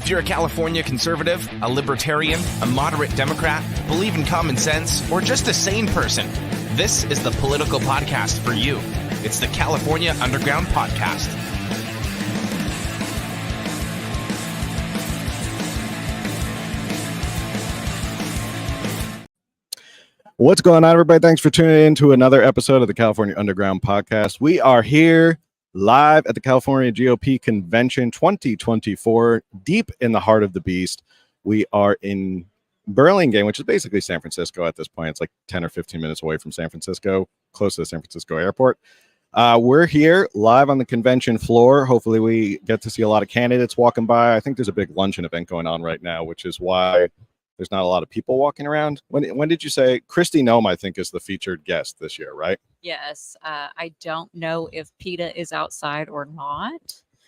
If you're a California conservative, a libertarian, a moderate Democrat, believe in common sense, or just a sane person, this is the political podcast for you. It's the California Underground Podcast. What's going on, everybody? Thanks for tuning in to another episode of the California Underground Podcast. We are here live at the California GOP Convention 2024, deep in the heart of the beast. We are in Burlingame, which is basically San Francisco at this point. It's like 10 or 15 minutes away from San Francisco, close to the San Francisco airport. We're here live on the convention floor. Hopefully we get to see a lot of candidates walking by. I think there's a big luncheon event going on right now, which is why there's not a lot of people walking around. When did you say Kristi Noem, I think, is the featured guest this year, right? Yes. I don't know if PETA is outside or not.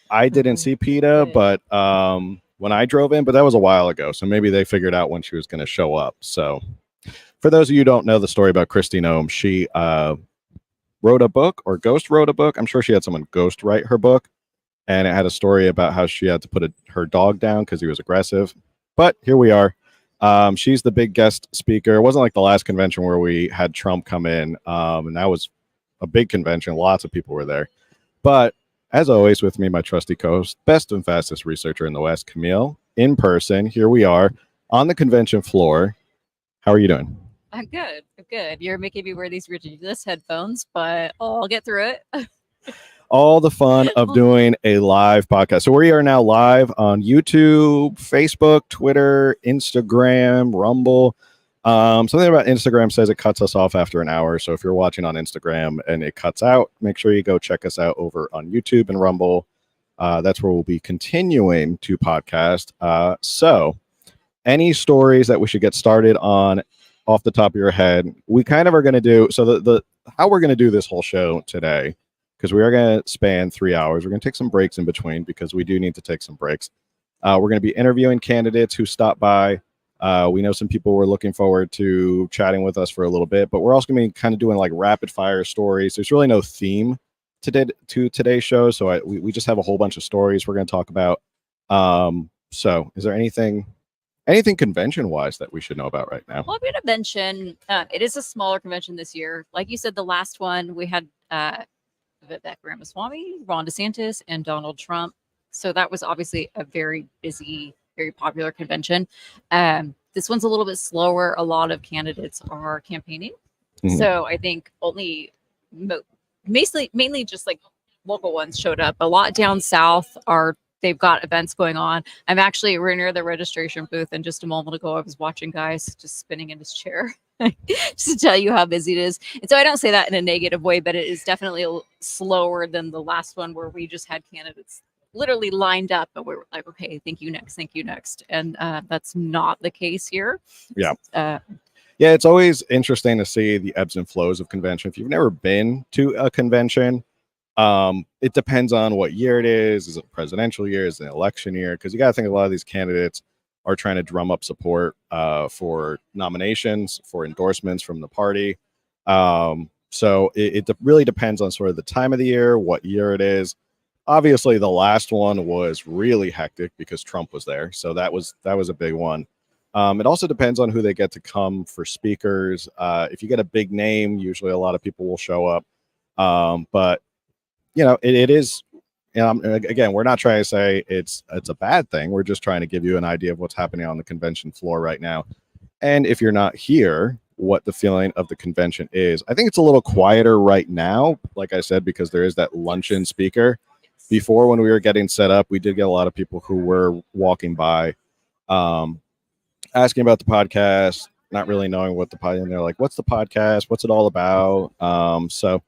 I didn't see PETA, but when I drove in, but that was a while ago. So maybe they figured out when she was going to show up. So for those of you who don't know the story about Kristi Noem, she wrote a book, or ghost wrote a book. I'm sure she had someone ghost write her book. And it had a story about how she had to put her dog down because he was aggressive. But here we are. She's the big guest speaker. It wasn't like the last convention where we had Trump come in, and that was a big convention. Lots of people were there. But as always, with me, my trusty co-host, best and fastest researcher in the West, Camille, in person. Here we are on the convention floor. How are you doing? I'm good. I'm good. You're making me wear these ridiculous headphones, but I'll get through it. All the fun of doing a live podcast. So we are now live on YouTube, Facebook, Twitter, Instagram, Rumble. Something about Instagram says it cuts us off after an hour. So if you're watching on Instagram and it cuts out, make sure you go check us out over on YouTube and Rumble. That's where we'll be continuing to podcast. So any stories that we should get started on off the top of your head, we kind of are going to do. So the how we're going to do this whole show today, because we are going to span 3 hours. We're going to take some breaks in between because we do need to take some breaks. We're going to be interviewing candidates who stop by. We know some people were looking forward to chatting with us for a little bit, but we're also going to be kind of doing like rapid fire stories. There's really no theme to today's show, so we just have a whole bunch of stories we're going to talk about. So is there anything convention wise that we should know about right now? Well, I'm going to mention it is a smaller convention this year. Like you said, the last one we had Vivek Ramaswamy, Ron DeSantis, and Donald Trump. So that was obviously a very busy, very popular convention. This one's a little bit slower. A lot of candidates are campaigning. Mm-hmm. So I think only mainly just like local ones showed up. A lot down south they've got events going on. We're near the registration booth, and just a moment ago I was watching guys just spinning in his chair. Just to tell you how busy it is. And so I don't say that in a negative way, but it is definitely slower than the last one where we just had candidates literally lined up and we were like, okay, thank you next. And that's not the case here. Yeah. Yeah, it's always interesting to see the ebbs and flows of convention. If you've never been to a convention, it depends on what year it is. Is it a presidential year? Is it an election year? Because you got to think a lot of these candidates are trying to drum up support for nominations, for endorsements from the party. So it really depends on sort of the time of the year, what year it is. Obviously, the last one was really hectic because Trump was there. So that was a big one. It also depends on who they get to come for speakers. If you get a big name, usually a lot of people will show up. But, it is. Again, we're not trying to say it's a bad thing. We're just trying to give you an idea of what's happening on the convention floor right now. And if you're not here, what the feeling of the convention is. I think it's a little quieter right now, like I said, because there is that luncheon speaker. Before, when we were getting set up, we did get a lot of people who were walking by asking about the podcast, not really knowing what the podcast, and they're like, what's the podcast? What's it all about? So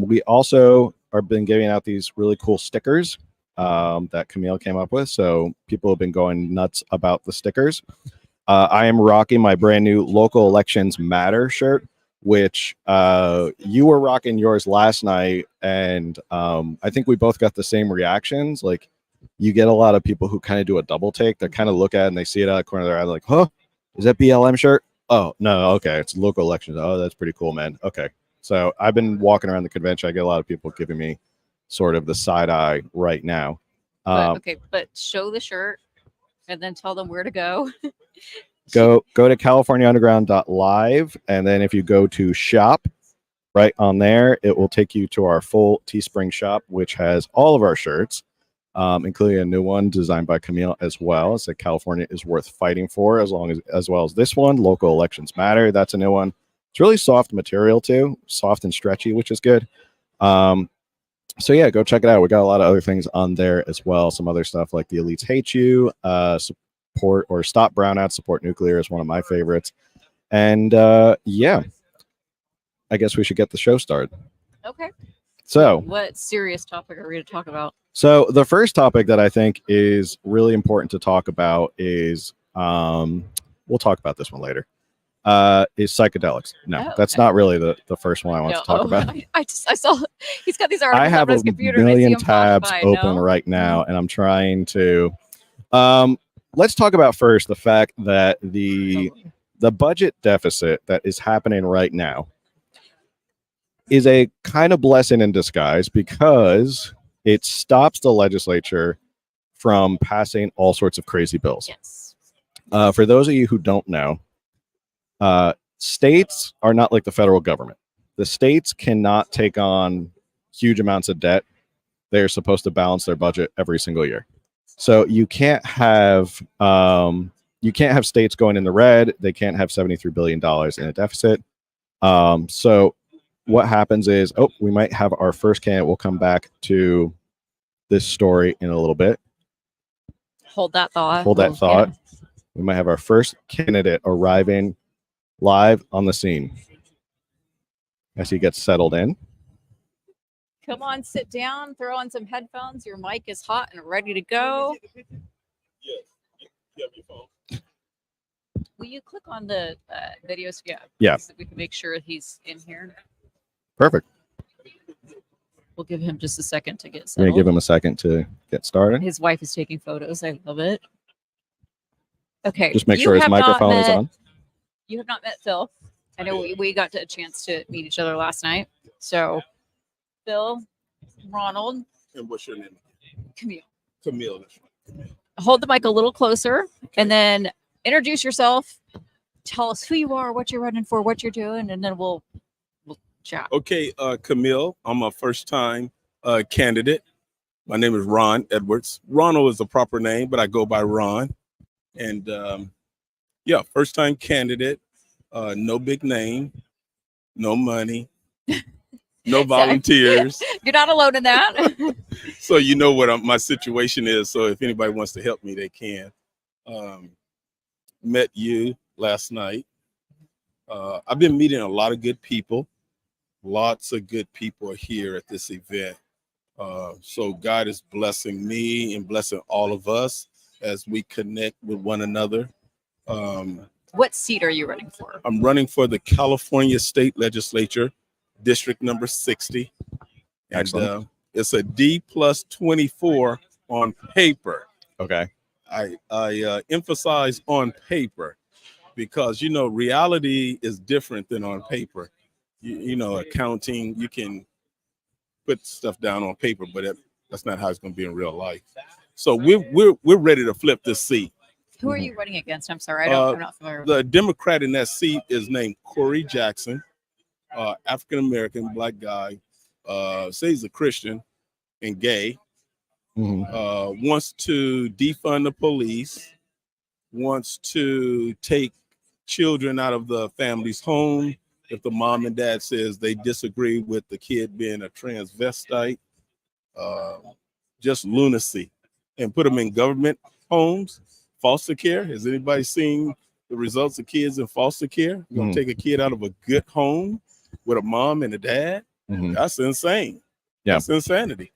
we also are been giving out these really cool stickers that Camille came up with. So people have been going nuts about the stickers. I am rocking my brand new Local Elections Matter shirt, which you were rocking yours last night. And I think we both got the same reactions. Like, you get a lot of people who kind of do a double take. They kind of look at it and they see it out of the corner of their eye, like, huh, is that BLM shirt? Oh, no, okay, it's local elections. Oh, that's pretty cool, man. Okay. So I've been walking around the convention. I get a lot of people giving me sort of the side eye right now. But show the shirt. and then tell them where to go. Go to californiaunderground.live, and then if you go to shop, right on there, it will take you to our full Teespring shop, which has all of our shirts, including a new one designed by Camille as well. It's that California is worth fighting for, as well as this one, Local Elections Matter. That's a new one. It's really soft material too, soft and stretchy, which is good. So yeah, go check it out. We got a lot of other things on there as well. Some other stuff like The Elites Hate You, support or Stop Brownouts, Support Nuclear is one of my favorites. And yeah, I guess we should get the show started. Okay. So what serious topic are we going to talk about? So the first topic that I think is really important to talk about is we'll talk about this one later. Is psychedelics. No, that's not really the first one I want to talk about. I saw he's got these articles I have on his a computer. million tabs open right now, and I'm trying to let's talk about first the fact that the budget deficit that is happening right now is a kind of blessing in disguise, because it stops the legislature from passing all sorts of crazy bills. Yes. For those of you who don't know, states are not like the federal government. The states cannot take on huge amounts of debt. They're supposed to balance their budget every single year. So you can't have states going in the red. They can't have $73 billion in a deficit. So what happens is, we might have our first candidate. We'll come back to this story in a little bit. Hold that thought. Yeah. We might have our first candidate arriving live on the scene as he gets settled in. Come on, sit down, throw on some headphones. Your mic is hot and ready to go. Will you click on the videos? Yeah. So we can make sure he's in here. Perfect. We'll give him just a second to get settled. settled. Give him a second to get started. His wife is taking photos. I love it. Okay. Just make sure his microphone is on. You have not met Phil. I know we got a chance to meet each other last night. So, Phil, Ronald. And what's your name? Camille. Camille. Hold the mic a little closer, and then introduce yourself. Tell us who you are, what you're running for, what you're doing, and then we'll chat. Okay, Camille, I'm a first-time candidate. My name is Ron Edwards. Ronald is a proper name, but I go by Ron. And yeah, first-time candidate. No big name, no money, no volunteers. You're not alone in that. So you know what my situation is. So if anybody wants to help me, they can. Met you last night. I've been meeting a lot of good people. Lots of good people are here at this event. So God is blessing me and blessing all of us as we connect with one another. What seat are you running for? I'm running for the California State Legislature, District number 60. Excellent. And it's a D+24 on paper. Okay. I emphasize on paper because, reality is different than on paper. Accounting, you can put stuff down on paper, but that's not how it's going to be in real life. So we're ready to flip this seat. Who are you running against? I'm sorry, I'm not familiar. The Democrat in that seat is named Corey Jackson, African-American black guy, says he's a Christian and gay, wants to defund the police, wants to take children out of the family's home if the mom and dad says they disagree with the kid being a transvestite, just lunacy, and put them in government homes. Foster care. Has anybody seen the results of kids in foster care? You're going to take a kid out of a good home with a mom and a dad? That's insane. Yeah. That's insanity.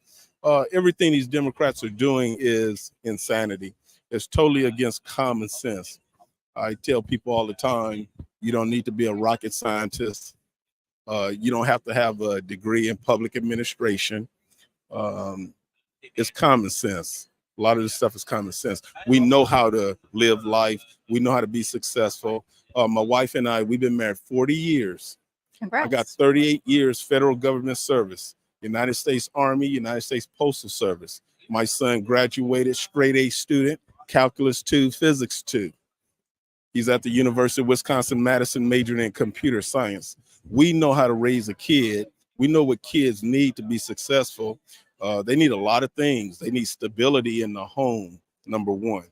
Everything these Democrats are doing is insanity. It's totally against common sense. I tell people all the time, you don't need to be a rocket scientist. You don't have to have a degree in public administration. It's common sense. A lot of this stuff is common sense. We know how to live life. We know how to be successful. My wife and I, we've been married 40 years. Congrats. I got 38 years federal government service, United States Army, United States Postal Service. My son graduated straight A student Calculus 2, Physics 2. He's at the University of Wisconsin-Madison, majoring in computer science. We know how to raise a kid. We know what kids need to be successful. They need a lot of things. They need stability in the home, number one.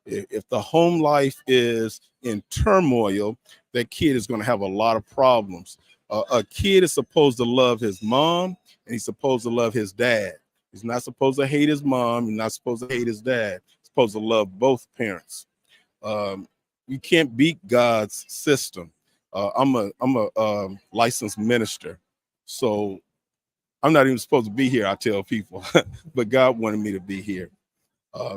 If the home life is in turmoil, that kid is going to have a lot of problems. A kid is supposed to love his mom, and he's supposed to love his dad. He's not supposed to hate his mom. He's not supposed to hate his dad. He's supposed to love both parents. You can't beat God's system. I'm a licensed minister, so I'm not even supposed to be here, I tell people, but God wanted me to be here.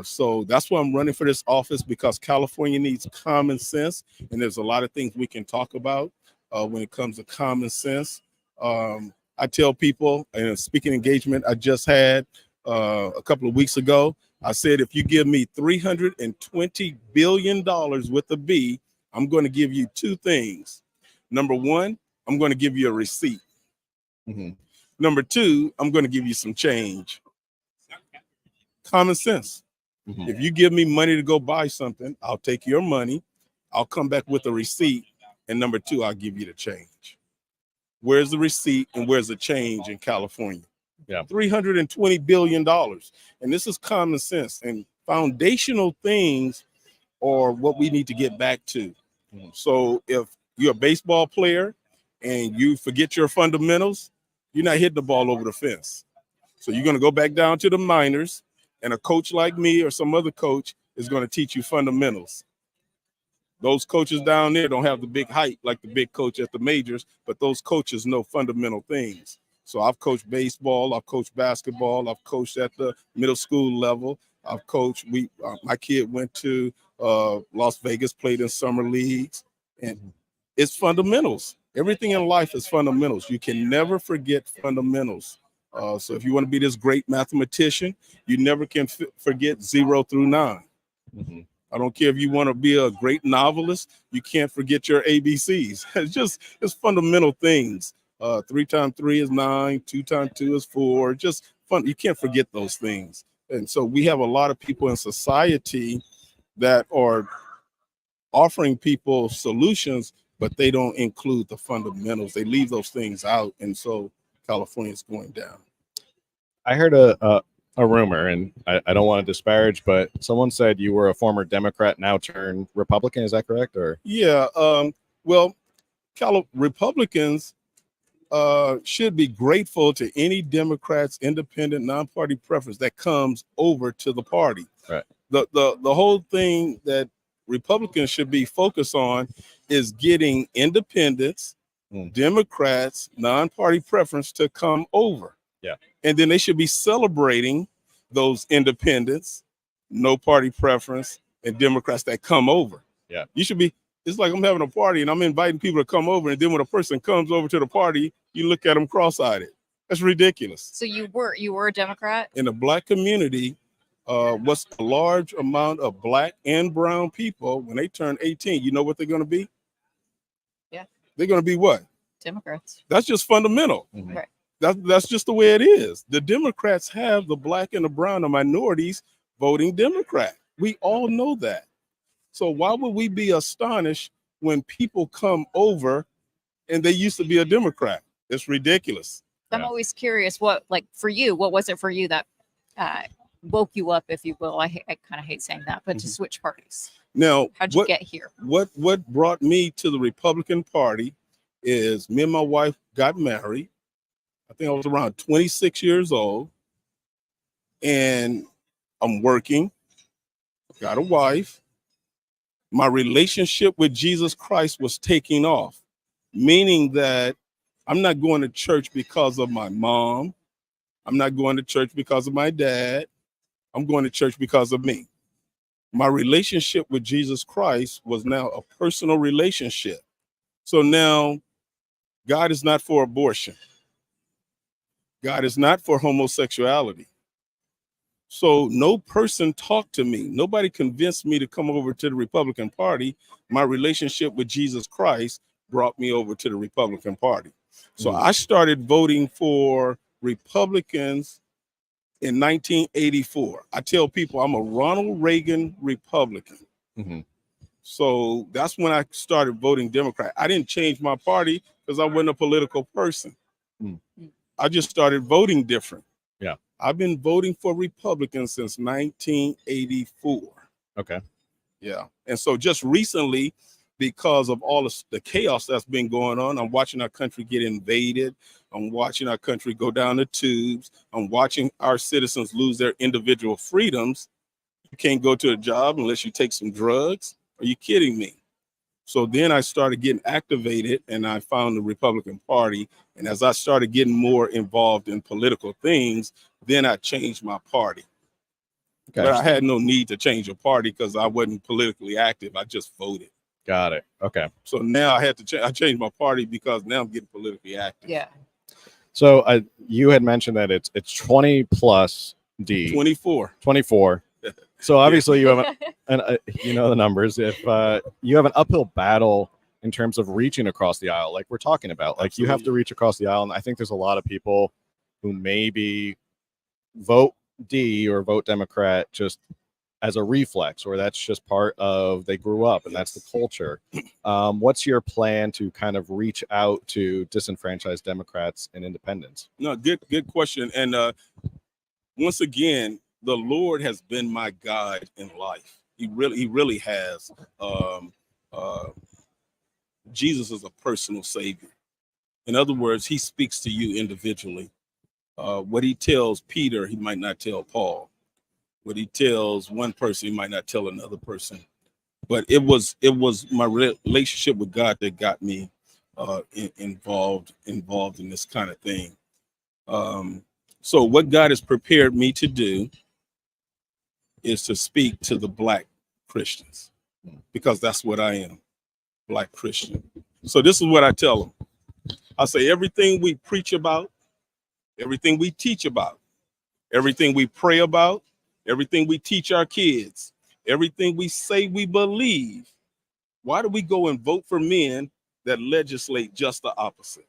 So that's why I'm running for this office, because California needs common sense, and there's a lot of things we can talk about when it comes to common sense. I tell people in a speaking engagement I just had a couple of weeks ago, I said, if you give me $320 billion with a B, I'm going to give you two things. Number one, I'm going to give you a receipt. Mm-hmm. Number two, I'm going to give you some change. Common sense. Mm-hmm. If you give me money to go buy something, I'll take your money. I'll come back with a receipt. And number two, I'll give you the change. Where's the receipt and where's the change in California? Yeah. $320 billion. And this is common sense, and foundational things are what we need to get back to. Mm-hmm. So if you're a baseball player and you forget your fundamentals, you're not hitting the ball over the fence. So you're going to go back down to the minors, and a coach like me or some other coach is going to teach you fundamentals. Those coaches down there don't have the big height like the big coach at the majors, but those coaches know fundamental things. So I've coached baseball, I've coached basketball, I've coached at the middle school level. I've coached. My kid went to Las Vegas, played in summer leagues, and it's fundamentals. Everything in life is fundamentals. You can never forget fundamentals. So if you want to be this great mathematician, you never can forget 0 through 9. Mm-hmm. I don't care if you want to be a great novelist, you can't forget your ABCs. It's fundamental things. 3 times 3 is 9, 2 times 2 is 4. Just fun. You can't forget those things. And so we have a lot of people in society that are offering people solutions, but they don't include the fundamentals. They leave those things out. And so California is going down. I heard a rumor, and I don't want to disparage, but someone said you were a former Democrat, now turned Republican. Is that correct? Or yeah, well, Republicans should be grateful to any Democrats, independent, non-party preference that comes over to the party. right. The whole thing that Republicans should be focused on is getting independents, Democrats, non-party preference to come over. Yeah. And then they should be celebrating those independents, no party preference, and Democrats that come over. Yeah. You should be, it's like I'm having a party and I'm inviting people to come over, and then when a person comes over to the party, you look at them cross-eyed. That's ridiculous. So you were a Democrat? In the Black community, what's a large amount of Black and brown people, when they turn 18, you know what they're going to be? Yeah. They're going to be what? Democrats. That's just fundamental. Mm-hmm. Right. That's just the way it is. The Democrats have the Black and the brown, the minorities voting Democrat. We all know that. So why would we be astonished when people come over and they used to be a Democrat? It's ridiculous. I'm always curious, what was it for you that woke you up, if you will? I kind of hate saying that, but to switch parties. Now, how'd you get here? What brought me to the Republican Party is me and my wife got married. I think I was around 26 years old, and I'm working, got a wife. My relationship with Jesus Christ was taking off, meaning that I'm not going to church because of my mom. I'm not going to church because of my dad. I'm going to church because of me. My relationship with Jesus Christ was now a personal relationship. So now God is not for abortion. God is not for homosexuality. So no person talked to me. Nobody convinced me to come over to the Republican Party. My relationship with Jesus Christ brought me over to the Republican Party. So I started voting for Republicans in 1984. I tell people I'm a Ronald Reagan Republican. Mm-hmm. So that's when I started voting Democrat. I didn't change my party because I wasn't a political person. Mm. I just started voting different. Yeah. I've been voting for Republicans since 1984. Okay. Yeah. And so just recently, because of all the chaos that's been going on, I'm watching our country get invaded. I'm watching our country go down the tubes. I'm watching our citizens lose their individual freedoms. You can't go to a job unless you take some drugs. Are you kidding me? So then I started getting activated and I found the Republican Party. And as I started getting more involved in political things, then I changed my party. Okay. But I had no need to change a party because I wasn't politically active. I just voted. Got it. Okay. So now I had to change. I changed my party because now I'm getting politically active. Yeah. So you had mentioned that it's 20 plus D. 24. 24. So obviously you have you know the numbers. If you have an uphill battle in terms of reaching across the aisle, like we're talking about, like Absolutely. you have to reach across the aisle, and I think there's a lot of people who maybe vote D or vote Democrat just as a reflex, or that's just part of they grew up and that's the culture. What's your plan to kind of reach out to disenfranchised Democrats and independents? No, good question. And once again, the Lord has been my guide in life. He really has. Jesus is a personal savior. In other words, he speaks to you individually. What he tells Peter, he might not tell Paul. What he tells one person, he might not tell another person. But it was my relationship with God that got me involved in this kind of thing. So what God has prepared me to do is to speak to the Black Christians, because that's what I am, Black Christian. So this is what I tell them. I say everything we preach about, everything we teach about, everything we pray about, everything we teach our kids, everything we say we believe, why do we go and vote for men that legislate just the opposite?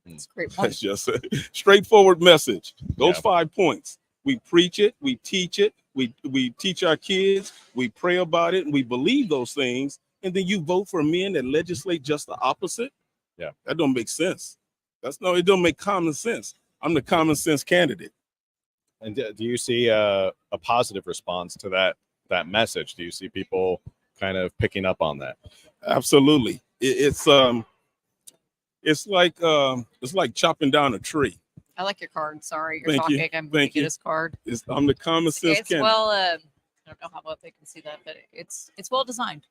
That's a great point. That's just a straightforward message. Those 5 points. We preach it, we teach it, we teach our kids, we pray about it, and we believe those things, and then you vote for men that legislate just the opposite? Yeah. That don't make sense. It don't make common sense. I'm the common sense candidate. And do you see a positive response to that message? Do you see people kind of picking up on that? Absolutely. It's like chopping down a tree. I like your card. Sorry, you're Thank you. talking. I'm going to get his card. I'm the common sense It's candidate. well. I don't know how well they can see that, but it's well designed.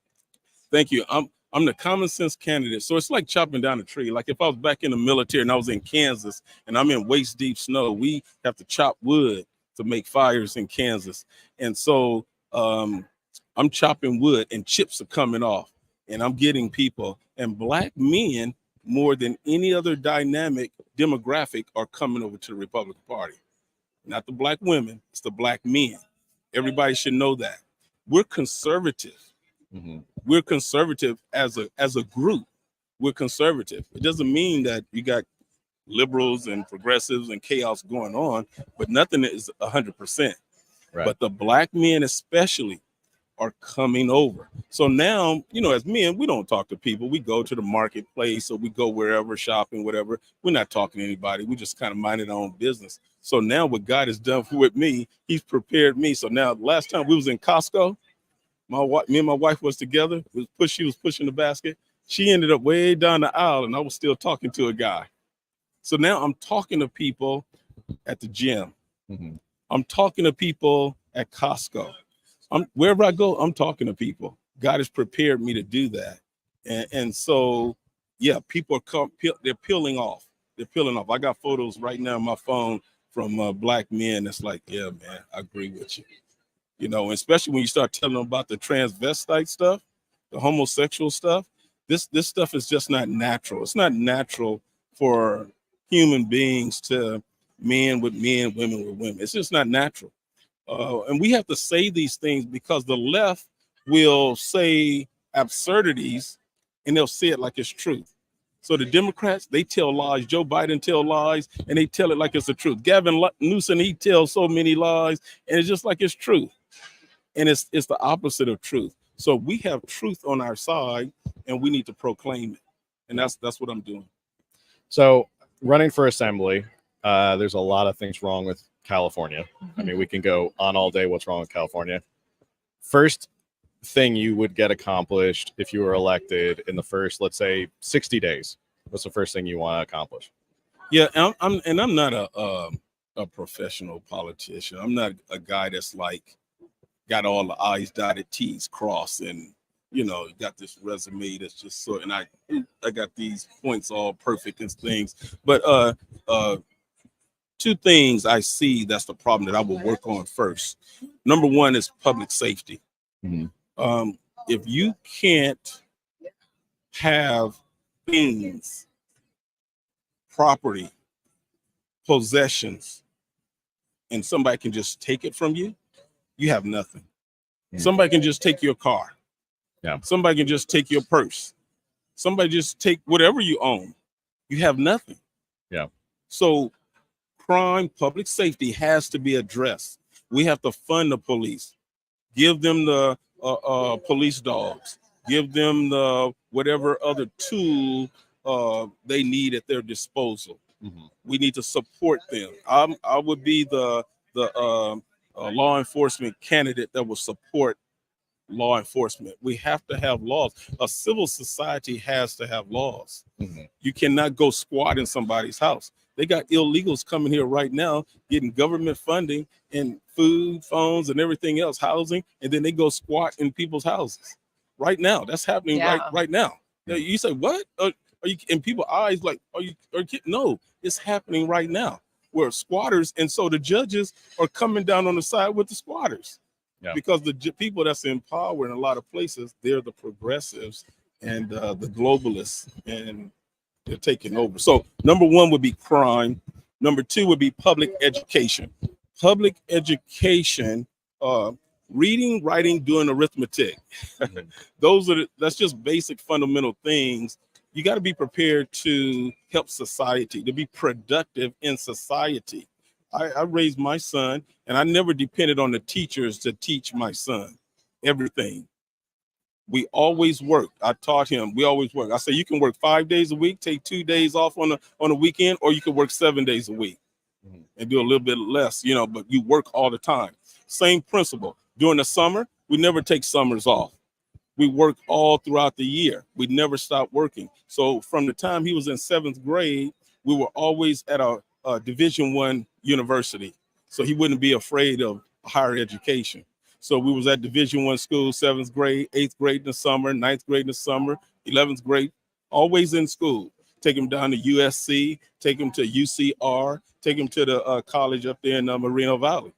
Thank you. I'm the common sense candidate. So it's like chopping down a tree. Like if I was back in the military and I was in Kansas and I'm in waist deep snow, we have to chop wood to make fires in Kansas. And so I'm chopping wood and chips are coming off and I'm getting people, and Black men more than any other dynamic demographic are coming over to the Republican Party. Not the Black women, it's the Black men. Everybody should know that. We're conservative. Mm-hmm. We're conservative as a group. We're conservative. It doesn't mean that you got liberals and progressives and chaos going on, but nothing is 100%. Right. But the Black men especially are coming over. So now, as men, we don't talk to people. We go to the marketplace or we go wherever, shopping, whatever. We're not talking to anybody. We just kind of minding our own business. So now what God has done with me, he's prepared me. So now last time we was in Costco, me and my wife was together. She was pushing the basket. She ended up way down the aisle and I was still talking to a guy. So now I'm talking to people at the gym. Mm-hmm. I'm talking to people at Costco. Wherever I go, I'm talking to people. God has prepared me to do that. And so, yeah, people they're peeling off. They're peeling off. I got photos right now on my phone from Black men. That's like, yeah, man, I agree with you. Especially when you start telling them about the transvestite stuff, the homosexual stuff. This stuff is just not natural. It's not natural for human beings to men with men, women with women. It's just not natural. And we have to say these things because the left will say absurdities and they'll say it like it's truth. So the Democrats, they tell lies. Joe Biden tell lies, and they tell it like it's the truth. Gavin Newsom, he tells so many lies, and it's just like it's truth. And it's the opposite of truth. So we have truth on our side, and we need to proclaim it. And that's what I'm doing. So running for assembly, there's a lot of things wrong with California. I mean, we can go on all day what's wrong with California. First thing you would get accomplished if you were elected in the first, let's say, 60 days. What's the first thing you want to accomplish? Yeah, I'm not a professional politician. I'm not a guy that's like got all the I's dotted, T's crossed, and got this resume that's just so, and I got these points all perfect and things. But two things I see that's the problem that I will work on first. Number one is public safety. Mm-hmm. If you can't have things, property, possessions, and somebody can just take it from you, you have nothing. Mm-hmm. Somebody can just take your car. Yeah. Somebody can just take your purse. Somebody just take whatever you own. You have nothing. Yeah. So crime, public safety has to be addressed. We have to fund the police, give them the police dogs, give them the whatever other tool they need at their disposal. Mm-hmm. We need to support them. I would be the law enforcement candidate that will support law enforcement. We have to have laws. A civil society has to have laws. Mm-hmm. You cannot go squat in somebody's house. They got illegals coming here right now, getting government funding and food, phones, and everything else, housing, and then they go squat in people's houses. Right now, that's happening right now. You say, what? Are you? And people's eyes like, are you kidding? No, it's happening right now. We're squatters, and so the judges are coming down on the side with the squatters. Yeah. Because the people that's in power in a lot of places, they're the progressives and the globalists, and they're taking over. So number one would be crime. Number two would be public education. Public education, reading, writing, doing arithmetic. That's just basic fundamental things. You got to be prepared to help society, to be productive in society. I raised my son, and I never depended on the teachers to teach my son everything. We always worked. I taught him. We always work. I said, you can work 5 days a week, take 2 days off on a weekend, or you can work 7 days a week and do a little bit less, but you work all the time. Same principle. During the summer, we never take summers off. We work all throughout the year. We never stop working. So from the time he was in 7th grade, we were always at a Division I university. So he wouldn't be afraid of higher education. So we was at Division I school, 7th grade, 8th grade in the summer, 9th grade in the summer, 11th grade, always in school. Take him down to USC, take him to UCR, take him to the college up there in Moreno Valley.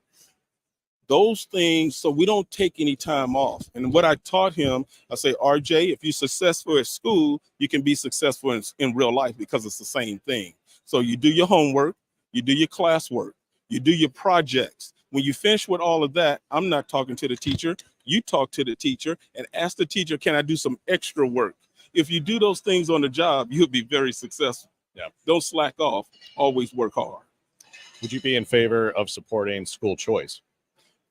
Those things, so we don't take any time off. And what I taught him, I say, RJ, if you're successful at school, you can be successful in real life, because it's the same thing. So you do your homework, you do your classwork, you do your projects. When you finish with all of that, I'm not talking to the teacher. You talk to the teacher and ask the teacher, can I do some extra work? If you do those things on the job, you'll be very successful. Yeah. Don't slack off. Always work hard. Would you be in favor of supporting school choice?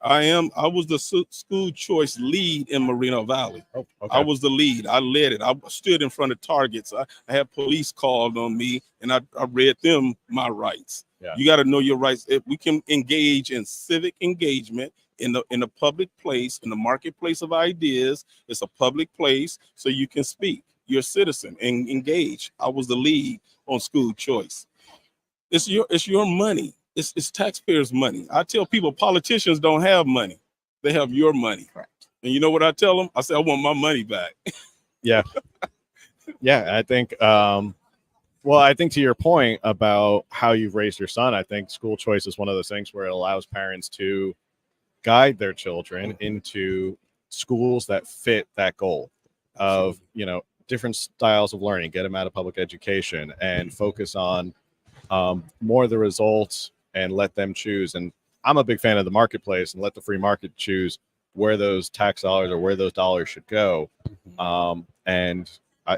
I am. I was the school choice lead in Moreno Valley. Oh, okay. I was the lead. I led it. I stood in front of targets. I had police called on me, and I read them my rights. Yeah. You got to know your rights. If we can engage in civic engagement in the public place, in the marketplace of ideas, it's a public place, so you can speak. You're a citizen and engage. I was the lead on school choice. It's your money. It's taxpayers' money. I tell people politicians don't have money. They have your money. Correct. And you know what I tell them? I say, I want my money back. Yeah. Yeah, I think, I think to your point about how you've raised your son, I think school choice is one of those things where it allows parents to guide their children into schools that fit that goal of, different styles of learning, get them out of public education and focus on more of the results and let them choose. And I'm a big fan of the marketplace and let the free market choose where those tax dollars or where those dollars should go. And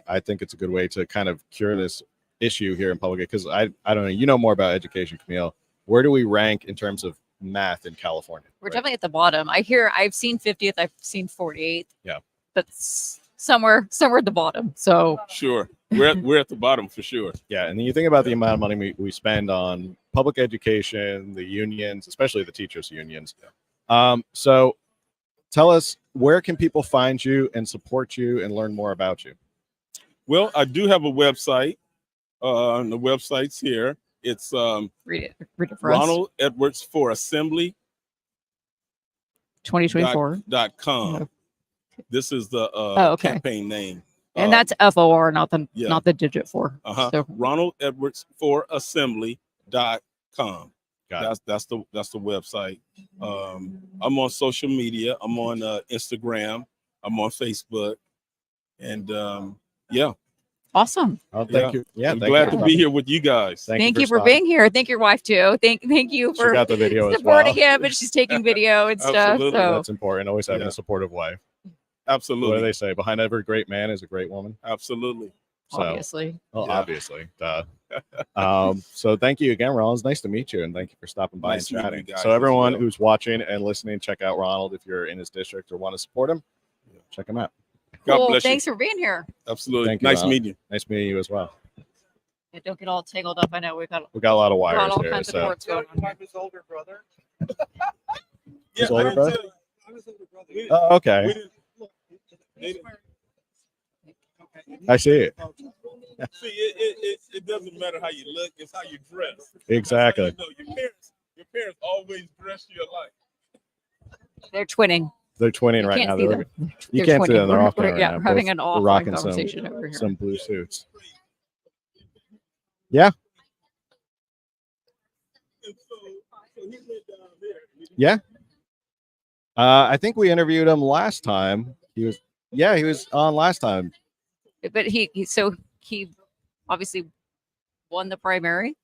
I think it's a good way to kind of cure this issue here in public, because I don't know, you know more about education, Camille. Where do we rank in terms of math in California? We're definitely at the bottom. I've seen 50th, I've seen 48th. Yeah. But somewhere at the bottom. So Sure. We're at the bottom for sure. Yeah, and then you think about the amount of money we spend on public education, the unions, especially the teachers unions. So tell us, where can people find you and support you and learn more about you? Well, I do have a website. The website's here. It's read it for us. Ronald Edwards for Assembly 2024.com. .com. This is the campaign name. And that's FOR, not the digit 4. So Ronald Edwards for Assembly.com. That's the website. I'm on social media. I'm on Instagram. I'm on Facebook. And yeah. Awesome. Oh, thank you. Yeah, I'm glad to be here with you guys. Thank you for being here. Thank your wife too. Thank you for got the video supporting him, and she's taking video and stuff. Absolutely. So That's important. Always having a supportive wife. Absolutely. What do they say? Behind every great man is a great woman. Absolutely. So, obviously. Well, obviously. Duh. So thank you again, Ronald. It's nice to meet you, and thank you for stopping by and chatting. So everyone who's watching and listening, check out Ronald if you're in his district or want to support him. Check him out. God bless Thanks for being here. Absolutely. Thank you, Nice Ronald. meeting you. Nice meeting you as well. Yeah, don't get all tangled up. I know we got a lot of wires all here. kinds of cords going on. His older brother. His older brother? Oh, okay. I see it. See, it doesn't matter how you look; it's how you dress. Exactly. Your parents always dress you alike. They're twinning. They're twinning right now. You can't see them. They're off camera. Yeah, we're having an off offline conversation over here. Some blue suits. Yeah. Yeah. I think we interviewed him last time. He was on last time. But he obviously won the primary.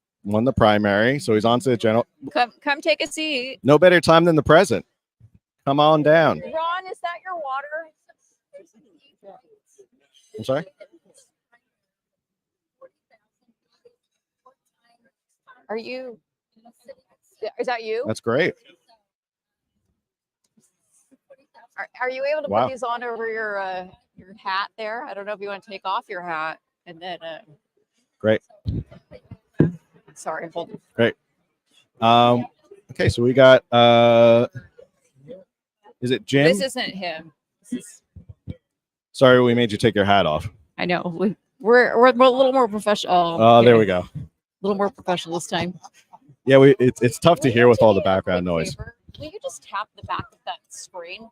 So he's on to the general. Come take a seat. No better time than the present. Come on down. Ron, is that your water? I'm sorry? Is that you? That's great. Are you able to put these on over your hat there? I don't know if you want to take off your hat and then. Great. Sorry, hold on. Great. Okay, so we got. Is it Jim? This isn't him. Sorry, we made you take your hat off. I know. We're a little more professional. Oh, there we go. A little more professional this time. Yeah, it's tough to hear with all the background noise. Will you just tap the back of that screen?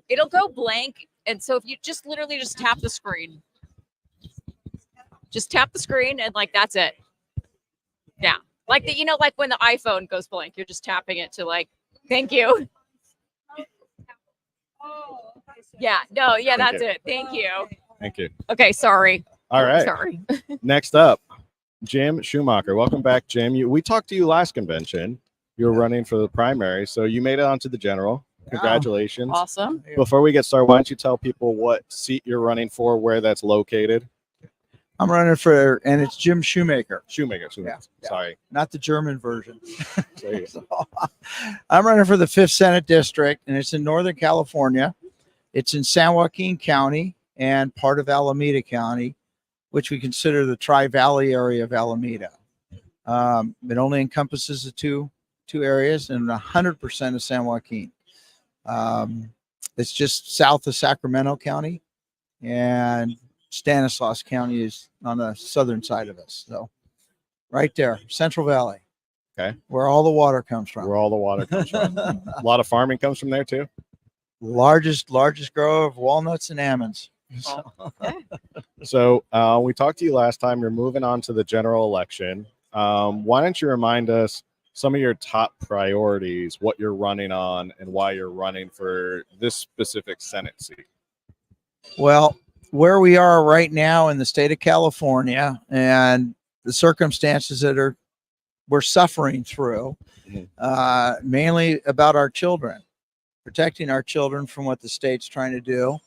It'll go blank, and so if you just literally just tap the screen, and like that's it. Yeah, like like when the iPhone goes blank, you're just tapping it to like, thank you. Yeah, no, yeah, that's it. Thank you. Thank you. Okay, sorry. All right. Sorry. Next up, Jim Schumacher. Welcome back, Jim. We talked to you last convention. You were running for the primary, so you made it onto the general. Congratulations. Awesome. Before we get started, why don't you tell people what seat you're running for, where that's located? I'm running for, and it's Jim Shoemaker. Shoemaker. Yeah. Sorry. Not the German version. So, I'm running for the 5th Senate District, and it's in Northern California. It's in San Joaquin County and part of Alameda County, which we consider the Tri-Valley area of Alameda. It only encompasses the two areas and 100% of San Joaquin. It's just south of Sacramento County, and Stanislaus County is on the southern side of us. So right there, Central Valley. Okay. Where all the water comes from. A lot of farming comes from there too. Largest grower of walnuts and almonds. So we talked to you last time. You're moving on to the general election. Why don't you remind us some of your top priorities, what you're running on, and why you're running for this specific Senate seat? Well, where we are right now in the state of California and the circumstances that we're suffering through, mainly about our children, protecting our children from what the state's trying to do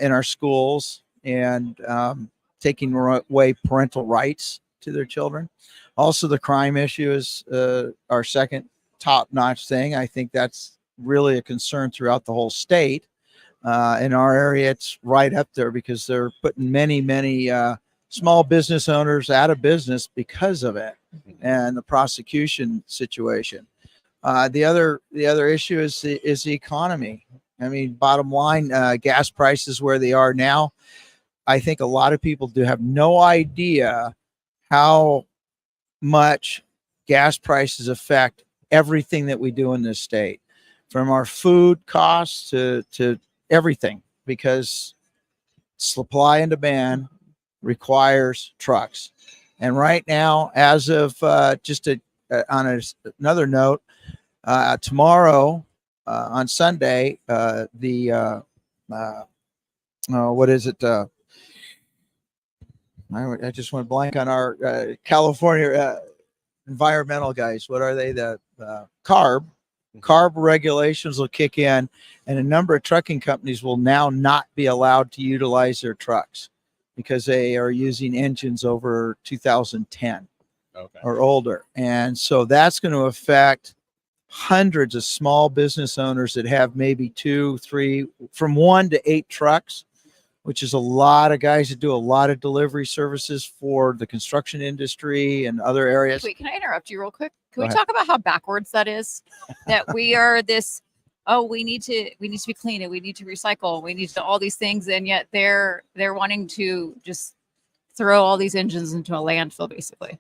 in our schools, and taking away parental rights to their children. Also, the crime issue is our second top-notch thing. I think that's really a concern throughout the whole state. In our area, it's right up there because they're putting many small business owners out of business because of it, and the prosecution situation. The other issue is the economy. I mean, bottom line, gas prices where they are now. I think a lot of people do have no idea how much gas prices affect everything that we do in this state, from our food costs to everything, because supply and demand requires trucks. And right now, as of another note, tomorrow on Sunday, what is it? I just went blank on our California environmental guys. What are they? The CARB regulations will kick in, and a number of trucking companies will now not be allowed to utilize their trucks because they are using engines over 2010 or older. And so that's going to affect hundreds of small business owners that have maybe 2, 3, from 1 to 8 trucks, which is a lot of guys that do a lot of delivery services for the construction industry and other areas. Wait, can I interrupt you real quick? Can Go we ahead. talk about how backwards that is? That we are this, we need to be clean and we need to recycle. We need to all these things, and yet they're wanting to just throw all these engines into a landfill, basically.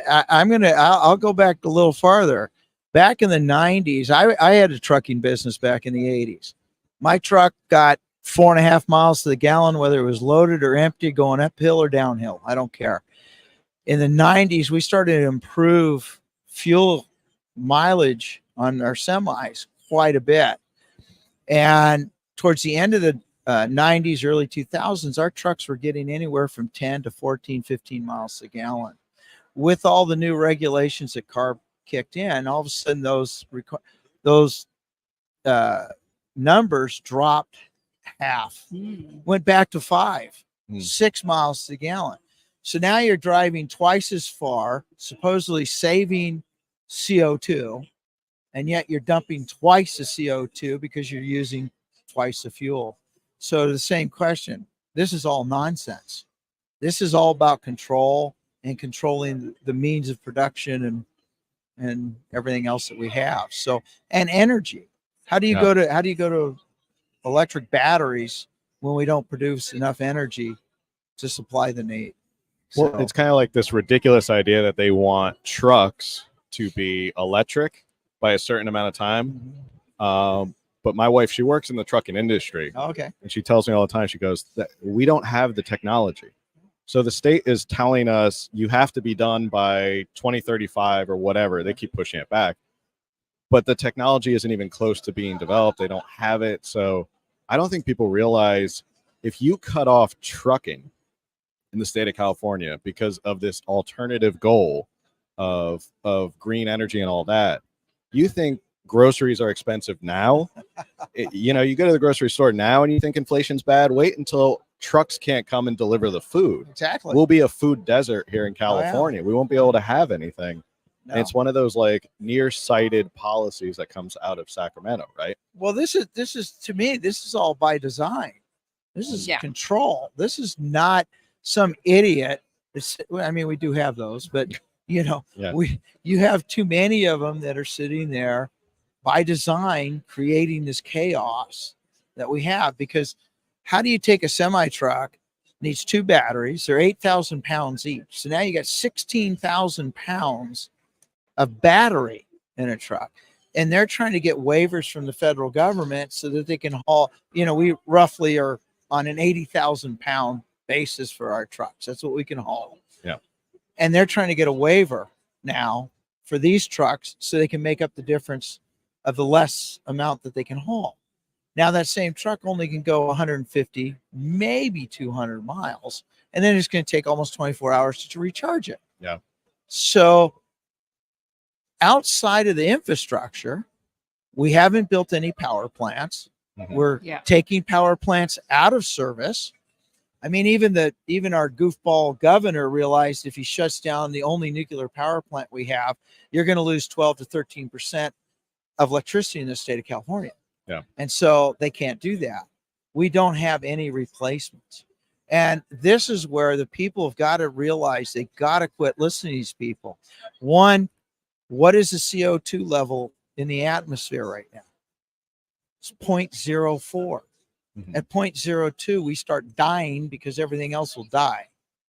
I'll go back a little farther. Back in the 90s, I had a trucking business back in the 80s. My truck got 4.5 miles to the gallon, whether it was loaded or empty, going uphill or downhill. I don't care. In the 90s, we started to improve fuel mileage on our semis quite a bit. And towards the end of the 90s, early 2000s, our trucks were getting anywhere from 10 to 14, 15 miles a gallon. With all the new regulations that CARB kicked in, all of a sudden those numbers dropped half, went back to 5, 6 miles to the gallon. So now you're driving twice as far, supposedly saving CO2, and yet you're dumping twice the CO2 because you're using twice the fuel. So the same question, this is all nonsense. This is all about control and controlling the means of production and everything else that we have. So, and energy. How do you go to electric batteries when we don't produce enough energy to supply the need? Well, it's kind of like this ridiculous idea that they want trucks to be electric by a certain amount of time. But my wife, she works in the trucking industry. Okay. And she tells me all the time, she goes, that we don't have the technology. So the state is telling us you have to be done by 2035 or whatever. They keep pushing it back. But the technology isn't even close to being developed. They don't have it. So I don't think people realize if you cut off trucking in the state of California because of this alternative goal of green energy and all that, you think groceries are expensive now? You go to the grocery store now and you think inflation's bad. Wait until trucks can't come and deliver the food. Exactly. We'll be a food desert here in California. Oh, yeah. We won't be able to have anything. No. And it's one of those like nearsighted policies that comes out of Sacramento, right? Well, this is to me, this is all by design. This is control. This is not some idiot. We do have those, but you have too many of them that are sitting there by design, creating this chaos that we have. Because how do you take a semi truck? Needs 2 batteries. They're 8,000 pounds each. So now you got 16,000 pounds of battery in a truck, and they're trying to get waivers from the federal government so that they can haul. We roughly are on an 80,000 pound basis for our trucks. That's what we can haul. Yeah. And they're trying to get a waiver now for these trucks so they can make up the difference of the less amount that they can haul. Now that same truck only can go 150, maybe 200 miles, and then it's going to take almost 24 hours to recharge it. Yeah. So outside of the infrastructure, we haven't built any power plants. Mm-hmm. We're taking power plants out of service. I mean, even our goofball governor realized if he shuts down the only nuclear power plant we have, you're going to lose 12 to 13% of electricity in the state of California. Yeah. And so they can't do that. We don't have any replacements. And this is where the people have got to realize they got to quit listening to these people. One, what is the CO2 level in the atmosphere right now? It's 0.04. Mhm. At 0.02, we start dying because everything else will die.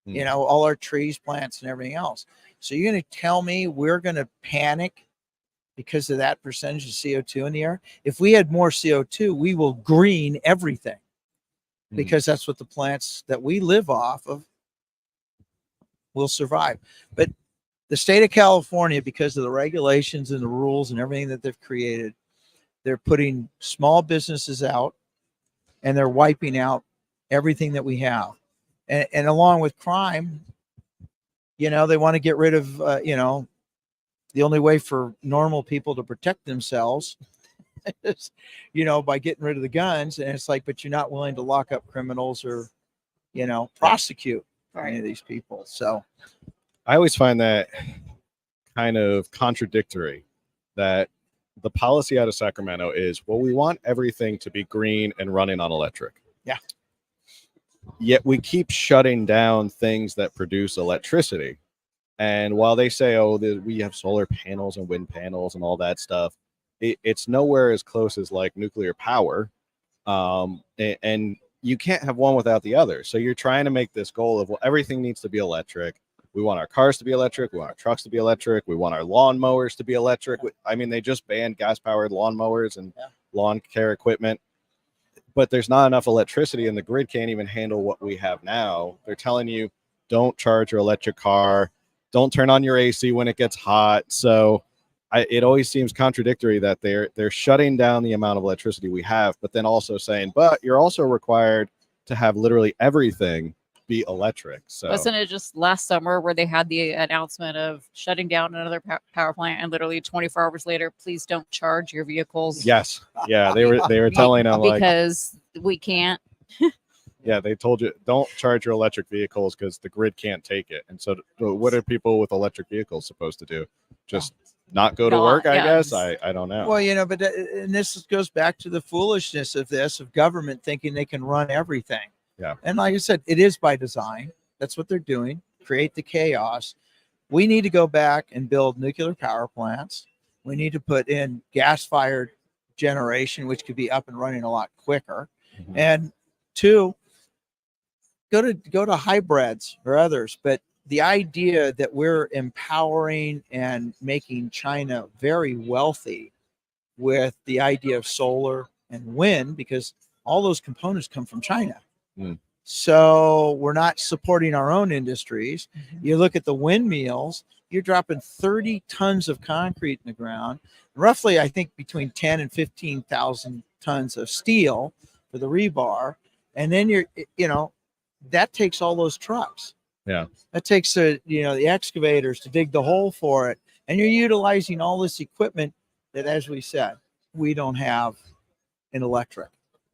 Mhm. You know, all our trees, plants, and everything else. So you're going to tell me we're going to panic because of that percentage of CO2 in the air? If we had more CO2, we will green everything because that's what the plants that we live off of will survive. But the state of California, because of the regulations and the rules and everything that they've created, they're putting small businesses out and they're wiping out everything that we have. And along with crime, you know, they want to get rid of, you know, the only way for normal people to protect themselves is, you know, by getting rid of the guns. And it's like, but you're not willing to lock up criminals or, you know, prosecute any of these people. So I always find that kind of contradictory, that the policy out of Sacramento is, well, we want everything to be green and running on electric. Yeah. Yet we keep shutting down things that produce electricity. And while they say, oh, we have solar panels and wind panels and all that stuff, it's nowhere as close as like nuclear power. And you can't have one without the other. So you're trying to make this goal of, well, everything needs to be electric. We want our cars to be electric. We want our trucks to be electric. We want our lawn mowers to be electric. I mean, they just banned gas-powered lawn mowers and lawn care equipment. But there's not enough electricity, and the grid can't even handle what we have now. They're telling you, don't charge your electric car. Don't turn on your AC when it gets hot. So it always seems contradictory that they're shutting down the amount of electricity we have, but then also saying, but you're also required to have literally everything be electric. So wasn't it just last summer where they had the announcement of shutting down another power plant, and literally 24 hours later, please don't charge your vehicles? Yes. Yeah. They were telling them, like, because we can't. Yeah, they told you don't charge your electric vehicles because the grid can't take it. And so what are people with electric vehicles supposed to do? Just not go to work, I guess? I don't know. Well, you know, but and this goes back to the foolishness of this, of government thinking they can run everything. Yeah. And like I said, it is by design. That's what they're doing, create the chaos. We need to go back and build nuclear power plants. We need to put in gas-fired generation, which could be up and running a lot quicker. Mhm. And two, go to hybrids or others. But the idea that we're empowering and making China very wealthy with the idea of solar and wind, because all those components come from China. Mm. So we're not supporting our own industries. You look at the windmills, you're dropping 30 tons of concrete in the ground, roughly, I think, between 10 and 15,000 tons of steel for the rebar. And then that takes all those trucks. Yeah. That takes the excavators to dig the hole for it. And you're utilizing all this equipment that, as we said, we don't have in electric.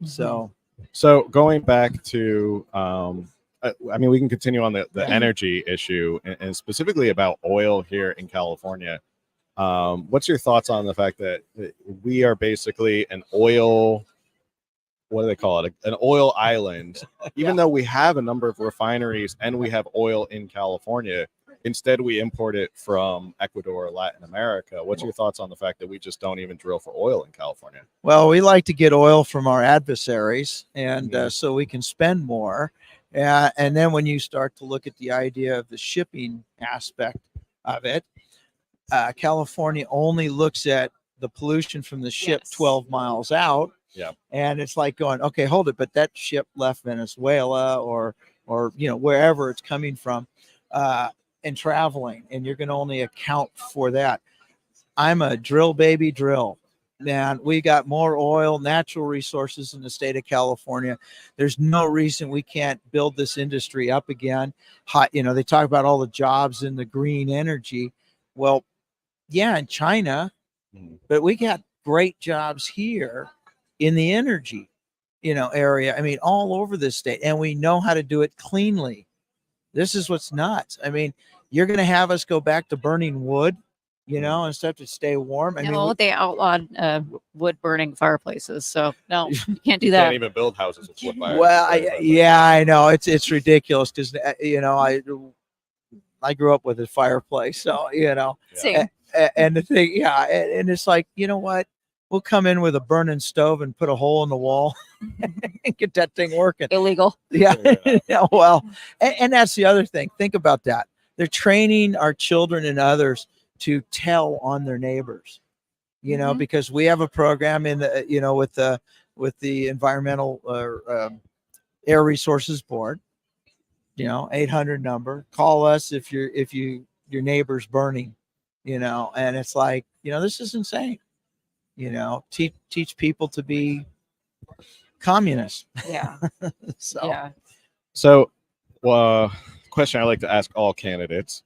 So going back to, I mean, we can continue on the energy issue and specifically about oil here in California. What's your thoughts on the fact that we are basically an oil, what do they call it? An oil island, even though we have a number of refineries and we have oil in California. Instead, we import it from Ecuador or Latin America. What's your thoughts on the fact that we just don't even drill for oil in California? Well, we like to get oil from our adversaries, and so we can spend more. And then when you start to look at the idea of the shipping aspect of it, California only looks at the pollution from the ship 12 miles out. Yeah. And it's like going, okay, hold it. But that ship left Venezuela or wherever it's coming from. And traveling, and you're going to only account for that. I'm a drill baby drill, man. We got more oil, natural resources in the state of California. There's no reason we can't build this industry up again. They talk about all the jobs in the green energy. Well, yeah, in China, but we got great jobs here in the energy. area. I mean, all over this state, and we know how to do it cleanly. This is what's nuts. I mean, you're going to have us go back to burning wood, and stuff to stay warm. I No, mean, they outlawed wood burning fireplaces, so no, you can't do You that. can't even build houses with wood fire. well, I know it's ridiculous because I grew up with a fireplace, so Same. and the thing, yeah, and it's like, you know what? We'll come in with a burning stove and put a hole in the wall and get that thing working. Illegal. Yeah. Yeah, well, and that's the other thing. Think about that. They're training our children and others to tell on their neighbors, Mhm. because we have a program in the, with the Environmental Air Resources Board, 800 number, call us if your neighbor's burning, and it's like, this is insane. Teach people to be communists. Yeah. So Yeah. So, question I like to ask all candidates: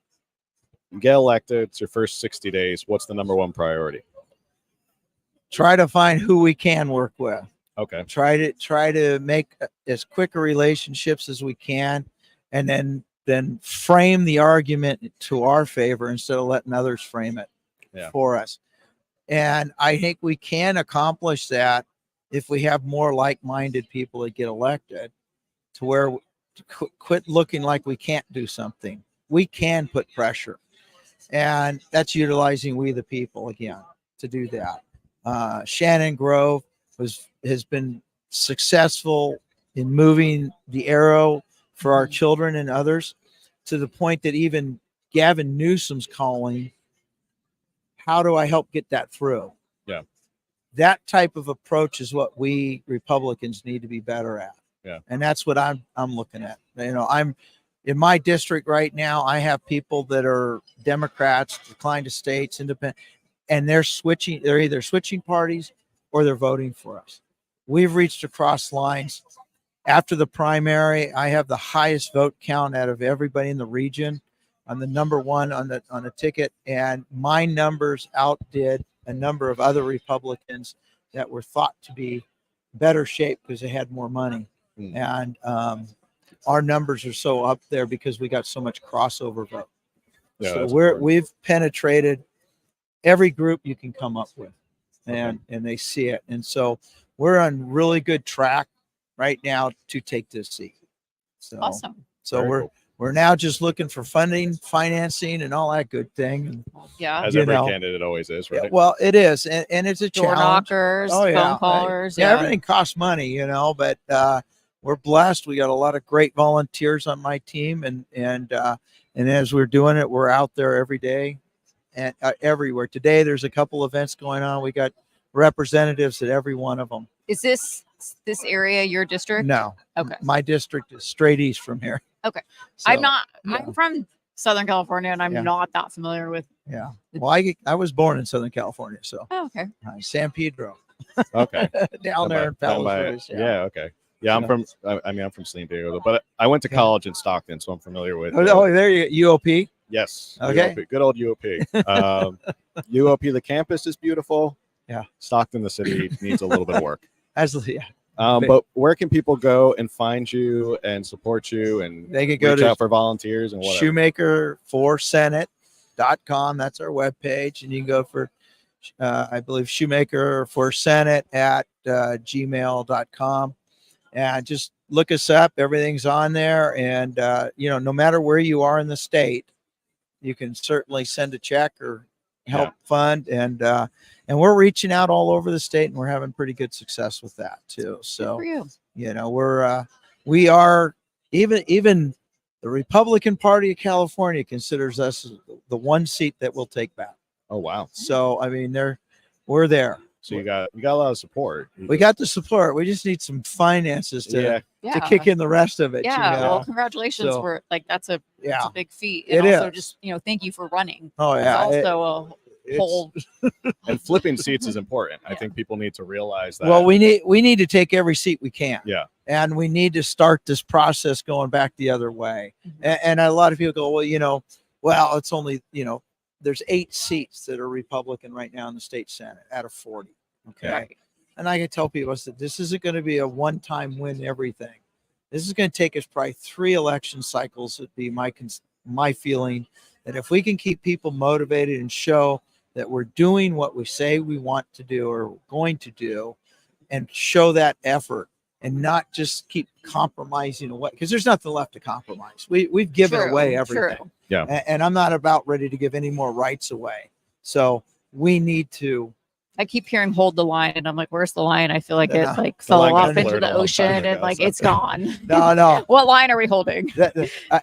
you get elected, it's your first 60 days. What's the number one priority? try to find who we can work with. Okay. Try to make as quick a relationships as we can, and then frame the argument to our favor instead of letting others frame it for us. And I think we can accomplish that if we have more like-minded people that get elected, to where quit looking like we can't do something. We can put pressure, and that's utilizing we the people again to do that. Shannon Grove has been successful in moving the arrow for our children and others, to the point that even Gavin Newsom's calling, how do I help get that through? Yeah. That type of approach is what we Republicans need to be better at. Yeah. And that's what I'm looking at. I'm in my district right now. I have people that are Democrats, declined to states, independent, and they're either switching parties or they're voting for us. We've reached across lines. After the primary, I have the highest vote count out of everybody in the region. I'm the number one on the ticket, and my numbers outdid a number of other Republicans that were thought to be better shape because they had more money. And our numbers are so up there because we got so much crossover vote. Yeah, So we've penetrated every group you can come up with, and they see it. And so we're on really good track right now to take this seat. So Awesome. So Very we're cool. we're now just looking for funding, financing, and all that good thing. And, Yeah. As you every know. candidate always is, right? well, it is, and it's a Door challenge. knockers, Oh, yeah. phone callers. Yeah, Yeah. everything costs money, but we're blessed. We got a lot of great volunteers on my team, and as we're doing it, we're out there every day and everywhere. Today, there's a couple events going on. We got representatives at every one of them. Is this area your district? No, Okay. my district is straight east from here. Okay. So, I'm yeah. from Southern California, and I'm Yeah. not that familiar with. Yeah. Well, I was born in Southern California, so Oh, okay. San Pedro, Okay. down there in Down Palos by- Verdes. yeah. Okay. Yeah, I'm from. I'm from San Diego, but I went to Yeah. college in Stockton, so I'm familiar with. Oh, there you go. UOP. Yes. Okay. UOP, good old UOP. UOP, the campus is beautiful. Yeah. Stockton, the city, needs a little bit of work. Yeah. But where can people go and find you and support you, and They could go reach to out for volunteers and whatever? shoemakerforsenate.com. That's our webpage. And you can go for, I believe, shoemakerforsenate at gmail.com. And just look us up. Everything's on there. And, no matter where you are in the state, you can certainly send a check or help fund. And we're reaching out all over the state, and we're having pretty good success with that too. Good So, for you. we are, even the Republican Party of California considers us the one seat that we'll take back. Oh wow! So I mean, we're there. So you got a lot of support. We got the support. We just need some finances to Yeah. kick in the rest of it. Yeah. you know? Well, congratulations So, for that's a big feat. It And also is. just thank you for running. Oh yeah. It's also a whole. And flipping seats is important. I think people need to realize that. Well, we need to take every seat we can. Yeah. And we need to start this process going back the other way. Mhm. And a lot of people go, well, it's only, there's 8 seats that are Republican right now in the state Senate out of 40. Okay. Right. And I can tell people, I said, this isn't going to be a one-time win everything. This is going to take us probably 3 election cycles. Would be my feeling that if we can keep people motivated and show that we're doing what we say we want to do or going to do, and show that effort, and not just keep compromising away, because there's nothing left to compromise. We've given away everything. True. Yeah. And I'm not about ready to give any more rights away. So we need to. I keep hearing "hold the line," and I'm like, "Where's the line?" I feel like it No, like the fell line got off into blurred a the long time ocean, ago, and like so- it's gone. No. What line are we holding?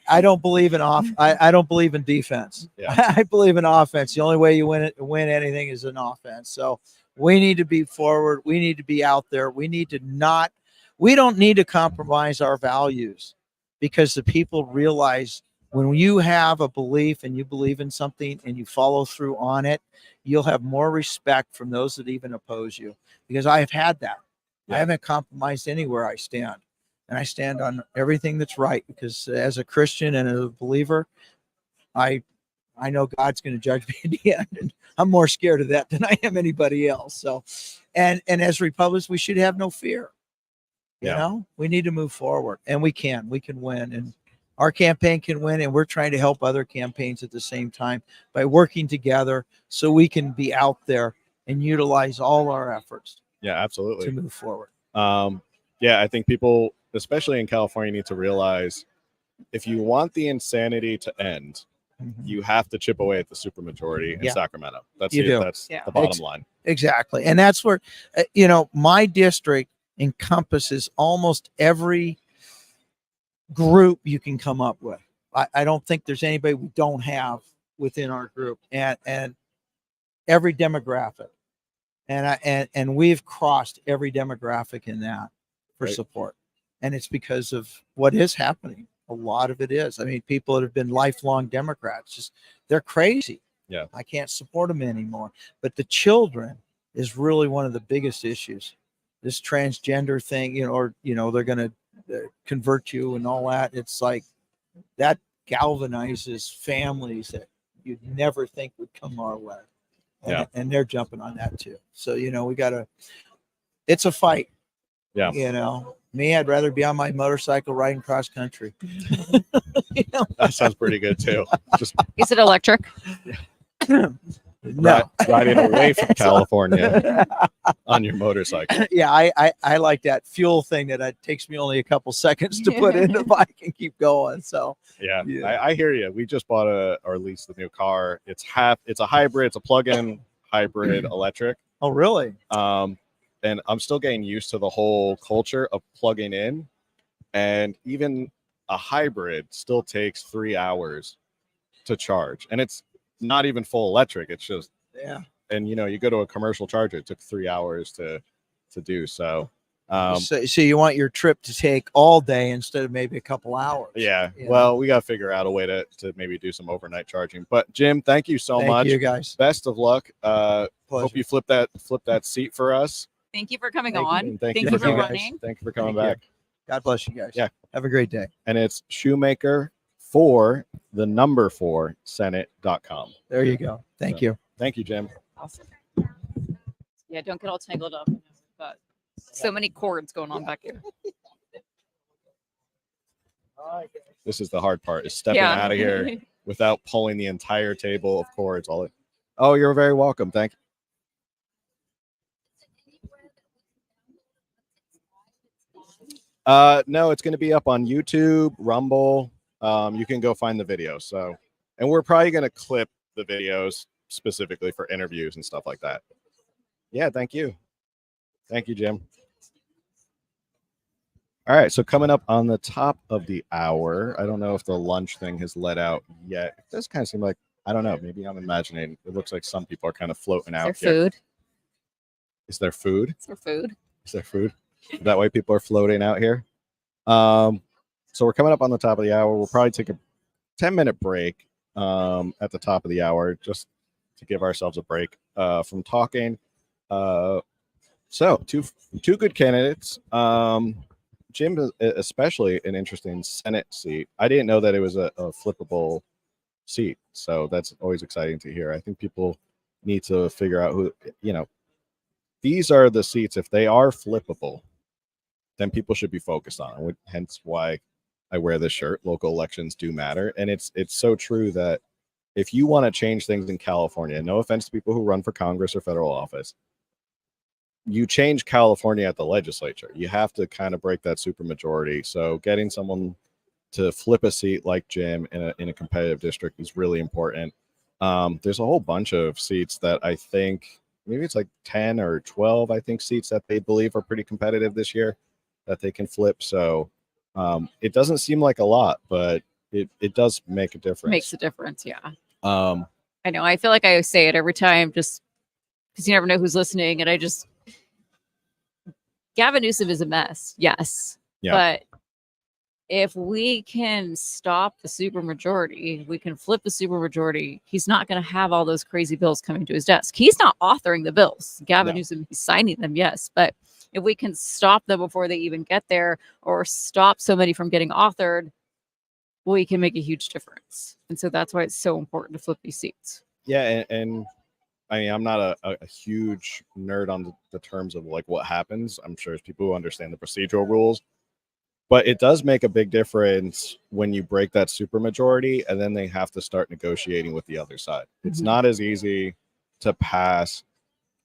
I don't believe in I don't believe in defense. Yeah. I believe in offense. The only way you win anything is an offense. So we need to be forward. We need to be out there. We don't need to compromise our values, because the people realize when you have a belief and you believe in something and you follow through on it, you'll have more respect from those that even oppose you, because I have had that. Yeah. I haven't compromised anywhere I stand. And I stand on everything that's right, because as a Christian and a believer, I know God's going to judge me in the end, and I'm more scared of that than I am anybody else. So, and as Republicans, we should have no fear. You Yeah. know, we need to move forward, and we can win, and our campaign can win, and we're trying to help other campaigns at the same time by working together so we can be out there and utilize all our efforts Yeah, to absolutely. move forward. Yeah, I think people, especially in California, need to realize if you want the insanity to end, you have to chip away at the supermajority in Yeah. Sacramento. That's You do. That's Yeah. the bottom line. Exactly. And that's where, my district encompasses almost every group you can come up with. I don't think there's anybody we don't have within our group, and every demographic. And we've crossed every demographic in that for Right. support. And it's because of what is happening. A lot of it is. I mean, people that have been lifelong Democrats, they're crazy. Yeah. I can't support them anymore. But the children is really one of the biggest issues. This transgender thing, they're going to convert you and all that. It's like that galvanizes families that you'd never think would come our way. Yeah. And they're jumping on that too. So, it's a fight. Yeah. Me, I'd rather be on my motorcycle riding cross country. That sounds pretty good too. Just Is it electric? No. riding away from California on your motorcycle. Yeah, I like that fuel thing that it takes me only a couple seconds to put in the bike and keep going. So Yeah, Yeah. I hear you. We just bought or leased a new car. It's a hybrid. It's a plug-in hybrid electric. oh really? And I'm still getting used to the whole culture of plugging in, and even a hybrid still takes 3 hours to charge, and it's not even full electric. It's just, Yeah. and you go to a commercial charger, it took 3 hours to do so. So you want your trip to take all day instead of maybe a couple hours. Yeah, Yeah. well, we got to figure out a way to maybe do some overnight charging. But Jim, thank you so Thank much. you guys. Best of luck. Hope Pleasure. you flip that seat for us. Thank you for coming Thank you. on. And thank you you for for coming. running. Thank you for coming Thank you. back. God bless you guys. Yeah. Have a great day. And it's Shoemaker for the number 4 Senate.com. There you go. Thank you. Thank you, Jim. Awesome. Yeah, don't get all tangled up. But so many cords going on back here. This is the hard part, is stepping Yeah. out of here without pulling the entire table of cords. Oh, you're very welcome. Thank you. No, it's going to be up on YouTube, Rumble. You can go find the video. So, and we're probably going to clip the videos specifically for interviews and stuff like that. Yeah, thank you. Thank you, Jim. All right, so coming up on the top of the hour, I don't know if the lunch thing has let out yet. It does kind of seem like, I don't know, maybe I'm imagining. It looks like some people are kind of floating Is out there here. food? Is there food? Is there food? Is there food? That way people are floating out here. So we're coming up on the top of the hour. We'll probably take a 10-minute break at the top of the hour just to give ourselves a break from talking. So two good candidates. Jim is especially an interesting Senate seat. I didn't know that it was a flippable seat, so that's always exciting to hear. I think people need to figure out who, these are the seats. If they are flippable, then people should be focused on it. Hence why I wear this shirt. Local elections do matter. And it's so true that if you want to change things in California, no offense to people who run for Congress or federal office, you change California at the legislature. You have to kind of break that supermajority. So getting someone to flip a seat like Jim in a competitive district is really important. There's a whole bunch of seats that I think maybe it's like 10 or 12, I think, seats that they believe are pretty competitive this year that they can flip. So it doesn't seem like a lot, but it does make a difference. Makes a difference. Yeah. Um, I know. I feel like I say it every time just because you never know who's listening. And Gavin Newsom is a mess. Yes. Yeah. But if we can stop the supermajority, we can flip the supermajority. He's not going to have all those crazy bills coming to his desk. He's not authoring the bills. Gavin Newsom, he's signing them, yes. But if we can stop them before they even get there or stop so many from getting authored, we can make a huge difference. And so that's why it's so important to flip these seats. Yeah. And I mean, I'm not a huge nerd on the terms of like what happens. I'm sure there's people who understand the procedural rules. But it does make a big difference when you break that supermajority and then they have to start negotiating with the other side. It's not as easy to pass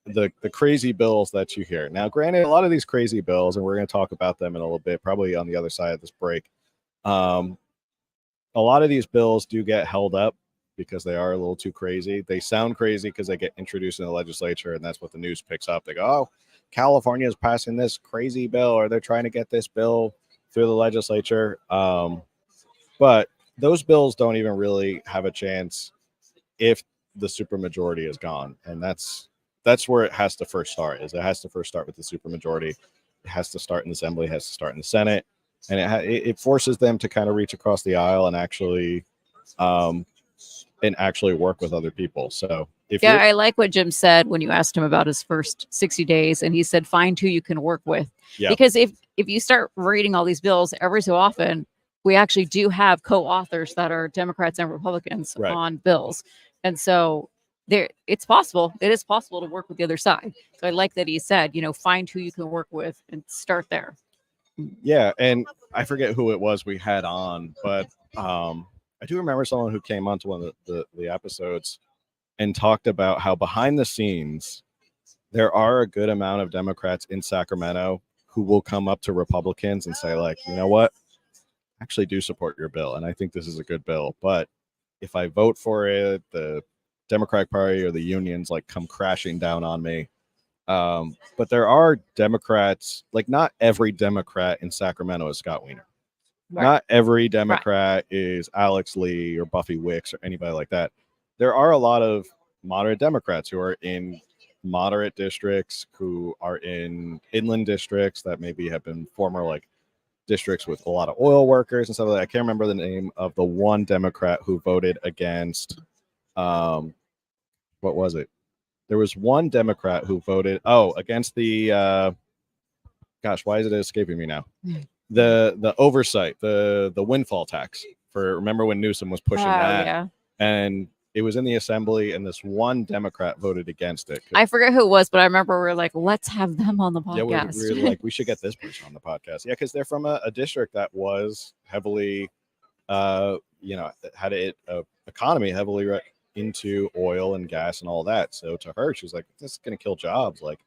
the crazy bills that you hear. Now, granted, a lot of these crazy bills, and we're going to talk about them in a little bit, probably on the other side of this break. A lot of these bills do get held up because they are a little too crazy. They sound crazy because they get introduced in the legislature, and that's what the news picks up. They go, oh, California is passing this crazy bill, or they're trying to get this bill through the legislature. But those bills don't even really have a chance if the supermajority is gone. And that's where it has to first start. It has to first start with the supermajority. It has to start in the Assembly, it has to start in the Senate. And it forces them to kind of reach across the aisle and actually work with other people. So I like what Jim said when you asked him about his first 60 days, and he said, find who you can work with. Yeah. Because if you start reading all these bills every so often, we actually do have co-authors that are Democrats and Republicans on bills. And so it's possible. It is possible to work with the other side. So I like that he said, find who you can work with and start there. Yeah. And I forget who it was we had on, but I do remember someone who came onto one of the episodes and talked about how behind the scenes, there are a good amount of Democrats in Sacramento who will come up to Republicans and say, like, you know what, I actually do support your bill. And I think this is a good bill. But if I vote for it, the Democratic Party or the unions like come crashing down on me. But there are Democrats, like not every Democrat in Sacramento is Scott Wiener. Right. Not every Democrat is Alex Lee or Buffy Wicks or anybody like that. There are a lot of moderate Democrats who are in moderate districts, who are in inland districts that maybe have been former like districts with a lot of oil workers and stuff like that. I can't remember the name of the one Democrat who voted against, what was it? There was one Democrat who voted, against the, gosh, why is it escaping me now? The oversight, the windfall tax remember when Newsom was pushing that? Yeah. And it was in the Assembly, and this one Democrat voted against it. I forget who it was, but I remember we were like, let's have them on the podcast. Yeah, we were like, we should get this person on the podcast. Yeah, because they're from a district that was heavily, had an economy heavily into oil and gas and all that. So to her, she was like, this is going to kill jobs. Like,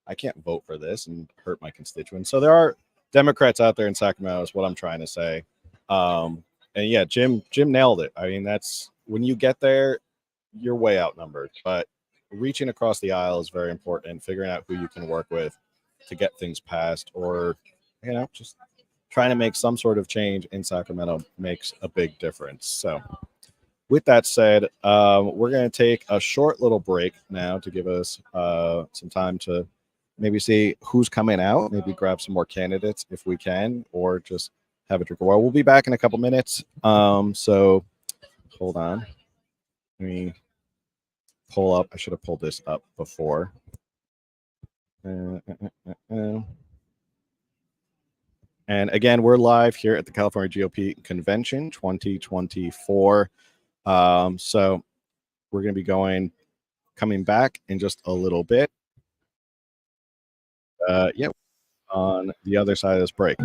I can't vote for this and hurt my constituents. So there are Democrats out there in Sacramento is what I'm trying to say. And yeah, Jim nailed it. I mean, that's when you get there, you're way outnumbered, but reaching across the aisle is very important. Figuring out who you can work with to get things passed, or, just trying to make some sort of change in Sacramento makes a big difference. So with that said, we're going to take a short little break now to give us some time to maybe see who's coming out, maybe grab some more candidates if we can, or just have a drink of water. We'll be back in a couple minutes. So hold on. Let me pull up. I should have pulled this up before. And again, we're live here at the California GOP Convention 2024. So we're going to be coming back in just a little bit. yeah, on the other side of this break.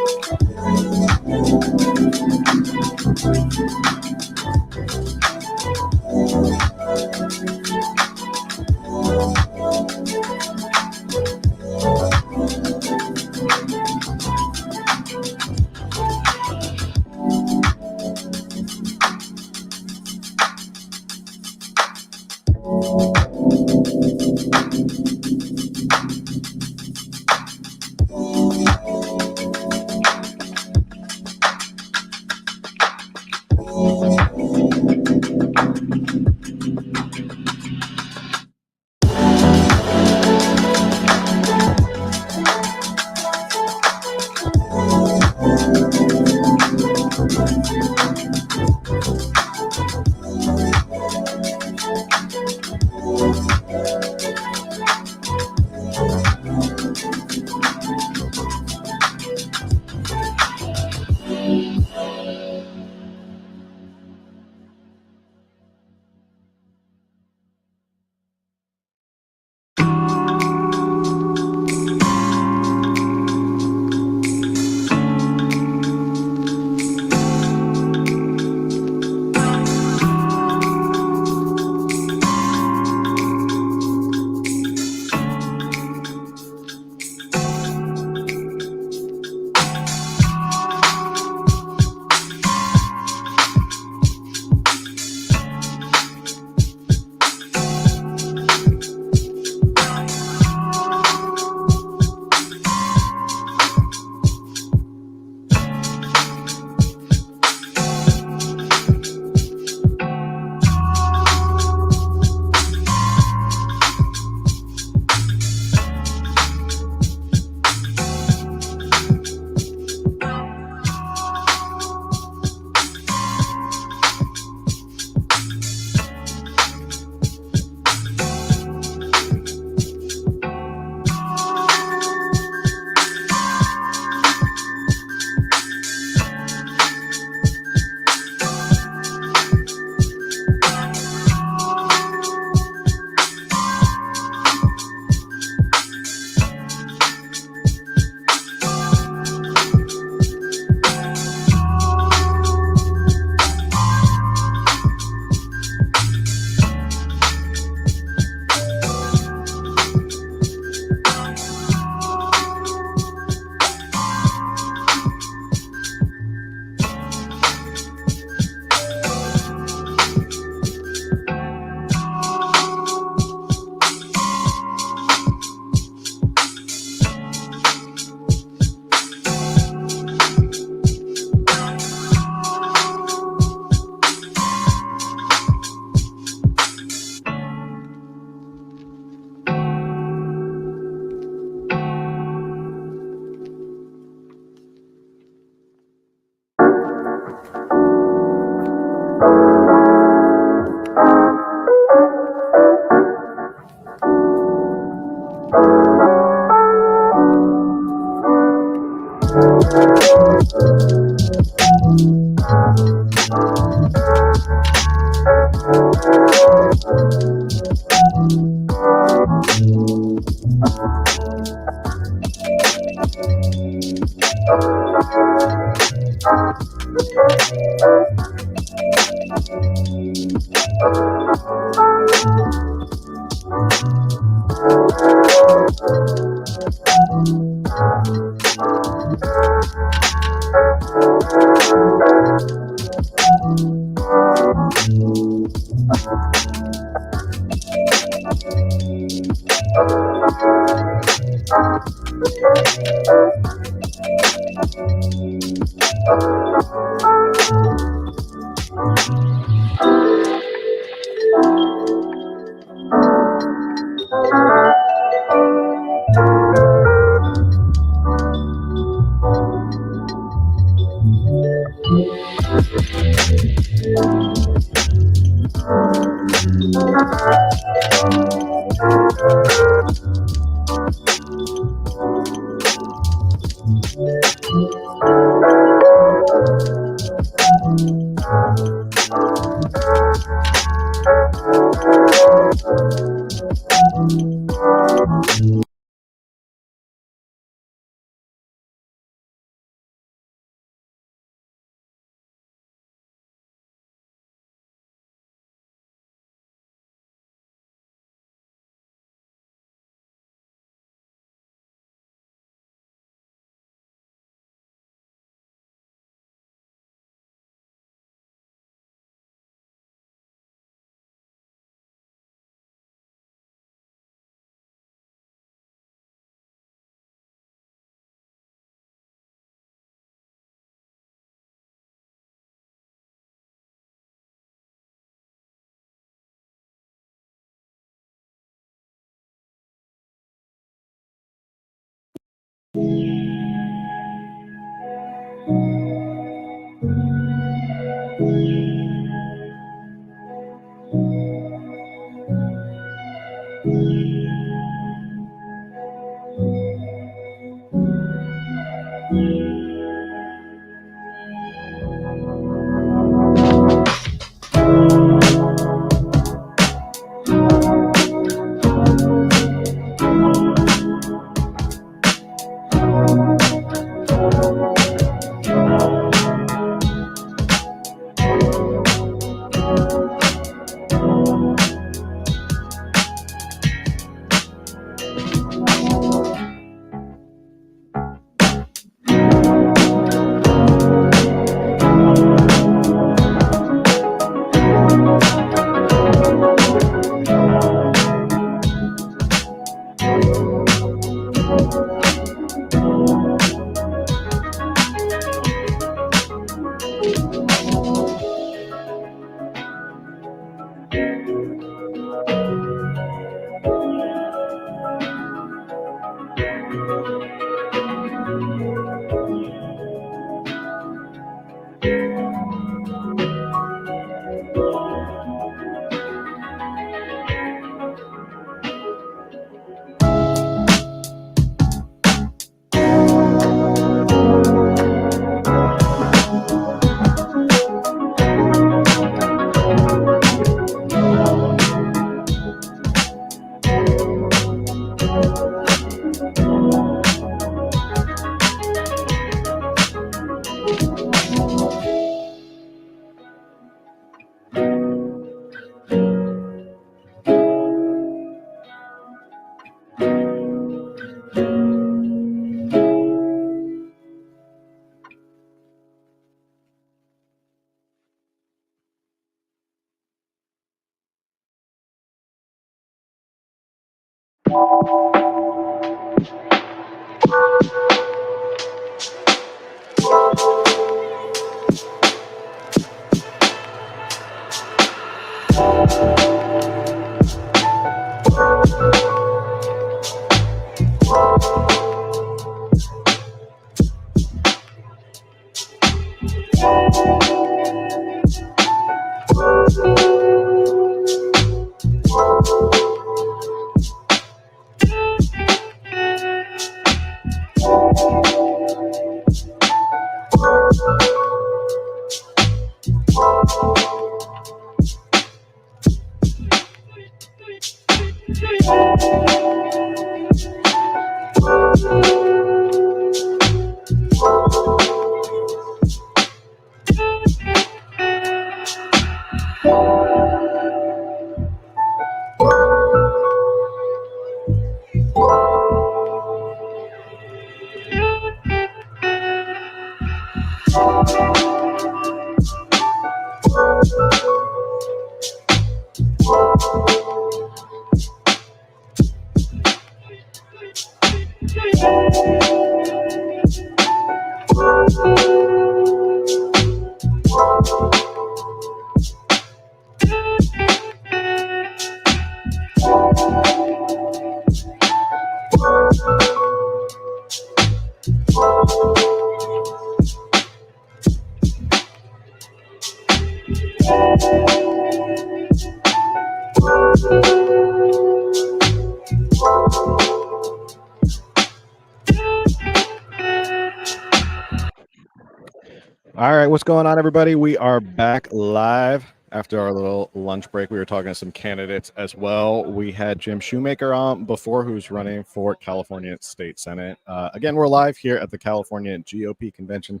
All right, what's going on, everybody? We are back live after our little lunch break. We were talking to some candidates as well. We had Jim Shoemaker on before, who's running for California State Senate. Again, we're live here at the California GOP Convention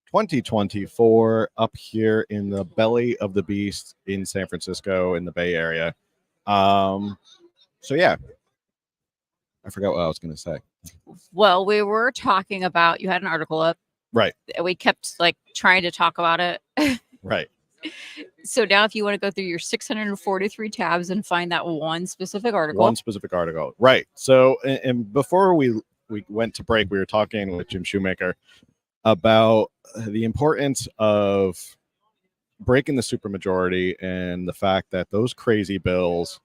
2024 up here in the belly of the beast in San Francisco in the Bay Area. So yeah, I forgot what I was going to say. Well, we were talking about, you had an article up. Right. We kept like trying to talk about it. Right. So now if you want to go through your 643 tabs and find that one specific article. One specific article. Right. So, and before we went to break, we were talking with Jim Shoemaker about the importance of breaking the supermajority and the fact that those crazy bills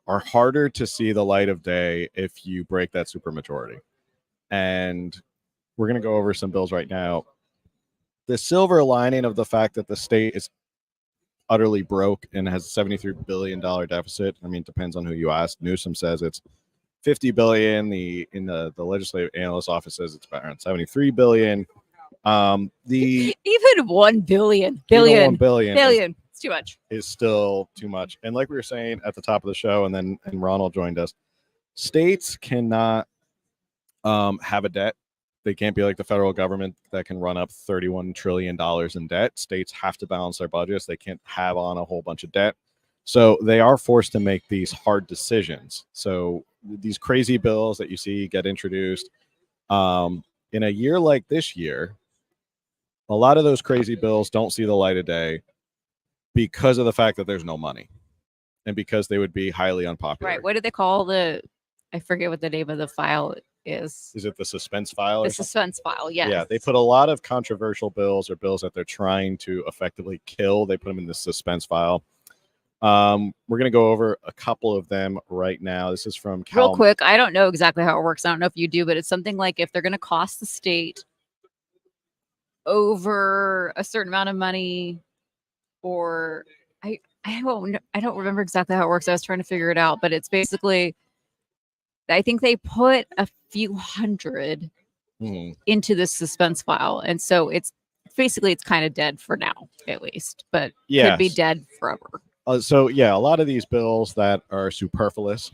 are harder to see the light of day if you break that supermajority. And we're going to go over some bills right now. The silver lining of the fact that the state is utterly broke and has a $73 billion deficit. I mean, it depends on who you ask. Newsom says it's $50 billion. The legislative analyst office says it's about around $73 billion. Even 1 billion. Even 1 billion. It's too much. Is still too much. And like we were saying at the top of the show, and Ronald joined us, states cannot have a debt. They can't be like the federal government that can run up $31 trillion in debt. States have to balance their budgets. They can't have on a whole bunch of debt. So they are forced to make these hard decisions. So these crazy bills that you see get introduced in a year like this year, a lot of those crazy bills don't see the light of day because of the fact that there's no money and because they would be highly unpopular. Right. What do they call I forget what the name of the file is. Is it the suspense file? The suspense file, yes. Yeah, they put a lot of controversial bills or bills that they're trying to effectively kill. They put them in the suspense file. We're going to go over a couple of them right now. This is from Real quick, I don't know exactly how it works. I don't know if you do, but it's something like if they're going to cost the state over a certain amount of money, or I don't remember exactly how it works. I was trying to figure it out, but it's basically, I think they put a few hundred into this suspense file. And so it's kind of dead for now, at least, but could be dead forever. So yeah, a lot of these bills that are superfluous,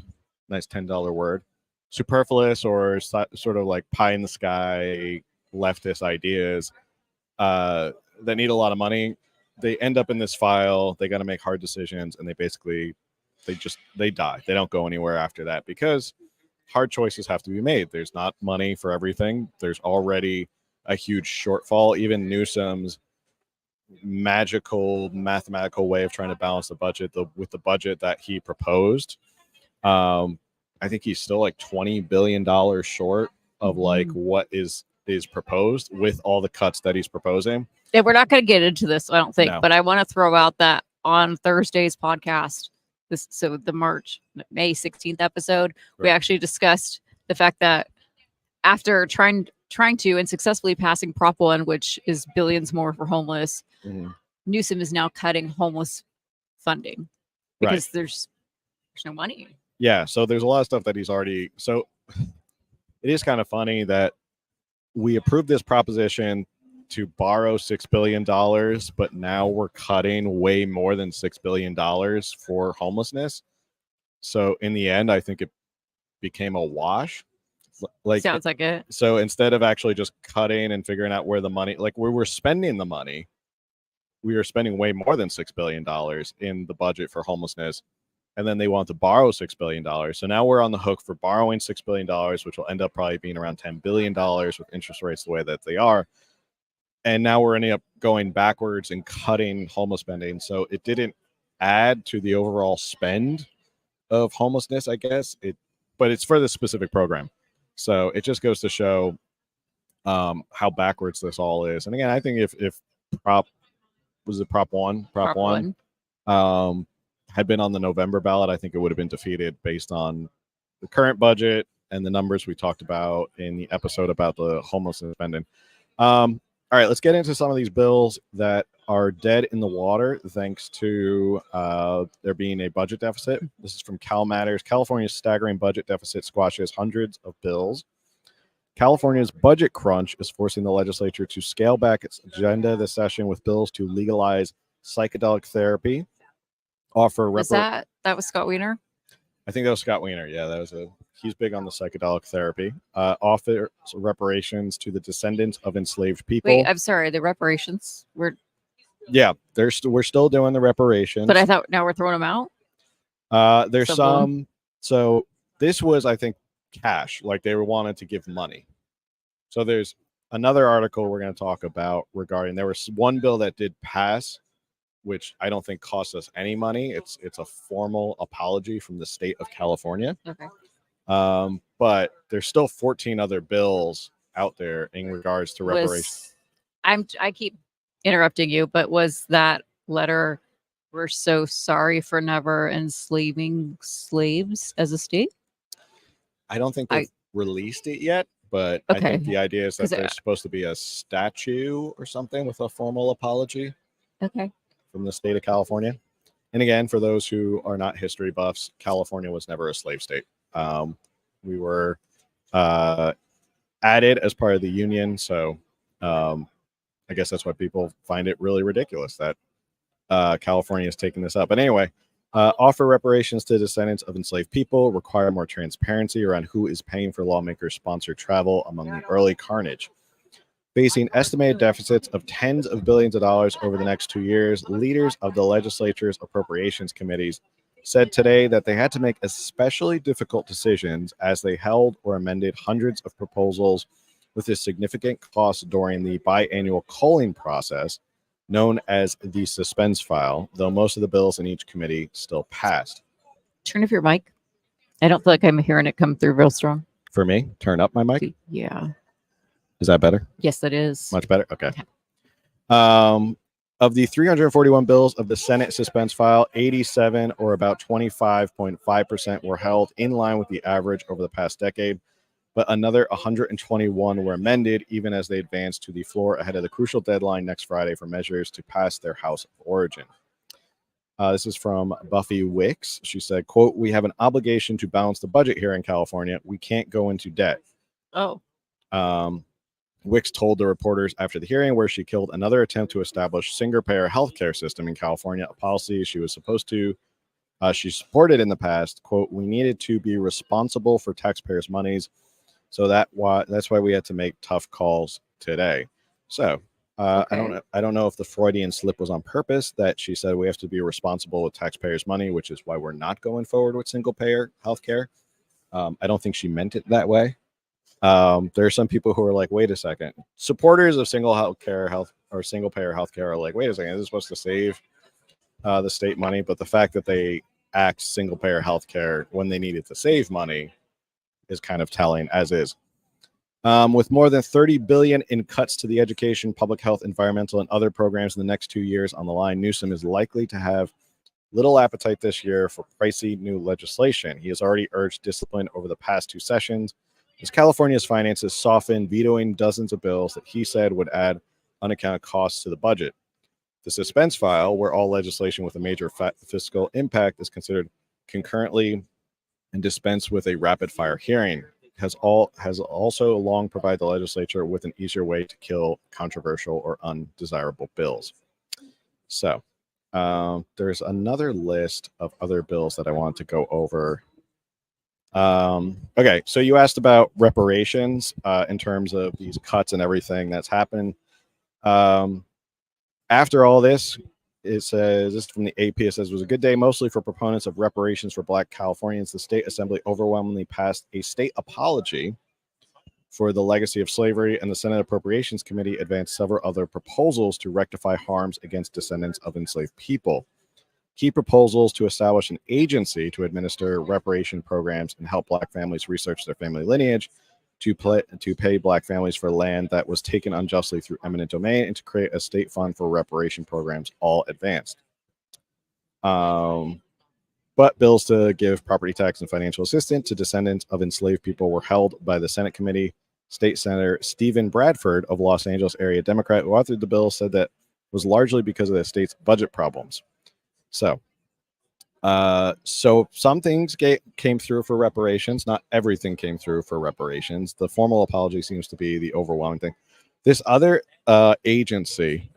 nice $10 word, superfluous or sort of like pie in the sky leftist ideas that need a lot of money, they end up in this file. They got to make hard decisions, and they die. They don't go anywhere after that because hard choices have to be made. There's not money for everything. There's already a huge shortfall. Even Newsom's magical mathematical way of trying to balance the budget with the budget that he proposed, I think he's still like $20 billion short of like what is proposed with all the cuts that he's proposing. Yeah, we're not going to get into this, I don't think, No. but I want to throw out that on Thursday's podcast, the May 16th episode, we actually discussed the fact that after trying to and successfully passing Prop 1, which is billions more for homeless, Newsom is now cutting homeless funding because there's no money. Yeah, so there's a lot of stuff that he's already. So it is kind of funny that we approved this proposition to borrow $6 billion, but now we're cutting way more than $6 billion for homelessness. So in the end, I think it became a wash. Like, sounds like it. So instead of actually just cutting and figuring out where the money, like we were spending the money, we were spending way more than $6 billion in the budget for homelessness. And then they want to borrow $6 billion. So now we're on the hook for borrowing $6 billion, which will end up probably being around $10 billion with interest rates the way that they are. And now we're ending up going backwards and cutting homeless spending. So it didn't add to the overall spend of homelessness, I guess. But it's for this specific program. So it just goes to show how backwards this all is. And again, I think if Prop Prop one had been on the November ballot, I think it would have been defeated based on the current budget and the numbers we talked about in the episode about the homelessness spending. All right, let's get into some of these bills that are dead in the water thanks to there being a budget deficit. This is from Cal Matters. California's staggering budget deficit squashes hundreds of bills. California's budget crunch is forcing the legislature to scale back its agenda this session with bills to legalize psychedelic therapy, offer Was that was Scott Wiener? I think that was Scott Wiener. Yeah, he's big on the psychedelic therapy. Offer reparations to the descendants of enslaved people. Wait, I'm sorry. The reparations were. Yeah, we're still doing the reparations. But I thought now we're throwing them out. There's some. So this was, I think, cash. Like they wanted to give money. So there's another article we're going to talk about regarding. There was one bill that did pass, which I don't think costs us any money. It's a formal apology from the state of California. Okay. But there's still 14 other bills out there in regards to reparations. I keep interrupting you, but was that letter, "We're so sorry for never enslaving slaves as a state"? I don't think they've released it yet, but I think the idea is that there's supposed to be a statue or something with a formal apology. Okay. From the state of California. And again, for those who are not history buffs, California was never a slave state. We were added as part of the Union. So I guess that's why people find it really ridiculous that California is taking this up. But anyway, offer reparations to descendants of enslaved people, require more transparency around who is paying for lawmakers' sponsored travel among the early carnage. Facing estimated deficits of tens of billions of dollars over the next 2 years, leaders of the legislature's appropriations committees said today that they had to make especially difficult decisions as they held or amended hundreds of proposals with a significant cost during the biannual culling process known as the suspense file, though most of the bills in each committee still passed. Turn off your mic. I don't feel like I'm hearing it come through real strong. For me, turn up my mic? Yeah. Is that better? Yes, that is. Much better? Okay. Of the 341 bills of the Senate suspense file, 87 or about 25.5% were held in line with the average over the past decade, but another 121 were amended even as they advanced to the floor ahead of the crucial deadline next Friday for measures to pass their House of Origin. This is from Buffy Wicks. She said, quote, "We have an obligation to balance the budget here in California. We can't go into debt." Oh. Wicks told the reporters after the hearing, where she killed another attempt to establish single-payer healthcare system in California, a policy she was supposed to, she supported in the past. Quote, "We needed to be responsible for taxpayers' monies, so that's why we had to make tough calls today." So I don't know if the Freudian slip was on purpose, that she said we have to be responsible with taxpayers' money, which is why we're not going forward with single-payer healthcare. I don't think she meant it that way. There are some people who are like, wait a second. Supporters of single payer healthcare are like, wait a second, this is supposed to save the state money, but the fact that they act single payer healthcare when they needed to save money is kind of telling, as is. With more than $30 billion in cuts to the education, public health, environmental, and other programs in the next 2 years on the line, Newsom is likely to have little appetite this year for pricey new legislation. He has already urged discipline over the past 2 sessions, as California's finances softened, vetoing dozens of bills that he said would add unaccounted costs to the budget. The suspense file, where all legislation with a major fiscal impact is considered concurrently and dispensed with a rapid-fire hearing, has also long provided the legislature with an easier way to kill controversial or undesirable bills. So there's another list of other bills that I want to go over. Okay, so you asked about reparations in terms of these cuts and everything that's happened. After all this, it says, this is from the AP, it says, "It was a good day mostly for proponents of reparations for Black Californians. The state assembly overwhelmingly passed a state apology for the legacy of slavery, and the Senate Appropriations Committee advanced several other proposals to rectify harms against descendants of enslaved people. Key proposals to establish an agency to administer reparation programs and help Black families research their family lineage to pay black families for land that was taken unjustly through eminent domain, and to create a state fund for reparation programs, all advanced. But bills to give property tax and financial assistance to descendants of enslaved people were held by the Senate committee. State Senator Stephen Bradford of Los Angeles area Democrat who authored the bill said that was largely because of the state's budget problems. So some things came through for reparations. Not everything came through for reparations. The formal apology seems to be the overwhelming thing. This other agency,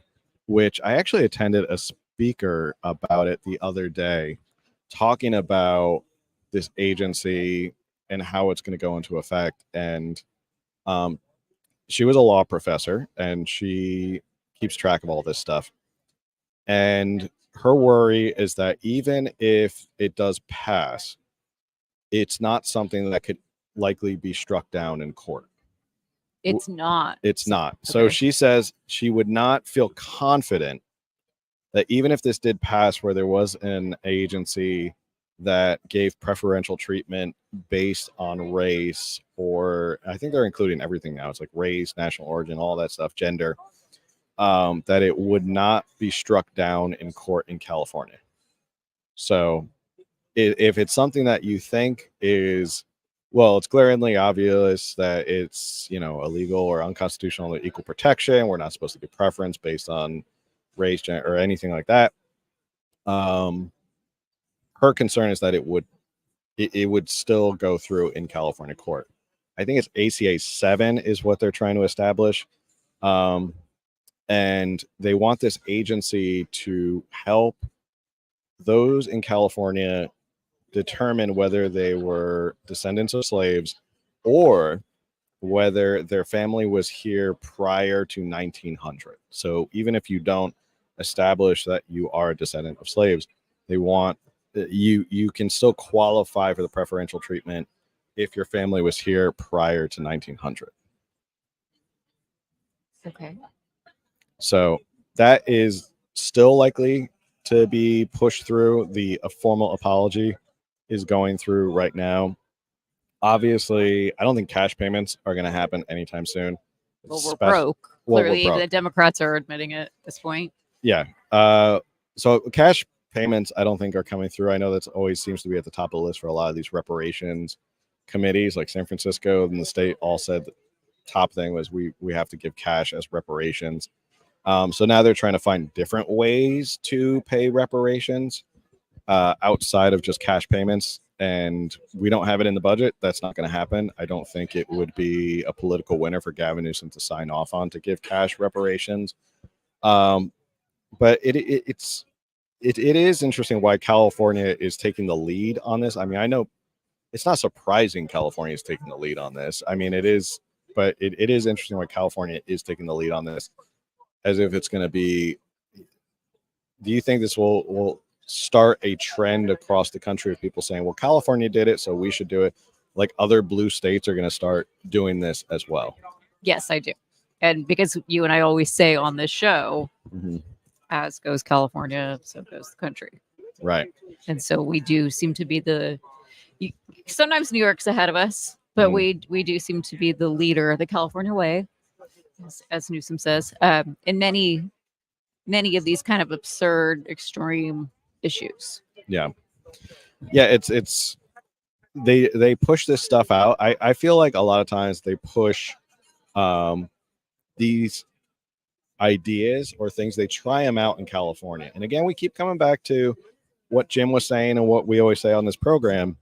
which I actually attended a speaker about it the other day, talking about this agency and how it's going to go into effect. And she was a law professor, and she keeps track of all this stuff. And her worry is that even if it does pass, it's not something that could likely be struck down in court. It's not. It's not. So Okay. she says she would not feel confident that even if this did pass, where there was an agency that gave preferential treatment based on race, or I think they're including everything now. It's like race, national origin, all that stuff, gender, that it would not be struck down in court in California. So if it's something that you think is, well, it's glaringly obvious that it's, illegal or unconstitutional to equal protection, we're not supposed to give preference based on race, gender, or anything like that. Her concern is that it would still go through in California court. I think it's ACA 7 is what they're trying to establish. And they want this agency to help those in California determine whether they were descendants of slaves or whether their family was here prior to 1900. So even if you don't establish that you are a descendant of slaves, they want you can still qualify for the preferential treatment if your family was here prior to 1900. Okay. So that is still likely to be pushed through. The formal apology is going through right now. Obviously, I don't think cash payments are going to happen anytime soon. Well, we're broke. Well, we're Clearly, broke. the Democrats are admitting it at this point. Yeah. So cash payments, I don't think are coming through. I know that's always seems to be at the top of the list for a lot of these reparations committees, like San Francisco and the state all said the top thing was we have to give cash as reparations. So now they're trying to find different ways to pay reparations outside of just cash payments. And we don't have it in the budget. That's not going to happen. I don't think it would be a political winner for Gavin Newsom to sign off on to give cash reparations. But it is interesting why California is taking the lead on this. I mean, I know it's not surprising California is taking the lead on this. I mean, it is, but it is interesting why California is taking the lead on this, as if it's going to be. Do you think this will start a trend across the country of people saying, well, California did it, so we should do it? Like other blue states are going to start doing this as well. Yes, I do. And because you and I always say on this show, as goes California, so goes the country. Right. And so we do seem to be sometimes New York's ahead of us, but we do seem to be the leader of the California way, as Newsom says, in many of these kind of absurd, extreme issues. Yeah. It's they push this stuff out. I feel like a lot of times they push these ideas or things, they try them out in California. And again, we keep coming back to what Jim was saying and what we always say on this program.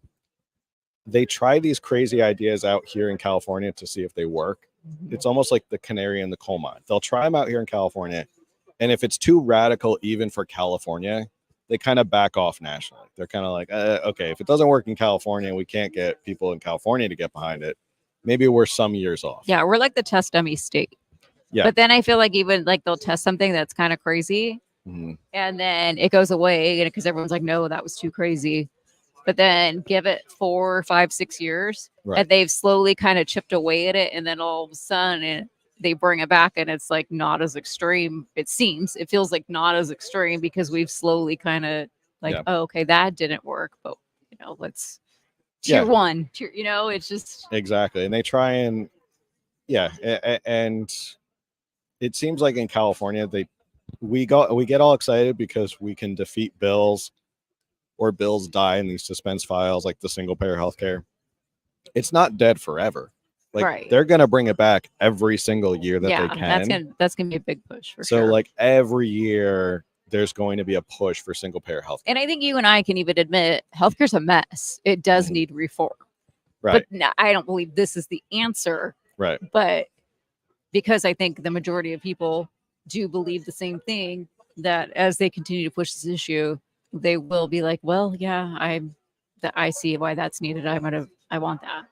They try these crazy ideas out here in California to see if they work. It's almost like the canary in the coal mine. They'll try them out here in California, and if it's too radical even for California, they kind of back off nationally. They're kind of like, okay, if it doesn't work in California and we can't get people in California to get behind it, maybe we're some years off. Yeah, we're like the test dummy state. Yeah. But then I feel like even like they'll test something that's kind of crazy, and then it goes away because everyone's like, no, that was too crazy. But then give it 4, 5, 6 years, and they've slowly kind of chipped away at it, and then all of a sudden they bring it back, and it's like not as extreme. It feels like not as extreme because we've slowly kind of like, oh, okay, that didn't work, but let's tier one. It's just exactly. And they try and yeah, and it seems like in California we get all excited because we can defeat bills or bills die in these suspense files like the single payer healthcare. It's not dead forever. Like Right. they're gonna bring it back every single year that they can. That's gonna be a big push for So sure. like every year there's going to be a push for single payer health. And I think you and I can even admit healthcare's a mess. It does need reform. Right. But no, I don't believe this is the answer. Right. But because I think the majority of people do believe the same thing, that as they continue to push this issue, they will be like, well, yeah, I see why that's needed. I want that.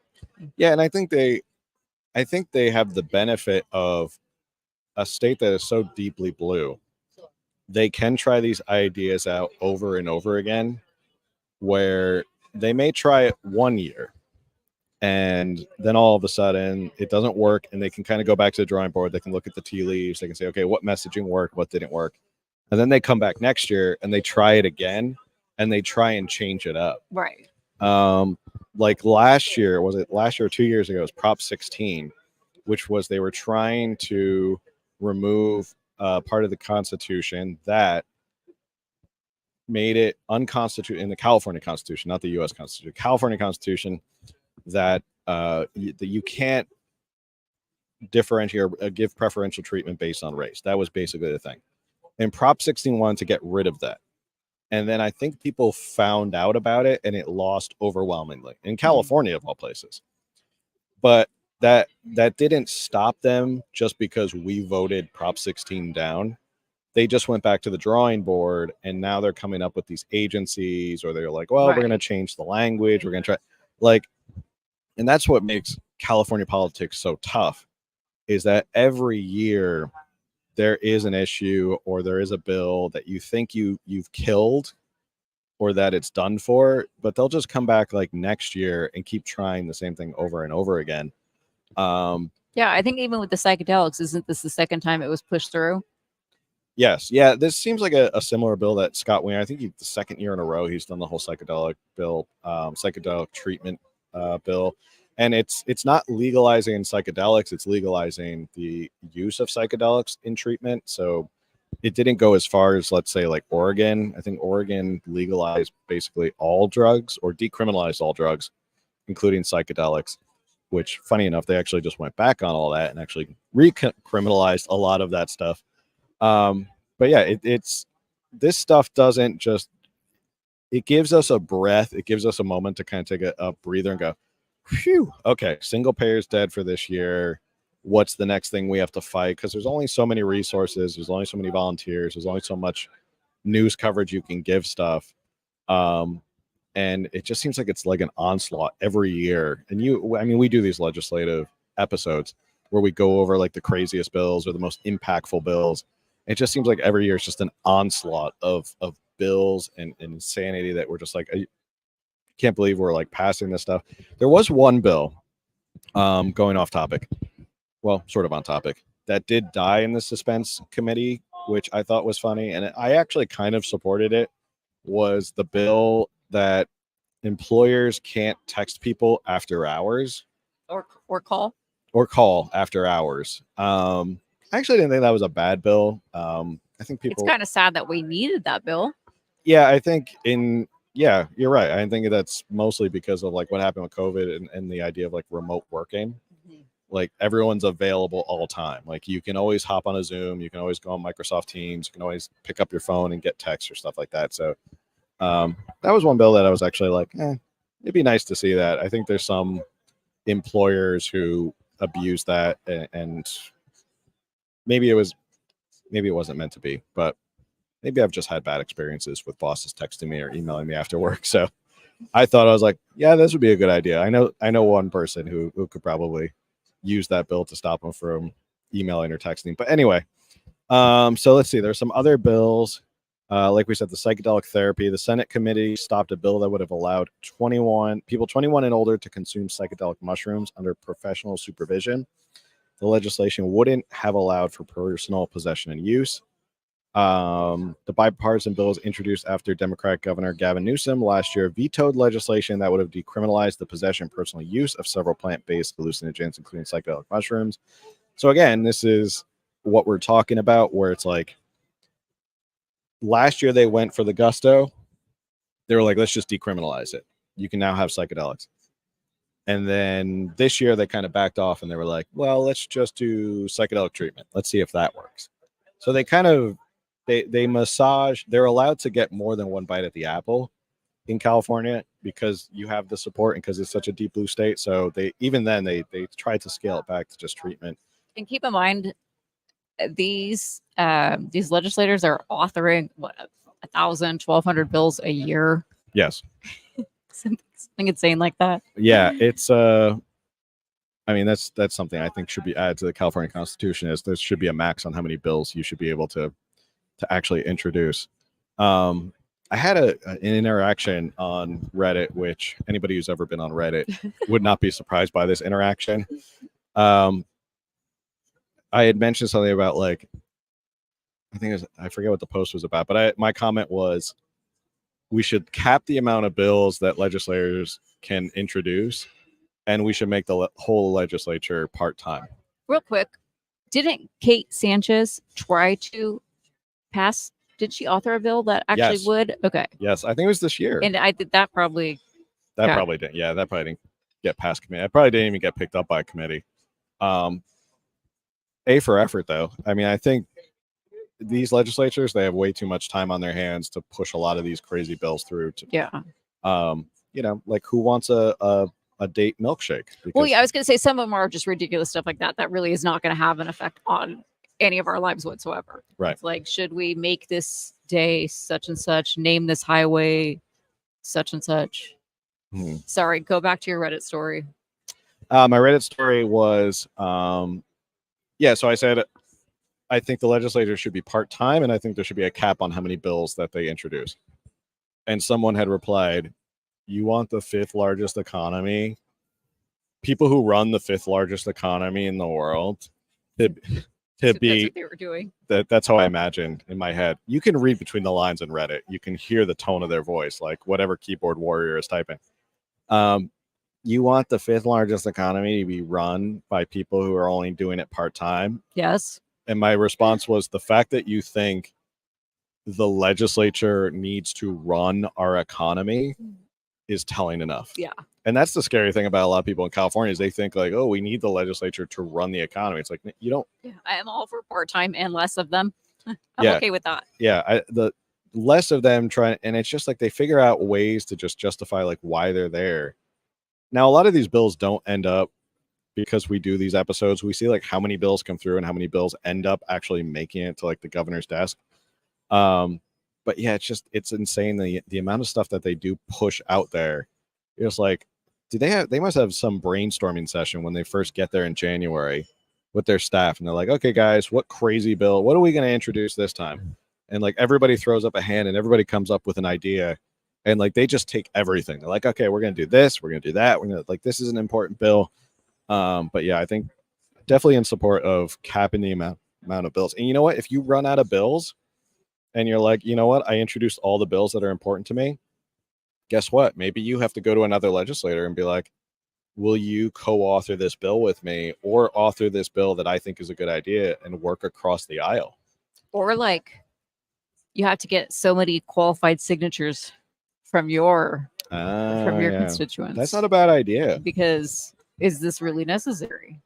Yeah, and I think they have the benefit of a state that is so deeply blue. They can try these ideas out over and over again, where they may try it one year and then all of a sudden it doesn't work, and they can kind of go back to the drawing board. They can look at the tea leaves. They can say, okay, what messaging worked, what didn't work, and then they come back next year and they try it again and they try and change it up. Right. Like last year, was it last year or 2 years ago? It was Prop 16, which was they were trying to remove part of the Constitution that made it unconstitutional in the California Constitution, not the U.S. Constitution, California Constitution, that you can't differentiate or give preferential treatment based on race. That was basically the thing. And Prop 16 wanted to get rid of that. And then I think people found out about it and it lost overwhelmingly in California, of all places. But that didn't stop them just because we voted Prop 16 down. They just went back to the drawing board, and now they're coming up with these agencies, or they're like, well, we're going to change the language. We're going to try, like, and that's what makes California politics so tough, is that every year there is an issue or there is a bill that you think you've killed or that it's done for, but they'll just come back like next year and keep trying the same thing over and over again. Yeah, I think even with the psychedelics, isn't this the second time it was pushed through? Yes. Yeah. This seems like a similar bill that Scott Wiener, I think the second year in a row, he's done the whole psychedelic bill, psychedelic treatment bill. And it's not legalizing psychedelics, it's legalizing the use of psychedelics in treatment. So it didn't go as far as, let's say, like Oregon. I think Oregon legalized basically all drugs or decriminalized all drugs, including psychedelics, which, funny enough, they actually just went back on all that and actually recriminalized a lot of that stuff. But yeah, it's this stuff doesn't just, it gives us a breath. It gives us a moment to kind of take a breather and go, phew, okay, single payer's dead for this year. What's the next thing we have to fight? Because there's only so many resources. There's only so many volunteers. There's only so much news coverage you can give stuff. And it just seems like it's like an onslaught every year. And we do these legislative episodes where we go over like the craziest bills or the most impactful bills. It just seems like every year it's just an onslaught of bills and insanity that we're just like, I can't believe we're like passing this stuff. There was one bill, going off topic, well, sort of on topic, that did die in the suspense committee, which I thought was funny. And I actually kind of supported it, was the bill that employers can't text people after hours Or call after hours. I actually didn't think that was a bad bill. I think people, it's kind of sad that we needed that bill. yeah, I think yeah, you're right. I think that's mostly because of like what happened with COVID and the idea of like remote working. Like everyone's available all the time. Like you can always hop on a Zoom, you can always go on Microsoft Teams, you can always pick up your phone and get texts or stuff like that. So that was one bill that I was actually like, it'd be nice to see that. I think there's some employers who abuse that, and maybe it wasn't meant to be, but maybe I've just had bad experiences with bosses texting me or emailing me after work. So I thought, I was like, yeah, this would be a good idea. I know one person who could probably use that bill to stop them from emailing or texting. But anyway, so let's see. There's some other bills. Like we said, the psychedelic therapy. The Senate committee stopped a bill that would have allowed 21 and older to consume psychedelic mushrooms under professional supervision. The legislation wouldn't have allowed for personal possession and use. The bipartisan bills introduced after Democratic Governor Gavin Newsom last year vetoed legislation that would have decriminalized the possession and personal use of several plant-based hallucinogens, including psychedelic mushrooms. So again, this is what we're talking about, where it's like last year they went for the gusto. They were like, let's just decriminalize it. You can now have psychedelics. And then this year they kind of backed off and they were like, well, let's just do psychedelic treatment. Let's see if that works. So they kind of they massage. They're allowed to get more than one bite at the apple in California because you have the support and because it's such a deep blue state. So they tried to scale it back to just treatment. And keep in mind, these legislators are authoring what 1,000, 1,200 bills a year. Yes. Something insane like that. Yeah, it's I mean that's something I think should be added to the California Constitution. Is there should be a max on how many bills you should be able to actually introduce. I had an interaction on Reddit, which anybody who's ever been on Reddit would not be surprised by this interaction. I had mentioned something about like I forget what the post was about, but my comment was we should cap the amount of bills that legislators can introduce, and we should make the whole legislature part-time. Real quick, didn't Kate Sanchez try to pass? Did she author a bill that actually would? Okay. Yes, I think it was this year. And I did that probably. That probably didn't. Yeah, that probably didn't get past committee. I probably didn't even get picked up by a committee. A for effort, though. I mean, I think these legislatures, they have way too much time on their hands to push a lot of these crazy bills through. Like who wants a date milkshake? Well, yeah, I was going to say some of them are just ridiculous stuff like that. That really is not going to have an effect on any of our lives whatsoever. Right. It's like, should we make this day such and such, name this highway such and such? Sorry, go back to your Reddit story. My Reddit story was, so I said, I think the legislature should be part-time, and I think there should be a cap on how many bills that they introduce. And someone had replied, you want the fifth largest economy? People who run the fifth largest economy in the world to be that's what they were doing. That's how I imagined in my head. You can read between the lines on Reddit. You can hear the tone of their voice, like whatever keyboard warrior is typing. You want the fifth largest economy to be run by people who are only doing it part-time? Yes. And my response was, the fact that you think the legislature needs to run our economy is telling enough. Yeah. And that's the scary thing about a lot of people in California is they think like, oh, we need the legislature to run the economy. It's like, you don't. Yeah, I am all for part-time and less of them. I'm okay with that. Yeah. The less of them trying, and it's just like they figure out ways to just justify like why they're there. Now, a lot of these bills don't end up because we do these episodes. We see like how many bills come through and how many bills end up actually making it to like the governor's desk. But yeah, it's insane the amount of stuff that they do push out there. It's like, they must have some brainstorming session when they first get there in January with their staff, and they're like, okay, guys, what crazy bill? What are we going to introduce this time? And like everybody throws up a hand and everybody comes up with an idea, and like they just take everything. They're like, okay, we're going to do this, we're going to do that, we're going to this is an important bill. But yeah, I think definitely in support of capping the amount of bills. And you know what? If you run out of bills and you're like, you know what, I introduced all the bills that are important to me, guess what? Maybe you have to go to another legislator and be like, will you co-author this bill with me, or author this bill that I think is a good idea, and work across the aisle? Or like you have to get so many qualified signatures from your constituents. That's not a bad idea. Because is this really necessary?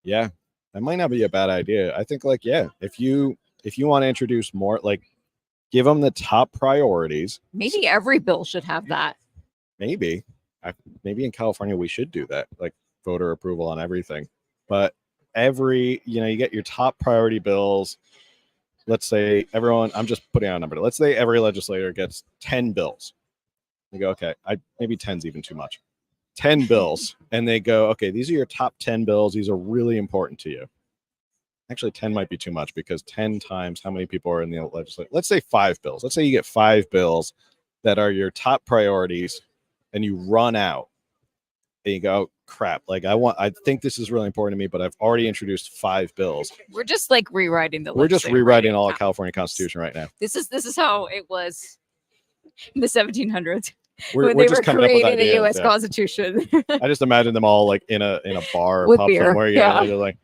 Yeah, that might not be a bad idea. I think like, yeah, if you want to introduce more, like give them the top priorities. Maybe every bill should have that. Maybe in California we should do that, like voter approval on everything. But you get your top priority bills. Let's say I'm just putting out a number. Let's say every legislator gets 10 bills. They go, okay, maybe 10's even too much. 10 bills, and they go, okay, these are your top 10 bills. These are really important to you. Actually, 10 might be too much, because 10 times how many people are in the legislature? Let's say 5 bills. Let's say you get 5 bills that are your top priorities, and you run out. and you go, crap, like I think this is really important to me, but I've already introduced 5 bills. We're just like rewriting the. We're just legislative rewriting writing all now. the California Constitution right now. This is how it was in the 1700s We're when they just were coming up with creating the ideas. U.S. Yeah. Constitution. I just imagine them all like in a bar or With pub beer, somewhere. yeah. They're like,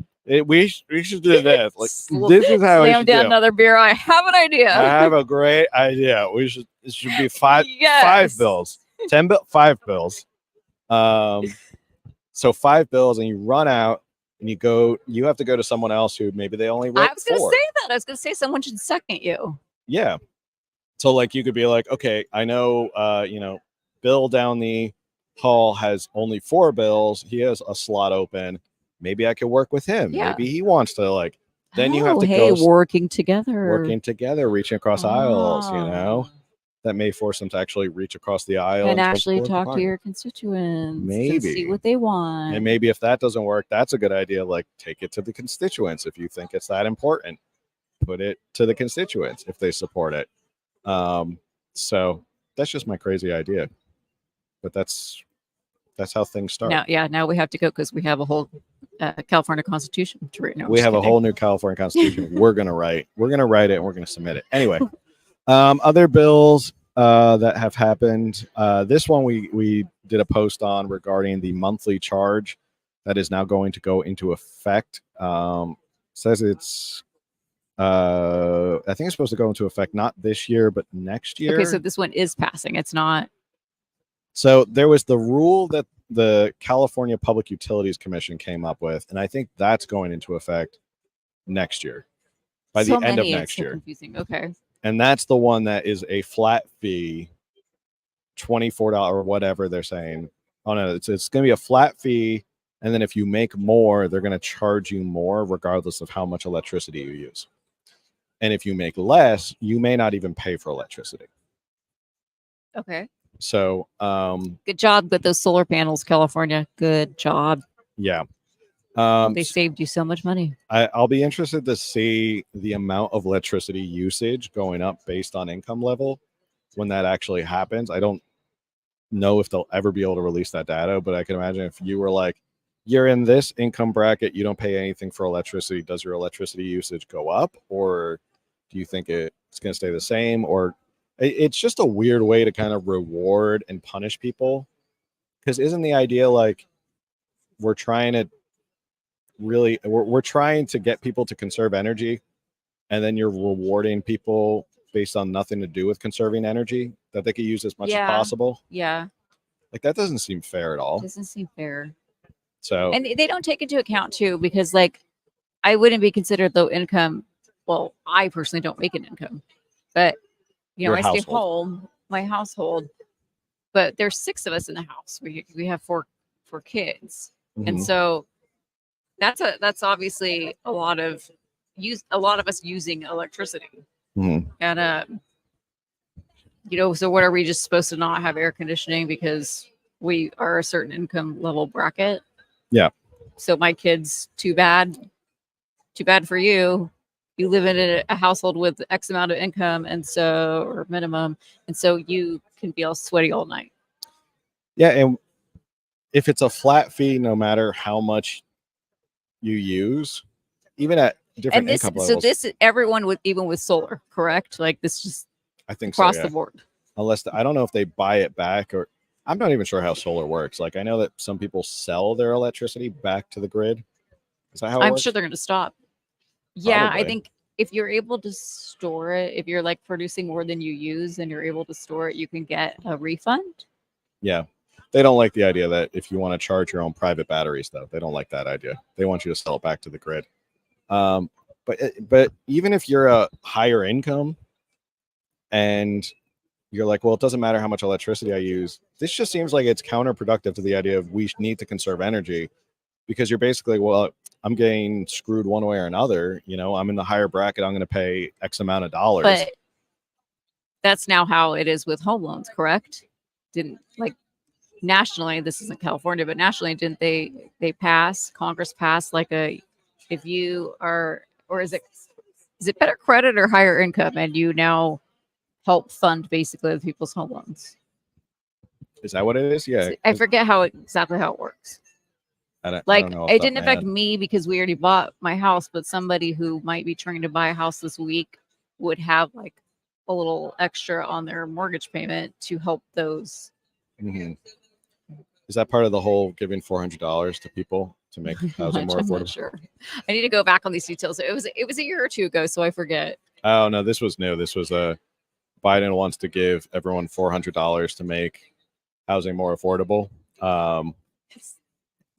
we should do this. Like this is how we Slam should down do. another beer. I have an idea. I have a great idea. It should be 5 Yes. bills, 5 bills. So 5 bills, and you run out, and you have to go to someone else who maybe they only wrote I was going to 4. say that. I was going to say someone should second you. Yeah. So like you could be like, okay, I know, Bill down the hall has only 4 bills. He has a slot open. Maybe I could work with him. Yeah. Maybe he wants to like. Then you have to go go working together. reaching across aisles. Oh. That may force them to actually reach across the aisle And and actually support the talk to party. your constituents. And Maybe. see what they want. And maybe if that doesn't work, that's a good idea. Like take it to the constituents if you think it's that important. Put it to the constituents if they support it. So that's just my crazy idea. But that's how things start. Now we have to go because we have a whole California Constitution to read. No, I'm We just have a kidding. whole new California Constitution. We're gonna write it and we're gonna submit it. Anyway, other bills that have happened. This one we did a post on regarding the monthly charge that is now going to go into effect. Says it's I think it's supposed to go into effect not this year but next year. Okay, so this one is passing. It's not. So there was the rule that the California Public Utilities Commission came up with, and I think that's going into effect next year, by the end of next year. Confusing. Okay. And that's the one that is a flat fee, $24 or whatever they're saying. Oh no, it's going to be a flat fee, and then if you make more, they're going to charge you more regardless of how much electricity you use. And if you make less, you may not even pay for electricity. Okay. So, Good job with those solar panels, California. Good job. yeah. They saved you so much money. I'll be interested to see the amount of electricity usage going up based on income level when that actually happens. I don't know if they'll ever be able to release that data, but I can imagine if you were like, you're in this income bracket, you don't pay anything for electricity. Does your electricity usage go up, or do you think it's going to stay the same? Or it's just a weird way to kind of reward and punish people, because isn't the idea like we're trying to get people to conserve energy, and then you're rewarding people based on nothing to do with conserving energy that they could use as much as possible? Yeah. Like that doesn't seem fair at all. Doesn't seem fair. So, And they don't take into account too, because like I wouldn't be considered low income. Well, I personally don't make an income, but Your I stay household. home, my household, but there's 6 of us in the house. We have four kids. And mhm. so that's obviously a lot of us using electricity. Mhm. And so what are we just supposed to not have air conditioning because we are a certain income level bracket? Yeah. So my kids, too bad for you. You live in a household with X amount of income, or minimum, and so you can be all sweaty all night. Yeah, and if it's a flat fee, no matter how much you use, even at different income levels. So this is everyone even with solar, correct? Like this just I think across so, yeah. the board. Unless I don't know if they buy it back, or I'm not even sure how solar works. Like I know that some people sell their electricity back to the grid. Is that how it I'm works? sure they're going to stop. Yeah, I Probably. think if you're able to store it, if you're like producing more than you use and you're able to store it, you can get a refund. Yeah. They don't like the idea that if you want to charge your own private batteries, though, they don't like that idea. They want you to sell it back to the grid. But even if you're a higher income and you're like, well, it doesn't matter how much electricity I use, this just seems like it's counterproductive to the idea of we need to conserve energy, because you're basically, well, I'm getting screwed one way or another. I'm in the higher bracket. I'm going to pay X amount of dollars. But that's now how it is with home loans, correct? Didn't like nationally, this isn't California, but nationally, didn't they Congress passed like if you are, or is it better credit or higher income, and you now help fund basically other people's home loans? Is that what it is? Yeah. I forget exactly how it works. I Like, don't know off it the top didn't of my affect head. me because we already bought my house, but somebody who might be trying to buy a house this week would have like a little extra on their mortgage payment to help those. Mhm. Is that part of the whole giving $400 to people to make housing more I'm not affordable? sure. I need to go back on these details. It was a year or two ago, so I forget. Oh no, this was new. This was Biden wants to give everyone $400 to make housing more affordable. It's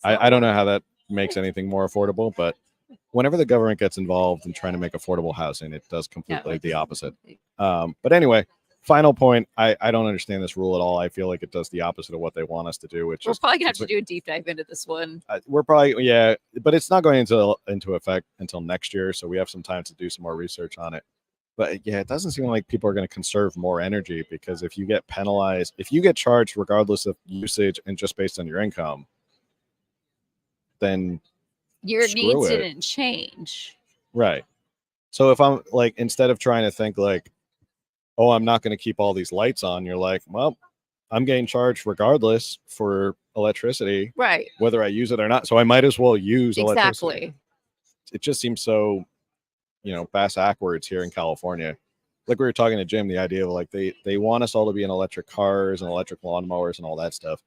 I don't know how that makes anything more affordable, but whenever the government gets involved in trying to make affordable housing, it does completely the opposite. But anyway, final point. I don't understand this rule at all. I feel like it does the opposite of what they want us to do, which We're is probably gonna have to do a deep dive into this one. we're probably but it's not going into effect until next year, so we have some time to do some more research on it. But yeah, it doesn't seem like people are going to conserve more energy, because if you get penalized, if you get charged regardless of usage and just based on your income, then Your screw needs it. didn't change. Right. So if I'm like, instead of trying to think like, oh, I'm not going to keep all these lights on, you're like, well, I'm getting charged regardless for electricity, Right. whether I use it or not. So I might as well use electricity. Exactly. It just seems so, bass backwards here in California. Like we were talking to Jim, the idea of like they want us all to be in electric cars and electric lawnmowers and all that stuff,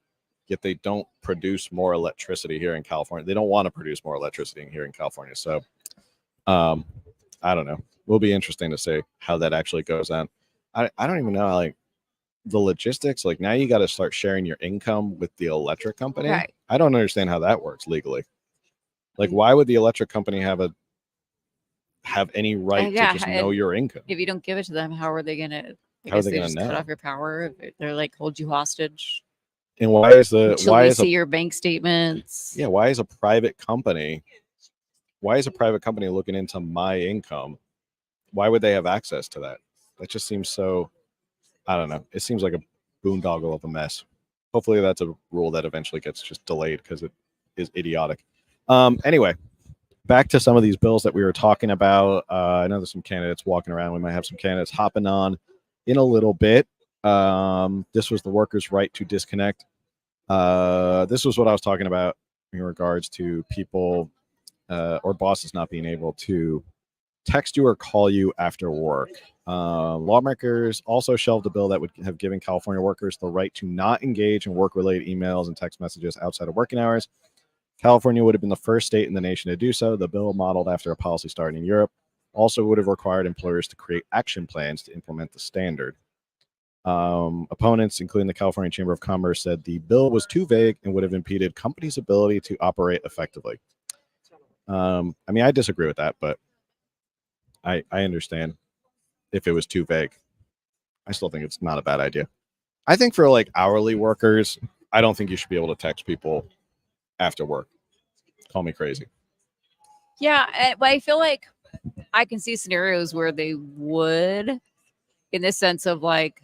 yet they don't produce more electricity here in California. They don't want to produce more electricity here in California. So I don't know. Will be interesting to see how that actually goes on. I don't even know, like the logistics. Like now you got to start sharing your income with the electric company. Right. I don't understand how that works legally. Like, why would the electric company have any right yeah, to just know your income? If you don't give it to them, how are they gonna? How are they they gonna just cut know? off your power? They're like hold you hostage And why is until they see your bank statements. yeah, why is a private company looking into my income? Why would they have access to that? That just seems so, I don't know. It seems like a boondoggle of a mess. Hopefully that's a rule that eventually gets just delayed, because it is idiotic. Anyway, back to some of these bills that we were talking about. I know there's some candidates walking around. We might have some candidates hopping on in a little bit. This was the workers' right to disconnect. This was what I was talking about in regards to people or bosses not being able to text you or call you after work. Lawmakers also shelved a bill that would have given California workers the right to not engage in work-related emails and text messages outside of working hours. California would have been the first state in the nation to do so. The bill, modeled after a policy started in Europe, also would have required employers to create action plans to implement the standard. Opponents, including the California Chamber of Commerce, said the bill was too vague and would have impeded companies' ability to operate effectively. I mean, I disagree with that, but I understand if it was too vague. I still think it's not a bad idea. I think for like hourly workers, I don't think you should be able to text people after work. Call me crazy. Yeah, but I feel like I can see scenarios where they would, in the sense of like,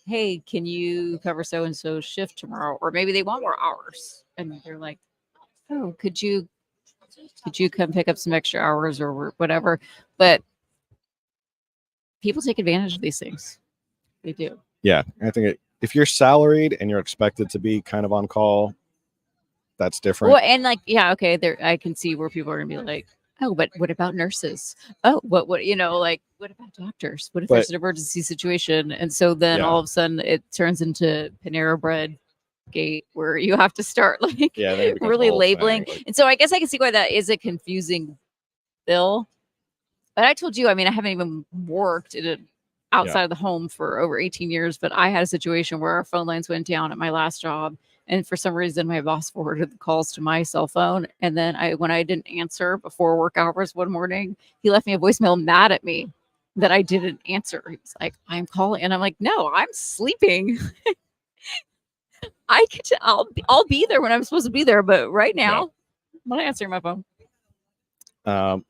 hey, can you cover so and so shift tomorrow? Or maybe they want more hours, and they're like, oh, could you come pick up some extra hours or whatever? But people take advantage of these things. They do. Yeah, I think if you're salaried and you're expected to be kind of on call, that's different. Well, and like, yeah, okay, there I can see where people are gonna be like, oh, but what about nurses? Oh, what like what about doctors? What if there's an emergency situation? And so then all of a sudden it turns into Panera Bread gate, where you have to start like really labeling. And so I guess I can see why that is a confusing bill. But I told you, I mean, I haven't even worked outside of the home for over 18 years, but I had a situation where our phone lines went down at my last job. And for some reason, my boss forwarded the calls to my cell phone. And then when I didn't answer before work hours one morning, he left me a voicemail mad at me that I didn't answer. He was like, I'm calling. And I'm like, no, I'm sleeping. I'll be there when I'm supposed to be there. But right now, I'm not answering my phone.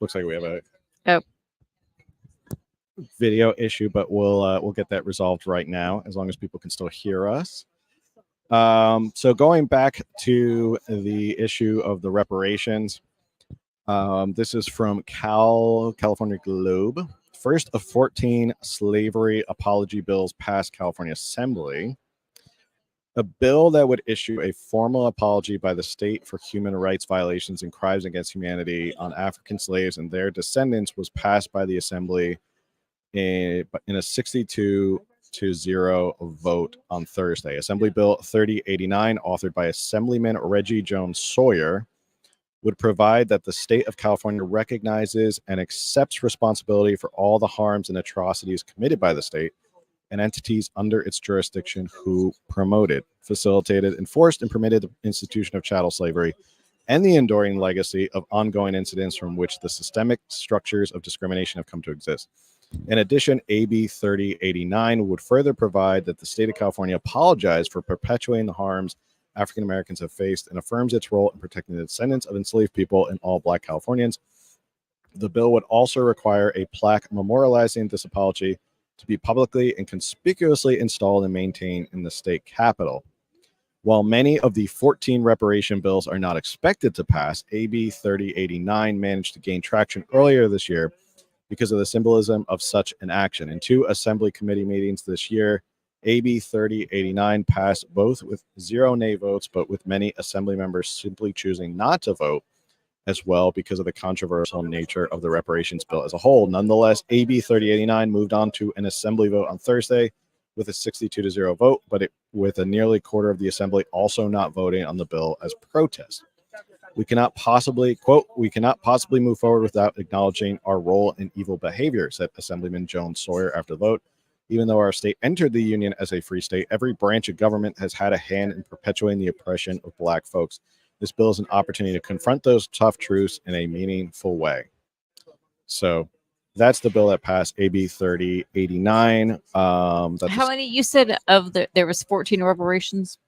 Looks like we have a video issue, but we'll get that resolved right now, as long as people can still hear us. So going back to the issue of the reparations, this is from California Globe. First of 14 slavery apology bills passed California Assembly. A bill that would issue a formal apology by the state for human rights violations and crimes against humanity on African slaves and their descendants was passed by the Assembly in a 62-0 vote on Thursday. Assembly Bill 3089, authored by Assemblyman Reggie Jones Sawyer, would provide that the state of California recognizes and accepts responsibility for all the harms and atrocities committed by the state and entities under its jurisdiction who promoted, facilitated, enforced, and permitted the institution of chattel slavery and the enduring legacy of ongoing incidents from which the systemic structures of discrimination have come to exist. In addition, AB 3089 would further provide that the state of California apologize for perpetuating the harms African Americans have faced and affirms its role in protecting the descendants of enslaved people and all Black Californians. The bill would also require a plaque memorializing this apology to be publicly and conspicuously installed and maintained in the state capitol. While many of the 14 reparation bills are not expected to pass, AB 3089 managed to gain traction earlier this year because of the symbolism of such an action. In 2 Assembly committee meetings this year, AB 3089 passed both with 0 nay votes, but with many Assembly members simply choosing not to vote as well because of the controversial nature of the reparations bill as a whole. Nonetheless, AB 3089 moved on to an Assembly vote on Thursday with a 62-0 vote, but with a nearly quarter of the Assembly also not voting on the bill as protest. We cannot possibly, quote, we cannot possibly move forward without acknowledging our role in evil behavior, said Assemblyman Jones Sawyer after the vote. Even though our state entered the Union as a free state, every branch of government has had a hand in perpetuating the oppression of Black folks. This bill is an opportunity to confront those tough truths in a meaningful way. So that's the bill that passed, AB 3089. How many you said there was 14 reparations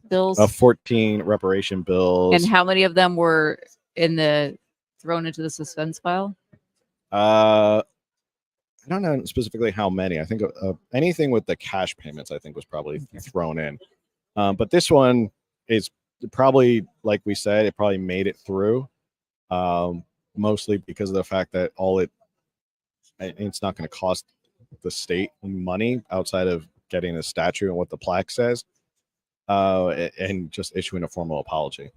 bills? 14 reparation bills. And how many of them were thrown into the suspense file? I don't know specifically how many. I think anything with the cash payments, I think, was probably thrown in. But this one is probably, like we said, it probably made it through, mostly because of the fact that it's not going to cost the state money outside of getting a statue and what the plaque says, and just issuing a formal apology.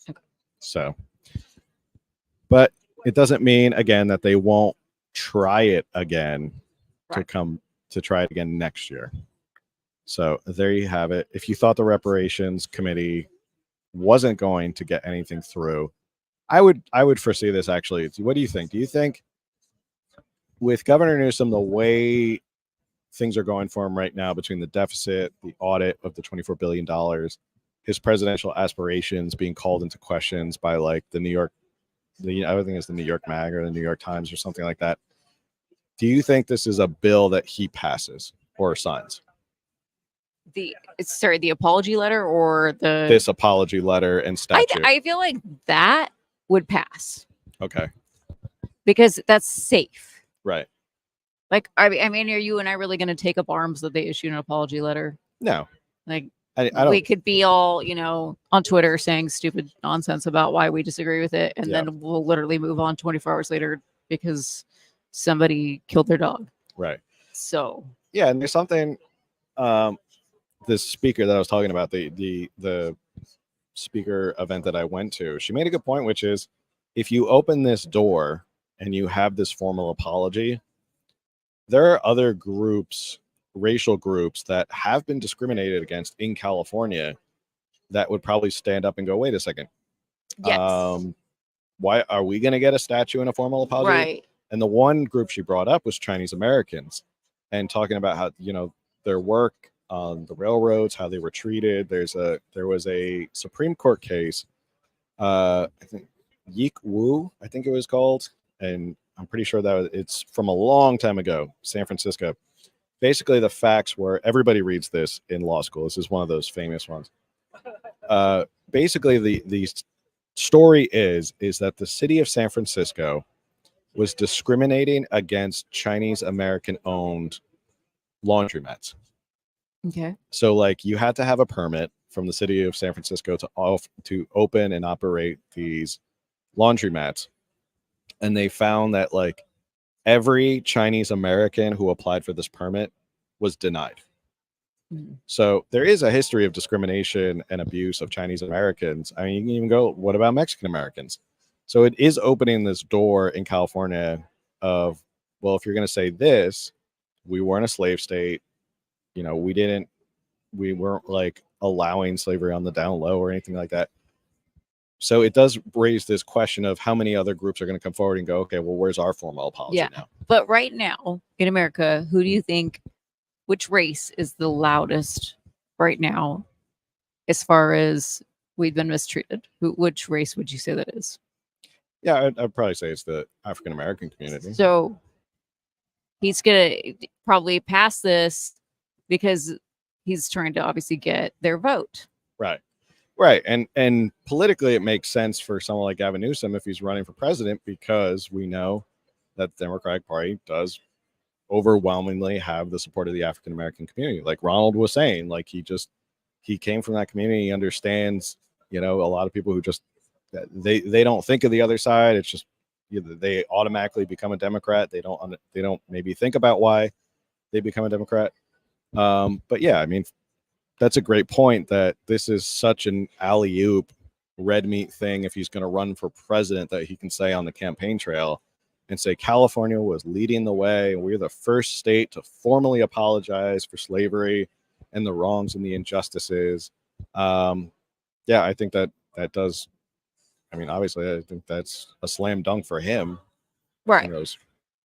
Okay. So, but it doesn't mean, again, that they won't try it again to try it again next year. So there you have it. If you thought the reparations committee wasn't going to get anything through, I would foresee this actually. What do you think? Do you think with Governor Newsom, the way things are going for him right now between the deficit, the audit of the $24 billion, his presidential aspirations being called into questions by like I think it's the New York Mag or the New York Times or something like that. Do you think this is a bill that he passes or signs? The apology letter or this apology letter and statute? I feel like that would pass. Okay. Because that's safe. Right. Like, I mean, are you and I really going to take up arms that they issue an apology letter? No. Like, I don't. We could be all, on Twitter saying stupid nonsense about why we disagree with it. And then we'll literally move on 24 hours later because somebody killed their dog. Right. So. Yeah. And there's something, this speaker that I was talking about, the speaker event that I went to, she made a good point, which is if you open this door and you have this formal apology, there are other groups, racial groups that have been discriminated against in California that would probably stand up and go, wait a second. Yes. Why are we going to get a statue and a formal apology? Right. And the one group she brought up was Chinese Americans and talking about how, their work on the railroads, how they were treated. There was a Supreme Court case, I think Yeek Woo, I think it was called, and I'm pretty sure that it's from a long time ago, San Francisco. Basically, the facts were, everybody reads this in law school. This is one of those famous ones. Basically, the story is that the city of San Francisco was discriminating against Chinese American owned laundromats. Okay. So like you had to have a permit from the city of San Francisco to open and operate these laundromats. And they found that like every Chinese American who applied for this permit was denied. Mhm. So there is a history of discrimination and abuse of Chinese Americans. I mean, you can even go, what about Mexican Americans? So it is opening this door in California of, well, if you're going to say this, we weren't a slave state. You know, we weren't like allowing slavery on the down low or anything like that. So it does raise this question of how many other groups are going to come forward and go, okay, well, where's our formal apology Yeah. now? But right now in America, who do you think, which race is the loudest right now as far as we've been mistreated? Which race would you say that is? Yeah, I'd probably say it's the African American community. So he's going to probably pass this because he's trying to obviously get their vote. Right. And politically, it makes sense for someone like Gavin Newsom if he's running for president, because we know that the Democratic Party does overwhelmingly have the support of the African American community. Like Ronald was saying, like he came from that community. He understands, you know, a lot of people who just they don't think of the other side. It's just they automatically become a Democrat. They don't maybe think about why they become a Democrat. But yeah, I mean, that's a great point, that this is such an alley-oop red meat thing if he's going to run for president, that he can say on the campaign trail and say California was leading the way and we're the first state to formally apologize for slavery and the wrongs and the injustices. Yeah, I think that does. I mean, obviously, I think that's a slam dunk for him. Right. Who knows?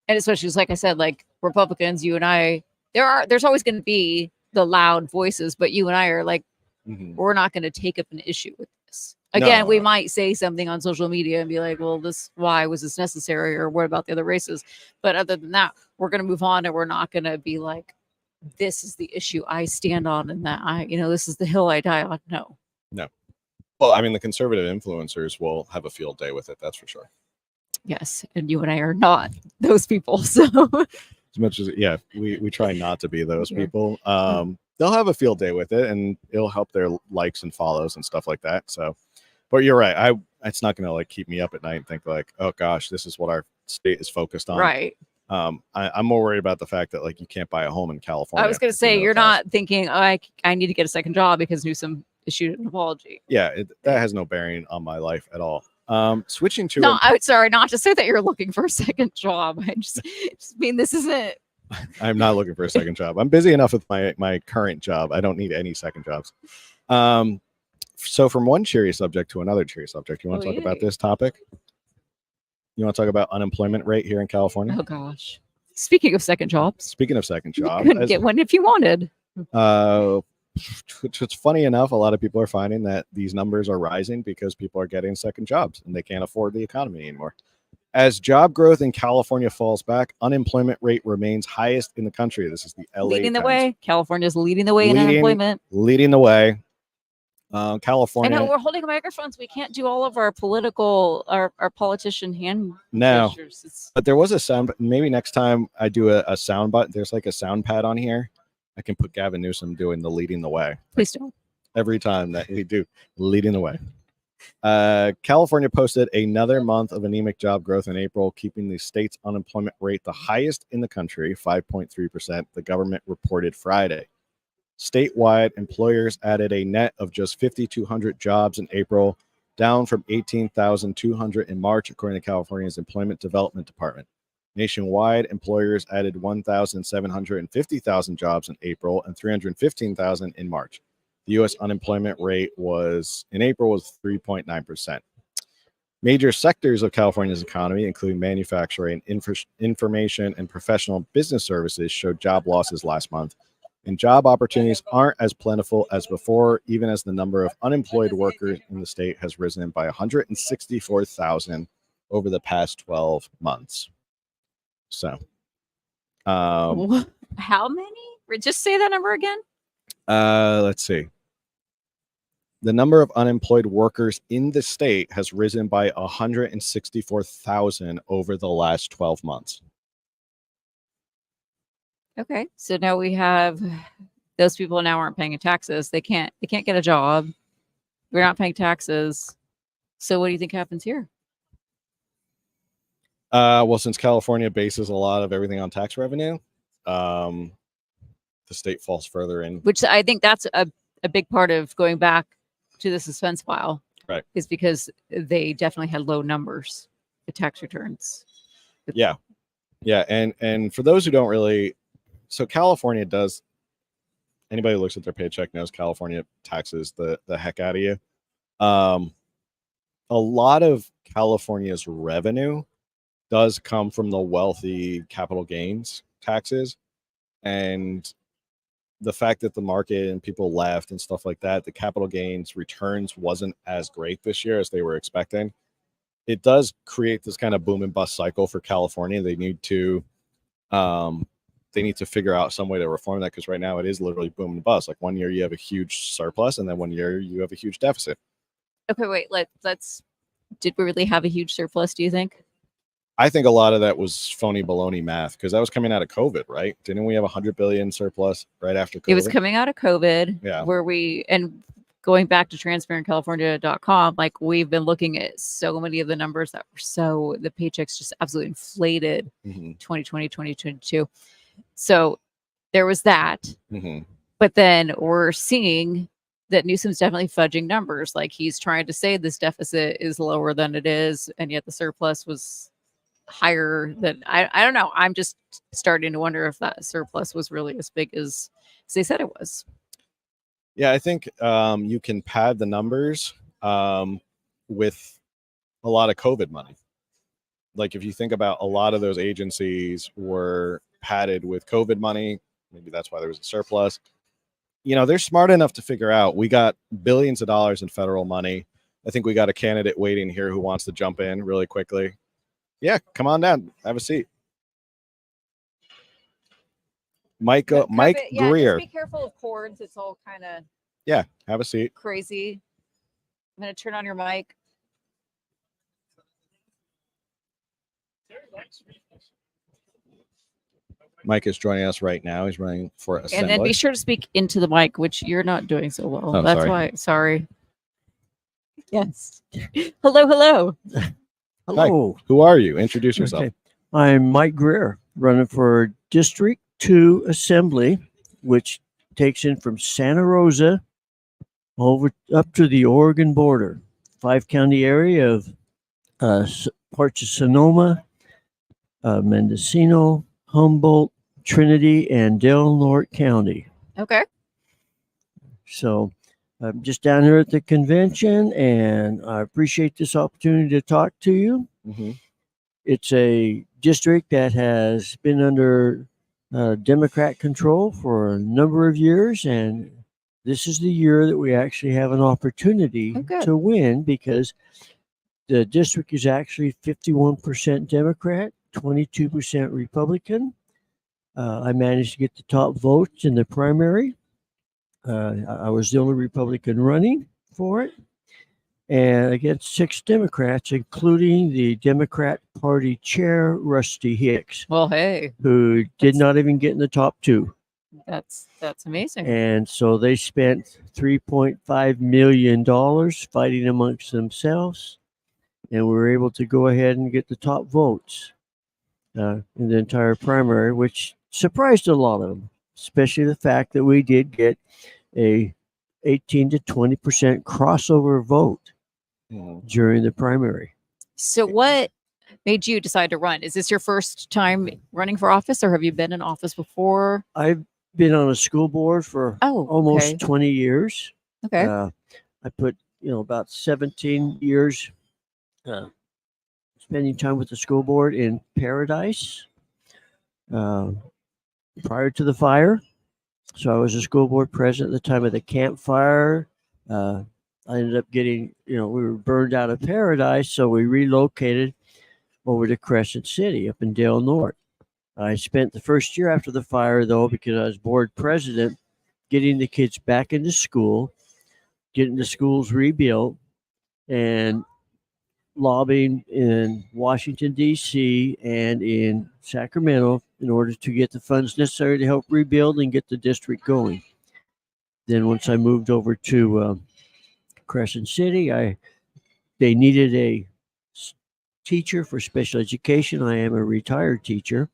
And especially, like I said, like Republicans, you and I, there's always going to be the loud voices, but you and I are like, we're not going to take up an issue with this. Again, No. we might say something on social media and be like, well, why was this necessary? Or what about the other races? But other than that, we're going to move on, and we're not going to be like, this is the issue I stand on, and that this is the hill I die on. No. Well, I mean, the conservative influencers will have a field day with it. That's for sure. Yes. And you and I are not those people. So As much as, yeah, we try not to be those people. They'll have a field day with it, and it'll help their likes and follows and stuff like that. So, but you're right. It's not going to like keep me up at night and think like, oh gosh, this is what our state is focused on. right. I'm more worried about the fact that like you can't buy a home in California. I was going to say, no you're cost. not thinking, oh, I need to get a second job because Newsom issued an apology. Yeah, that has no bearing on my life at all. Switching to No, I'm sorry, not to say that you're looking for a second job. I just mean this isn't. I'm not looking for a second job. I'm busy enough with my current job. I don't need any second jobs. So from one cheery subject to another cheery subject, you want to talk about this topic? You want to talk about unemployment rate here in California? Oh gosh. Speaking of second jobs, Speaking of second you job, couldn't get one if you wanted. It's funny enough, a lot of people are finding that these numbers are rising because people are getting second jobs and they can't afford the economy anymore. As job growth in California falls back, unemployment rate remains highest in the country. This is the LA Leading the Times. way. California's leading the way in unemployment. Leading the way. I California. know we're holding microphones. We can't do all of our politician hand No. gestures. But there was a sound. Maybe next time I do a sound button, there's like a sound pad on here. I can put Gavin Newsom doing the leading the way. Please don't. Every time that we do leading the way. California posted another month of anemic job growth in April, keeping the state's unemployment rate the highest in the country, 5.3%, the government reported Friday. Statewide, employers added a net of just 5,200 jobs in April, down from 18,200 in March, according to California's Employment Development Department. Nationwide, employers added 1,750,000 jobs in April and 315,000 in March. The U.S. unemployment rate in April was 3.9%. Major sectors of California's economy, including manufacturing, information, and professional business services, showed job losses last month. And job opportunities aren't as plentiful as before, even as the number of unemployed workers in the state has risen by 164,000 over the past 12 months. So, how many? Just say that number again. Let's see. The number of unemployed workers in the state has risen by 164,000 over the last 12 months. Okay, so now we have those people now aren't paying taxes. They can't get a job. We're not paying taxes. So what do you think happens here? Well, since California bases a lot of everything on tax revenue, the state falls further in. Which I think that's a big part of going back to the suspense file. Right. Is because they definitely had low numbers, the tax returns. Yeah. And for those who don't really, so California does, anybody who looks at their paycheck knows California taxes the heck out of you. A lot of California's revenue does come from the wealthy capital gains taxes, and the fact that the market and people left and stuff like that, the capital gains returns wasn't as great this year as they were expecting. It does create this kind of boom and bust cycle for California. They need to figure out some way to reform that, because right now it is literally boom and bust. Like 1 year you have a huge surplus, and then 1 year you have a huge deficit. Okay, wait. Let's. Did we really have a huge surplus? Do you think? I think a lot of that was phony baloney math, because that was coming out of COVID, right? Didn't we have 100 billion surplus right after COVID? It was coming out of COVID. Yeah. Where and going back to transparentcalifornia.com, like we've been looking at so many of the numbers that were the paychecks just absolutely inflated 2020, 2022. So there was that. But then we're seeing that Newsom's definitely fudging numbers. Like he's trying to say this deficit is lower than it is, and yet the surplus was higher than I don't know. I'm just starting to wonder if that surplus was really as big as they said it was. Yeah, I think you can pad the numbers with a lot of COVID money. Like if you think about, a lot of those agencies were padded with COVID money. Maybe that's why there was a surplus. You know, they're smart enough to figure out, we got billions of dollars in federal money. I think we got a candidate waiting here who wants to jump in really quickly. Yeah, come on down. Have a seat. Mike Greer. Just be careful of cords. It's all kind of have a seat. crazy. I'm going to turn on your mic. Mike is joining us right now. He's running for assembly. And then be sure to speak into the mic, which you're not doing so well. Oh, That's sorry. why. Sorry. Yes. Hello. Hello. Who are you? Introduce yourself. Okay. I'm Mike Greer, running for District 2 Assembly, which takes in from Santa Rosa over up to the Oregon border. 5-county area of parts of Sonoma, Mendocino, Humboldt, Trinity, and Del Norte County. Okay. So I'm just down here at the convention, and I appreciate this opportunity to talk to you. It's a district that has been under Democrat control for a number of years, and this is the year that we actually have an opportunity to win, because the district is actually 51% Democrat, 22% Republican. I managed to get the top votes in the primary. I was the only Republican running for it, and against 6 Democrats, including the Democrat Party chair, Rusty Hicks. Well, hey, who did not even get in the top 2. that's amazing. And so they spent $3.5 million fighting amongst themselves, and we were able to go ahead and get the top votes in the entire primary, which surprised a lot of them, especially the fact that we did get a 18 to 20% crossover vote during the primary. So what made you decide to run? Is this your first time running for office, or have you been in office before? I've been on a school board for almost okay. 20 years. Okay. I put, about 17 years spending time with the school board in Paradise prior to the fire. So I was a school board president at the time of the campfire. I ended up getting, we were burned out of Paradise, so we relocated over to Crescent City up in Del Norte. I spent the first year after the fire, though, because I was board president, getting the kids back into school, getting the schools rebuilt, and lobbying in Washington, D.C. and in Sacramento in order to get the funds necessary to help rebuild and get the district going. Then once I moved over to Crescent City, they needed a teacher for special education. I am a retired teacher,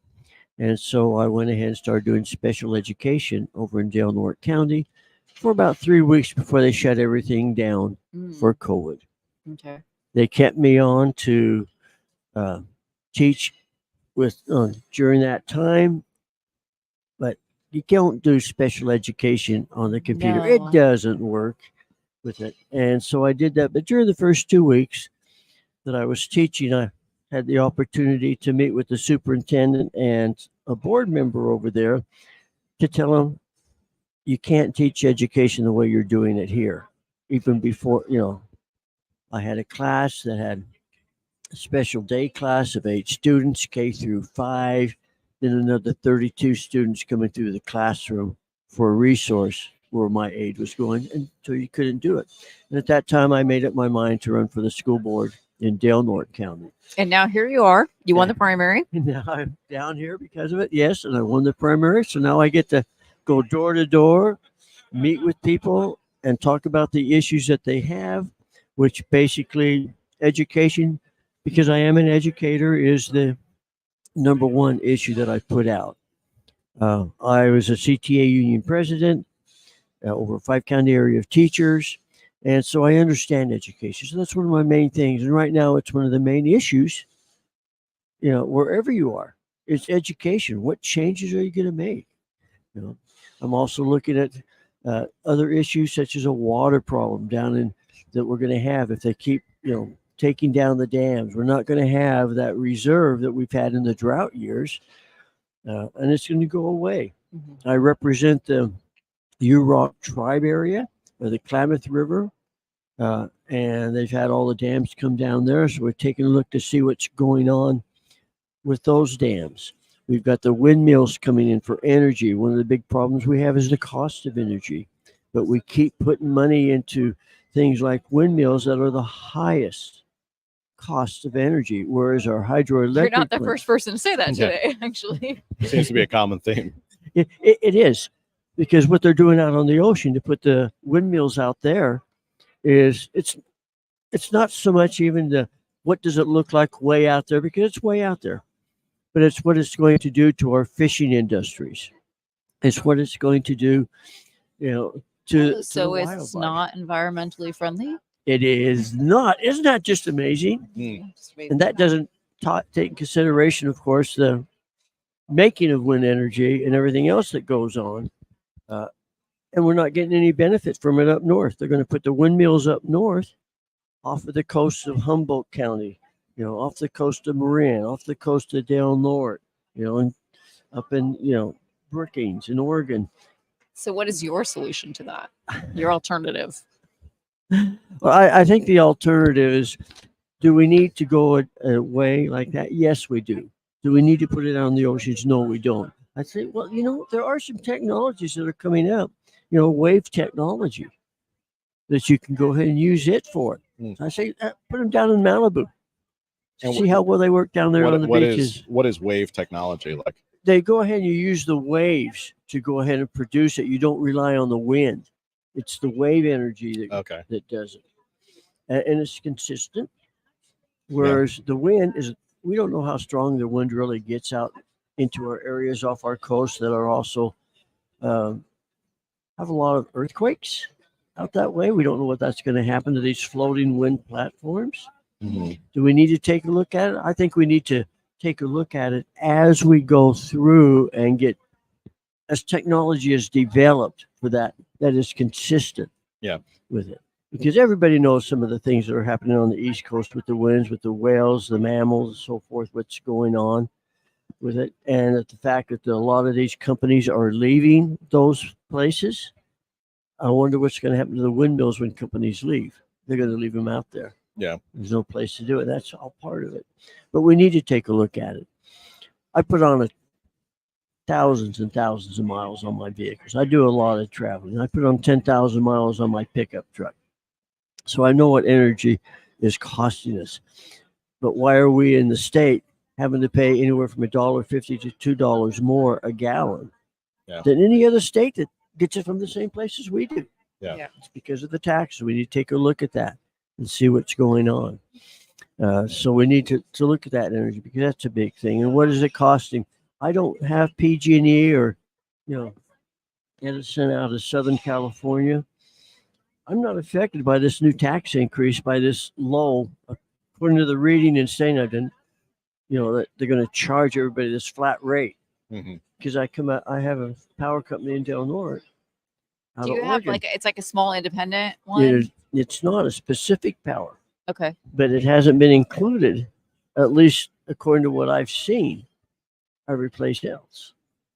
And so I went ahead and started doing special education over in Del Norte County for about 3 weeks before they shut everything down for COVID. Okay. They kept me on to teach with during that time, but you don't do special education on the computer. No. It doesn't work with it. And so I did that. But during the first 2 weeks that I was teaching, I had the opportunity to meet with the superintendent and a board member over there to tell them you can't teach education the way you're doing it here. Even before, I had a class that had a special day class of 8 students, K through 5, then another 32 students coming through the classroom for a resource where my aide was going, and so you couldn't do it. And at that time, I made up my mind to run for the school board in Del Norte County. And now here you are. You won the primary. And now I'm down here because of it, yes, and I won the primary. So now I get to go door to door, meet with people, and talk about the issues that they have, which basically education, because I am an educator, is the number one issue that I put out. I was a CTA union president over a 5-county area of teachers, and so I understand education. So that's one of my main things. And right now, it's one of the main issues, wherever you are. It's education. What changes are you going to make? I'm also looking at other issues such as a water problem that we're going to have if they keep, taking down the dams. We're not going to have that reserve that we've had in the drought years, and it's going to go away. Mm-hmm. I represent the Yurok tribe area of the Klamath River, and they've had all the dams come down there, so we're taking a look to see what's going on with those dams. We've got the windmills coming in for energy. One of the big problems we have is the cost of energy, but we keep putting money into things like windmills that are the highest cost of energy, whereas our hydroelectric... You're not the first person to say that today, actually. Seems to be a common theme. It is, because what they're doing out on the ocean to put the windmills out there is it's not so much even what does it look like way out there, because it's way out there, but it's what it's going to do to our fishing industries. It's what it's going to do, to so the it's wildlife. not environmentally friendly. It is not. Isn't that just amazing? And that doesn't take in consideration, of course, the making of wind energy and everything else that goes on. And we're not getting any benefit from it up north. They're going to put the windmills up north off of the coast of Humboldt County, off the coast of Marin, off the coast of Del Norte, and up in, Brookings in Oregon. So what is your solution to that? Your alternative? Well, I think the alternative is, do we need to go a way like that? Yes, we do. Do we need to put it out in the oceans? No, we don't. I'd say, well, there are some technologies that are coming up, wave technology, that you can go ahead and use it for. I say, put them down in Malibu. And see how well they work down there on the beaches. What is wave technology like? They go ahead and you use the waves to go ahead and produce it. You don't rely on the wind. It's the wave energy that does it. And it's consistent. Whereas the wind we don't know how strong the wind really gets out into our areas off our coast that are also have a lot of earthquakes out that way. We don't know what that's going to happen to these floating wind platforms. Mm-hmm. Do we need to take a look at it? I think we need to take a look at it as we go through and as technology is developed for that is consistent with it. Because everybody knows some of the things that are happening on the East Coast with the winds, with the whales, the mammals, and so forth, what's going on with it. And the fact that a lot of these companies are leaving those places. I wonder what's going to happen to the windmills when companies leave. They're going to leave them out there. Yeah. There's no place to do it. That's all part of it. But we need to take a look at it. I put on thousands and thousands of miles on my vehicles. I do a lot of traveling. I put on 10,000 miles on my pickup truck. So I know what energy is costing us. But why are we in the state having to pay anywhere from $1.50 to $2 more a gallon than any other state that gets it from the same place as we do? Yeah. It's because of the taxes. We need to take a look at that and see what's going on. So we need to look at that energy, because that's a big thing. And what is it costing? I don't have PG&E or, Edison out of Southern California. I'm not affected by this new tax increase, by this low, according to the reading in St. That they're going to charge everybody this flat rate. Because I have a power company in Del Norte. Do you have it's like a small independent one? It's not a specific power. Okay. But it hasn't been included, at least according to what I've seen. I replaced else.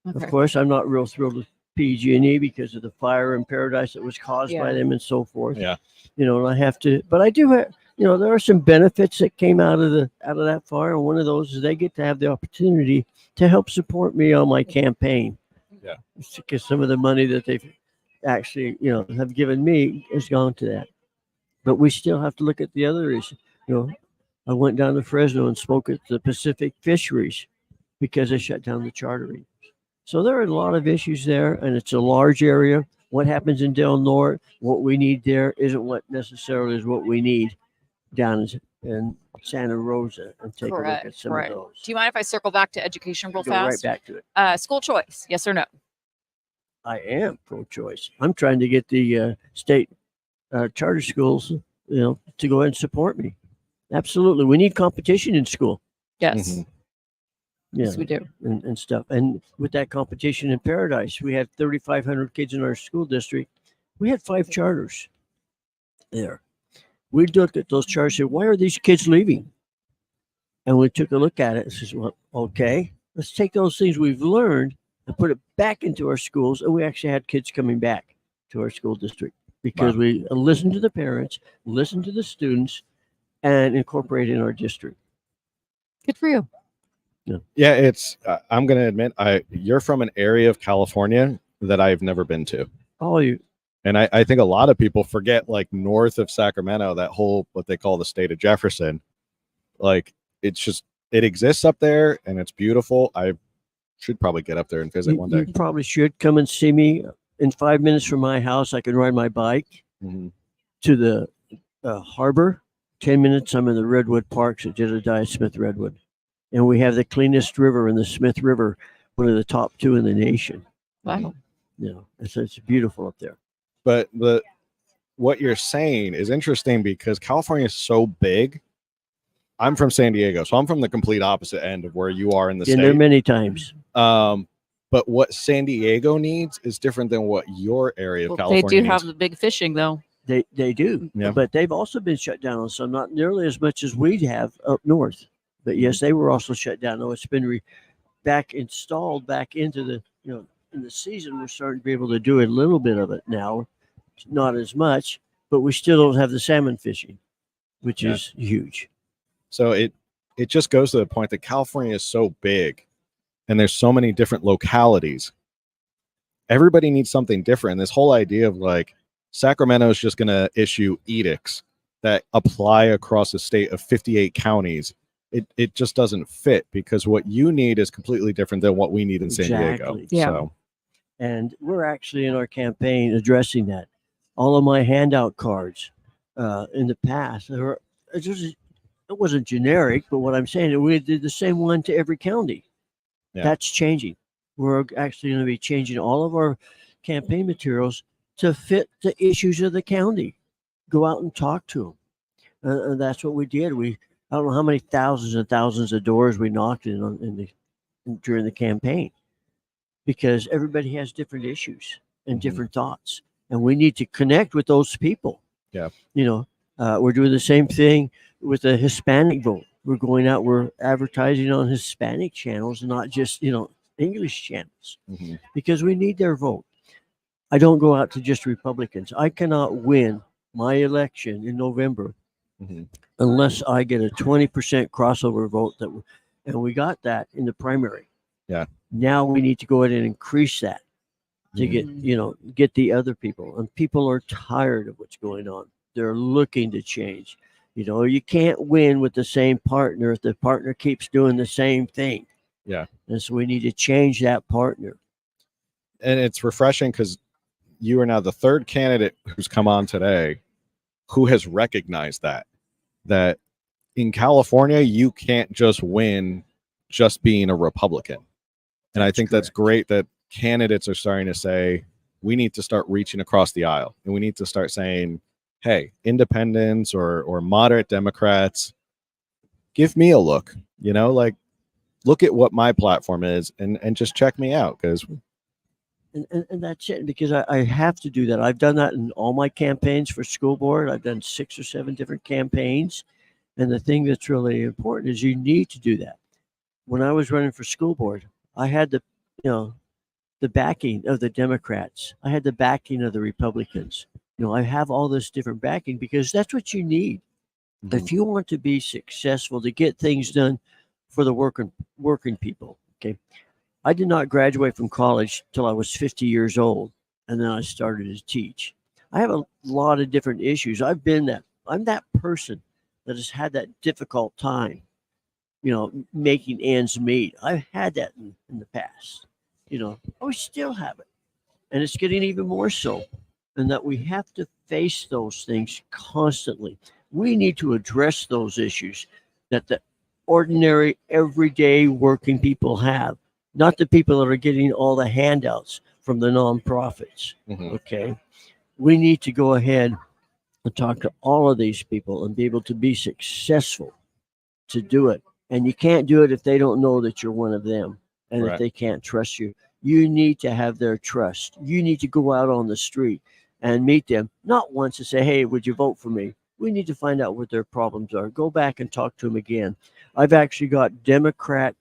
Okay. Of course, I'm not real thrilled with PG&E because of the fire in Paradise that was caused by them and so forth. Yeah. And I have to, but I do have, there are some benefits that came out of that fire. And one of those is they get to have the opportunity to help support me on my campaign. Yeah. Because some of the money that they've actually, have given me has gone to that. But we still have to look at the other issue. I went down to Fresno and spoke at the Pacific Fisheries because they shut down the chartering. So there are a lot of issues there, and it's a large area. What happens in Del Norte, what we need there isn't what necessarily is what we need down in Santa Rosa, and take a look at some of those. Do you mind if I circle back to education real Go fast? right back to it. School choice, yes or no? I am pro-choice. I'm trying to get the state charter schools, to go ahead and support me. Absolutely. We need competition in school. Yes. Yes, we do. And stuff. And with that competition in Paradise, we had 3,500 kids in our school district. We had 5 charters there. We looked at those charters and said, why are these kids leaving? And we took a look at it and said, well, okay, let's take those things we've learned and put it back into our schools. And we actually had kids coming back to our school district because we listened to the parents, listened to the students, and incorporated in our district. Good for you. Yeah, it's. I'm going to admit, you're from an area of California that I've never been to. Oh, and I think a lot of people forget, like north of Sacramento, that whole what they call the state of Jefferson. Like it exists up there, and it's beautiful. I should probably get up there and visit one day. You probably should come and see me. In 5 minutes from my house, I can ride my bike to the harbor. 10 minutes, I'm in the Redwood Parks at Jedediah Smith Redwood. And we have the cleanest river in the Smith River, one of the top 2 in the nation. Wow. It's beautiful up there. But what you're saying is interesting because California is so big. I'm from San Diego, so I'm from the complete opposite end of where you are in the state. Been there many times. But what San Diego needs is different than what your area of California They do needs. have the big fishing, though. They do. Yeah. But they've also been shut down on some, not nearly as much as we have up north. But yes, they were also shut down. Though it's been installed back into the, in the season, we're starting to be able to do a little bit of it now. Not as much, but we still don't have the salmon fishing, which is huge. So it just goes to the point that California is so big and there's so many different localities. Everybody needs something different. This whole idea of like Sacramento is just going to issue edicts that apply across a state of 58 counties. It just doesn't fit because what you need is completely different than what we need in San Diego. Yeah. So. And we're actually in our campaign addressing that. All of my handout cards in the past, it wasn't generic, but what I'm saying is we did the same one to every county. Yeah. That's changing. We're actually going to be changing all of our campaign materials to fit the issues of the county. Go out and talk to them. And that's what we did. I don't know how many thousands and thousands of doors we knocked during the campaign, because everybody has different issues and different thoughts, and we need to connect with those people. Yeah. We're doing the same thing with the Hispanic vote. We're going out, we're advertising on Hispanic channels, not just, English channels, because we need their vote. I don't go out to just Republicans. I cannot win my election in November unless I get a 20% crossover vote and we got that in the primary. Yeah. Now we need to go ahead and increase that to get the other people. And people are tired of what's going on. They're looking to change. You can't win with the same partner if the partner keeps doing the same thing. Yeah. And so we need to change that partner. And it's refreshing because you are now the third candidate who's come on today who has recognized that in California, you can't just win just being a Republican. And I That's think that's correct. great that candidates are starting to say, we need to start reaching across the aisle, and we need to start saying, hey, independents or moderate Democrats, give me a look, like look at what my platform is and just check me out. Because And that's it, because I have to do that. I've done that in all my campaigns for school board. I've done 6 or 7 different campaigns. And the thing that's really important is you need to do that. When I was running for school board, I had the backing of the Democrats. I had the backing of the Republicans. I have all this different backing because that's what you need. If you want to be successful, to get things done for the working people. Okay. I did not graduate from college till I was 50 years old, and then I started to teach. I have a lot of different issues. I'm that person that has had that difficult time, making ends meet. I've had that in the past. I still have it, and it's getting even more so. And that we have to face those things constantly. We need to address those issues that the ordinary, everyday working people have, not the people that are getting all the handouts from the nonprofits. Okay. We need to go ahead and talk to all of these people and be able to be successful to do it. And you can't do it if they don't know that you're one of them, and if Right. they can't trust you. You need to have their trust. You need to go out on the street and meet them, not once and say, hey, would you vote for me? We need to find out what their problems are. Go back and talk to them again. I've actually got Democrat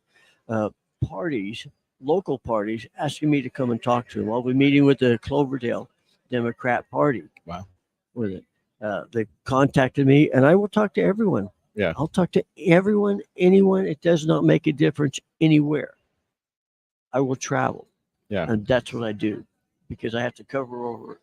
parties, local parties, asking me to come and talk to them. I'll be meeting with the Cloverdale Democrat Party. Wow. With it. They contacted me, and I will talk to everyone. Yeah. I'll talk to everyone, anyone. It does not make a difference anywhere. I will travel. Yeah. And that's what I do, because I have to cover over,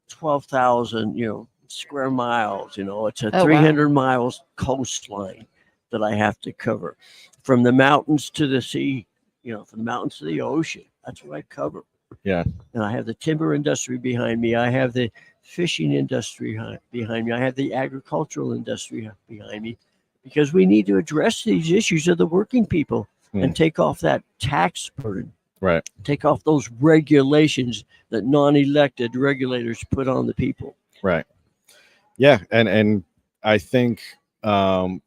12,000, square miles. It's a Oh, wow. 300 miles coastline that I have to cover, from the mountains to the sea, from the mountains to the ocean. That's what I cover. Yeah. And I have the timber industry behind me. I have the fishing industry behind me. I have the agricultural industry behind me, because we need to address these issues of the working people and take off that tax burden. Right. Take off those regulations that non-elected regulators put on the people. Right. Yeah. And I think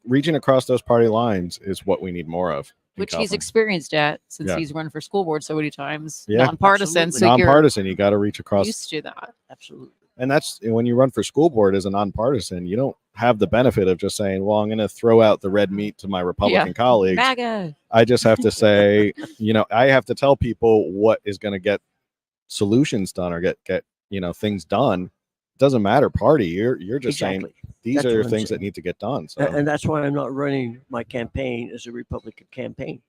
reaching across those party lines is what we need more of. Which he's experienced at since Yeah. he's run for school board so many times. Yeah. Nonpartisan. Absolutely. So Nonpartisan, you got to reach you're across. used to that. Absolutely. And that's when you run for school board as a nonpartisan, you don't have the benefit of just saying, well, I'm going to throw out the red meat to my Republican colleagues. MAGA. I just have to say, I have to tell people what is going to get solutions done or get things done. It doesn't matter party. You're just saying these That's are what I'm things that saying. need to get done. So And that's why I'm not running my campaign as a Republican campaign.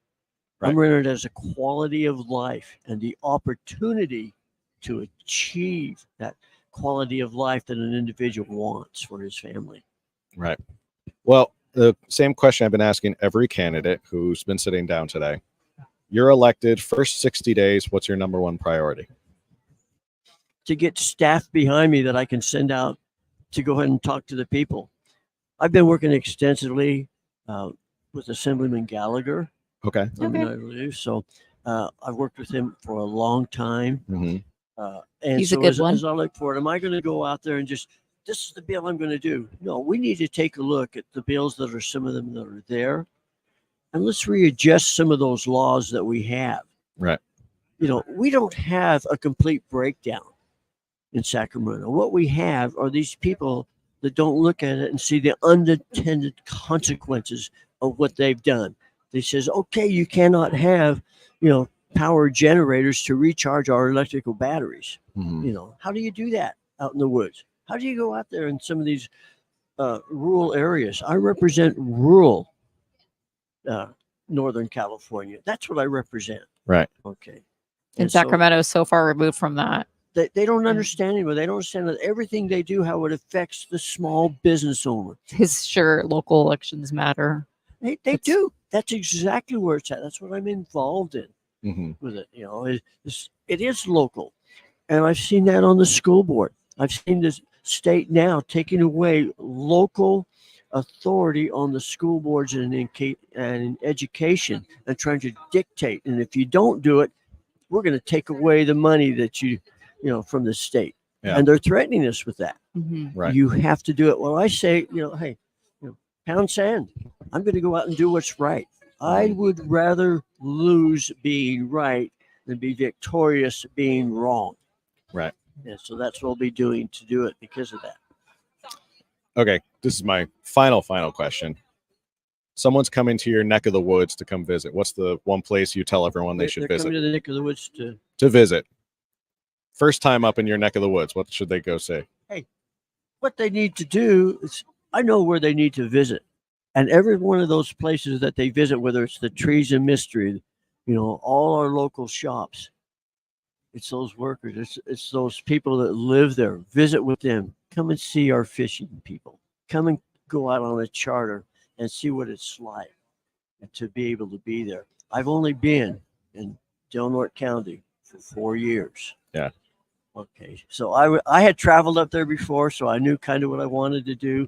Right. I'm running it as a quality of life and the opportunity to achieve that quality of life that an individual wants for his family. Right. Well, the same question I've been asking every candidate who's been sitting down today. You're elected, first 60 days, what's your number one priority? To get staff behind me that I can send out to go ahead and talk to the people. I've been working extensively with Assemblyman Gallagher. Okay. So I've worked with him for a long time. Mm-hmm. And He's so a good one. as I look for it, am I going to go out there and just, this is the bill I'm going to do? No, we need to take a look at the bills that are, some of them that are there, and let's readjust some of those laws that we have. Right. We don't have a complete breakdown in Sacramento. What we have are these people that don't look at it and see the unintended consequences of what they've done. They says, okay, you cannot have, power generators to recharge our electrical batteries. Mm-hmm. How do you do that out in the woods? How do you go out there in some of these rural areas? I represent rural Northern California. That's what I represent. Right. Okay. And so Sacramento is so far removed from that. they don't understand it, but they don't understand that everything they do, how it affects the small business owner. Sure, local elections matter. They do. That's exactly where it's at. That's what I'm involved in with it. It is local. And I've seen that on the school board. I've seen this state now taking away local authority on the school boards and in education and trying to dictate. And if you don't do it, we're going to take away the money that from the state. Yeah. And they're threatening us with that. Right. You have to do it. Well, I say, hey, pound sand. I'm going to go out and do what's right. I would rather lose being right than be victorious being wrong. Right. Yeah, so that's what we'll be doing to do it because of that. Okay. This is my final question. Someone's coming to your neck of the woods to come visit. What's the one place you tell everyone they should They're visit? coming to the neck of the woods To visit. First time up in your neck of the woods, what should they go say? what they need to do is, I know where they need to visit. And every one of those places that they visit, whether it's the Trees of Mystery, all our local shops, it's those workers, it's those people that live there. Visit with them. Come and see our fishing people. Come and go out on a charter and see what it's like and to be able to be there. I've only been in Del Norte County for 4 years. Yeah. Okay. So I had traveled up there before, so I knew kind of what I wanted to do,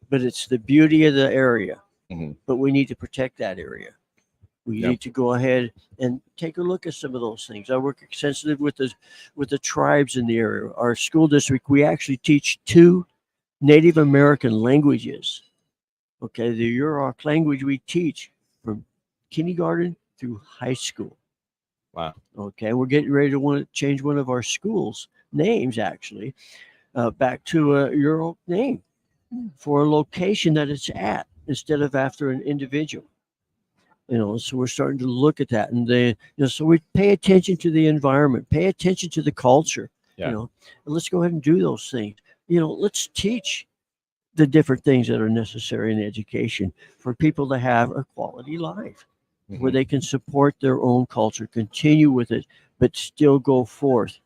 but it's the beauty of the area. But we need to protect that area. We need to go ahead and take a look at some of those things. I work extensively with the tribes in the area. Our school district, we actually teach 2 Native American languages. Okay, the Yurok language we teach from kindergarten through high school. Wow. Okay, we're getting ready to want to change one of our schools' names actually back to a Yurok name for a location that it's at instead of after an individual. So we're starting to look at that, and so we pay attention to the environment, pay attention to the culture. And let's go ahead and do those things. Let's teach the different things that are necessary in education for people to have a quality life where they can support their own culture, continue with it, but still go forth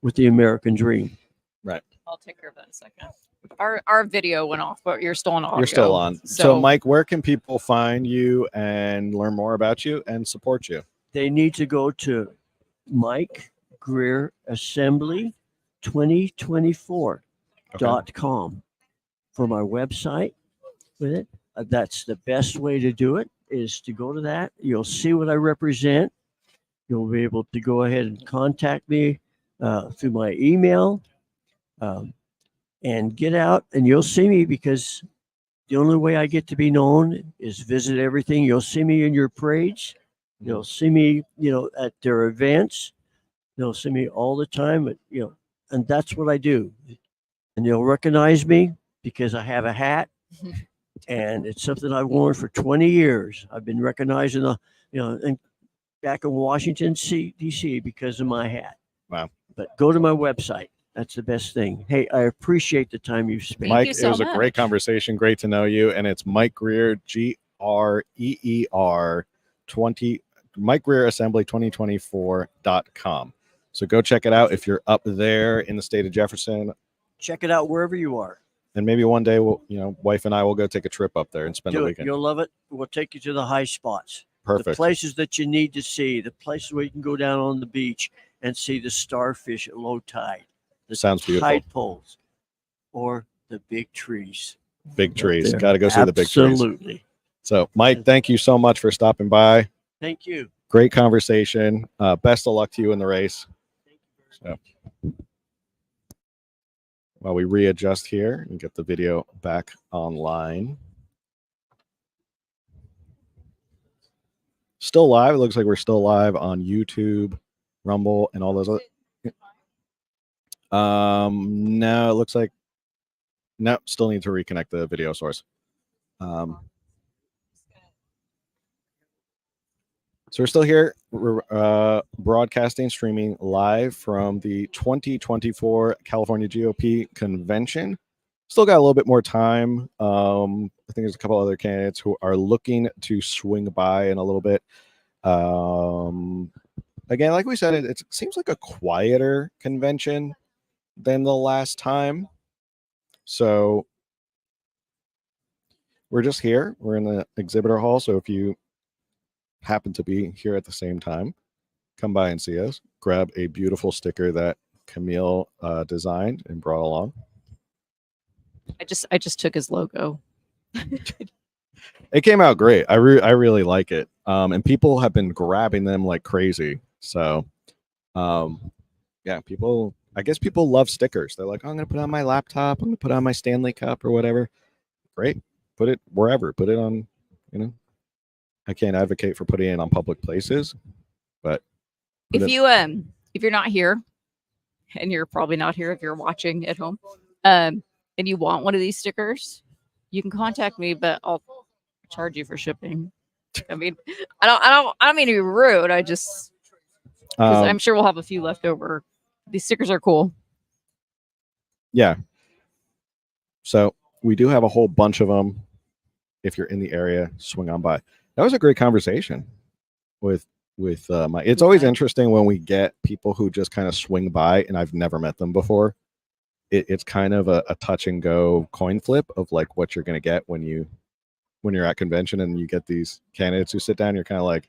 with the American dream. Right. I'll take care of that in a second. Our video went off, but you're still on audio. You're still on. So Mike, where can people find you and learn more about you and support you? They need to go to Mike Greer Assembly 2024.com for my website with it. That's the best way to do it, is to go to that. You'll see what I represent. You'll be able to go ahead and contact me through my email. And get out and you'll see me, because the only way I get to be known is visit everything. You'll see me in your parades. You'll see me, at their events. You'll see me all the time, and that's what I do. And they'll recognize me because I have a hat and it's something I've worn for 20 years. I've been recognized and back in Washington, D.C. because of my hat. Wow. But go to my website. That's the best thing. Hey, I appreciate the time you've spent. Mike, you so it was much. a great conversation. Great to know you. And it's Mike Greer, GREER 20, Mike Greer Assembly 2024.com. So go check it out if you're up there in the state of Jefferson. Check it out wherever you are. And maybe one day we'll, wife and I will go take a trip up there and spend the Do it. weekend. You'll love it. We'll take you to the high spots. Perfect. The places that you need to see, the places where you can go down on the beach and see the starfish at low tide. The Sounds beautiful. tide poles or the big trees. Big trees. There. Got to go see the big trees. Absolutely. So, Mike, thank you so much for stopping by. Thank you. Great conversation. Best of luck to you in the race. So, while we readjust here and get the video back online. Still live. It looks like we're still live on YouTube, Rumble, and all those other. No, it looks like no, still need to reconnect the video source. So we're still here. We're broadcasting, streaming live from the 2024 California GOP Convention. Still got a little bit more time. I think there's a couple other candidates who are looking to swing by in a little bit. Again, like we said, it seems like a quieter convention than the last time. So we're just here. We're in the exhibitor hall. So if you happen to be here at the same time, come by and see us. Grab a beautiful sticker that Camille designed and brought along. I just took his logo. It came out great. I really like it. And people have been grabbing them like crazy. So, yeah, I guess people love stickers. They're like, oh, I'm going to put it on my laptop. I'm going to put it on my Stanley Cup or whatever. Great. Put it wherever. Put it on, I can't advocate for putting it on public places, but If you're not here, and you're probably not here if you're watching at home, and you want one of these stickers, you can contact me, but I'll charge you for shipping. I mean, I don't mean to be rude. I just, because I'm sure we'll have a few left over. These stickers are cool. Yeah. So we do have a whole bunch of them. If you're in the area, swing on by. That was a great conversation with Mike. It's always interesting when we get people who just kind of swing by and I've never met them before. It's kind of a touch and go coin flip of like what you're going to get when you're at convention and you get these candidates who sit down. You're kind of like,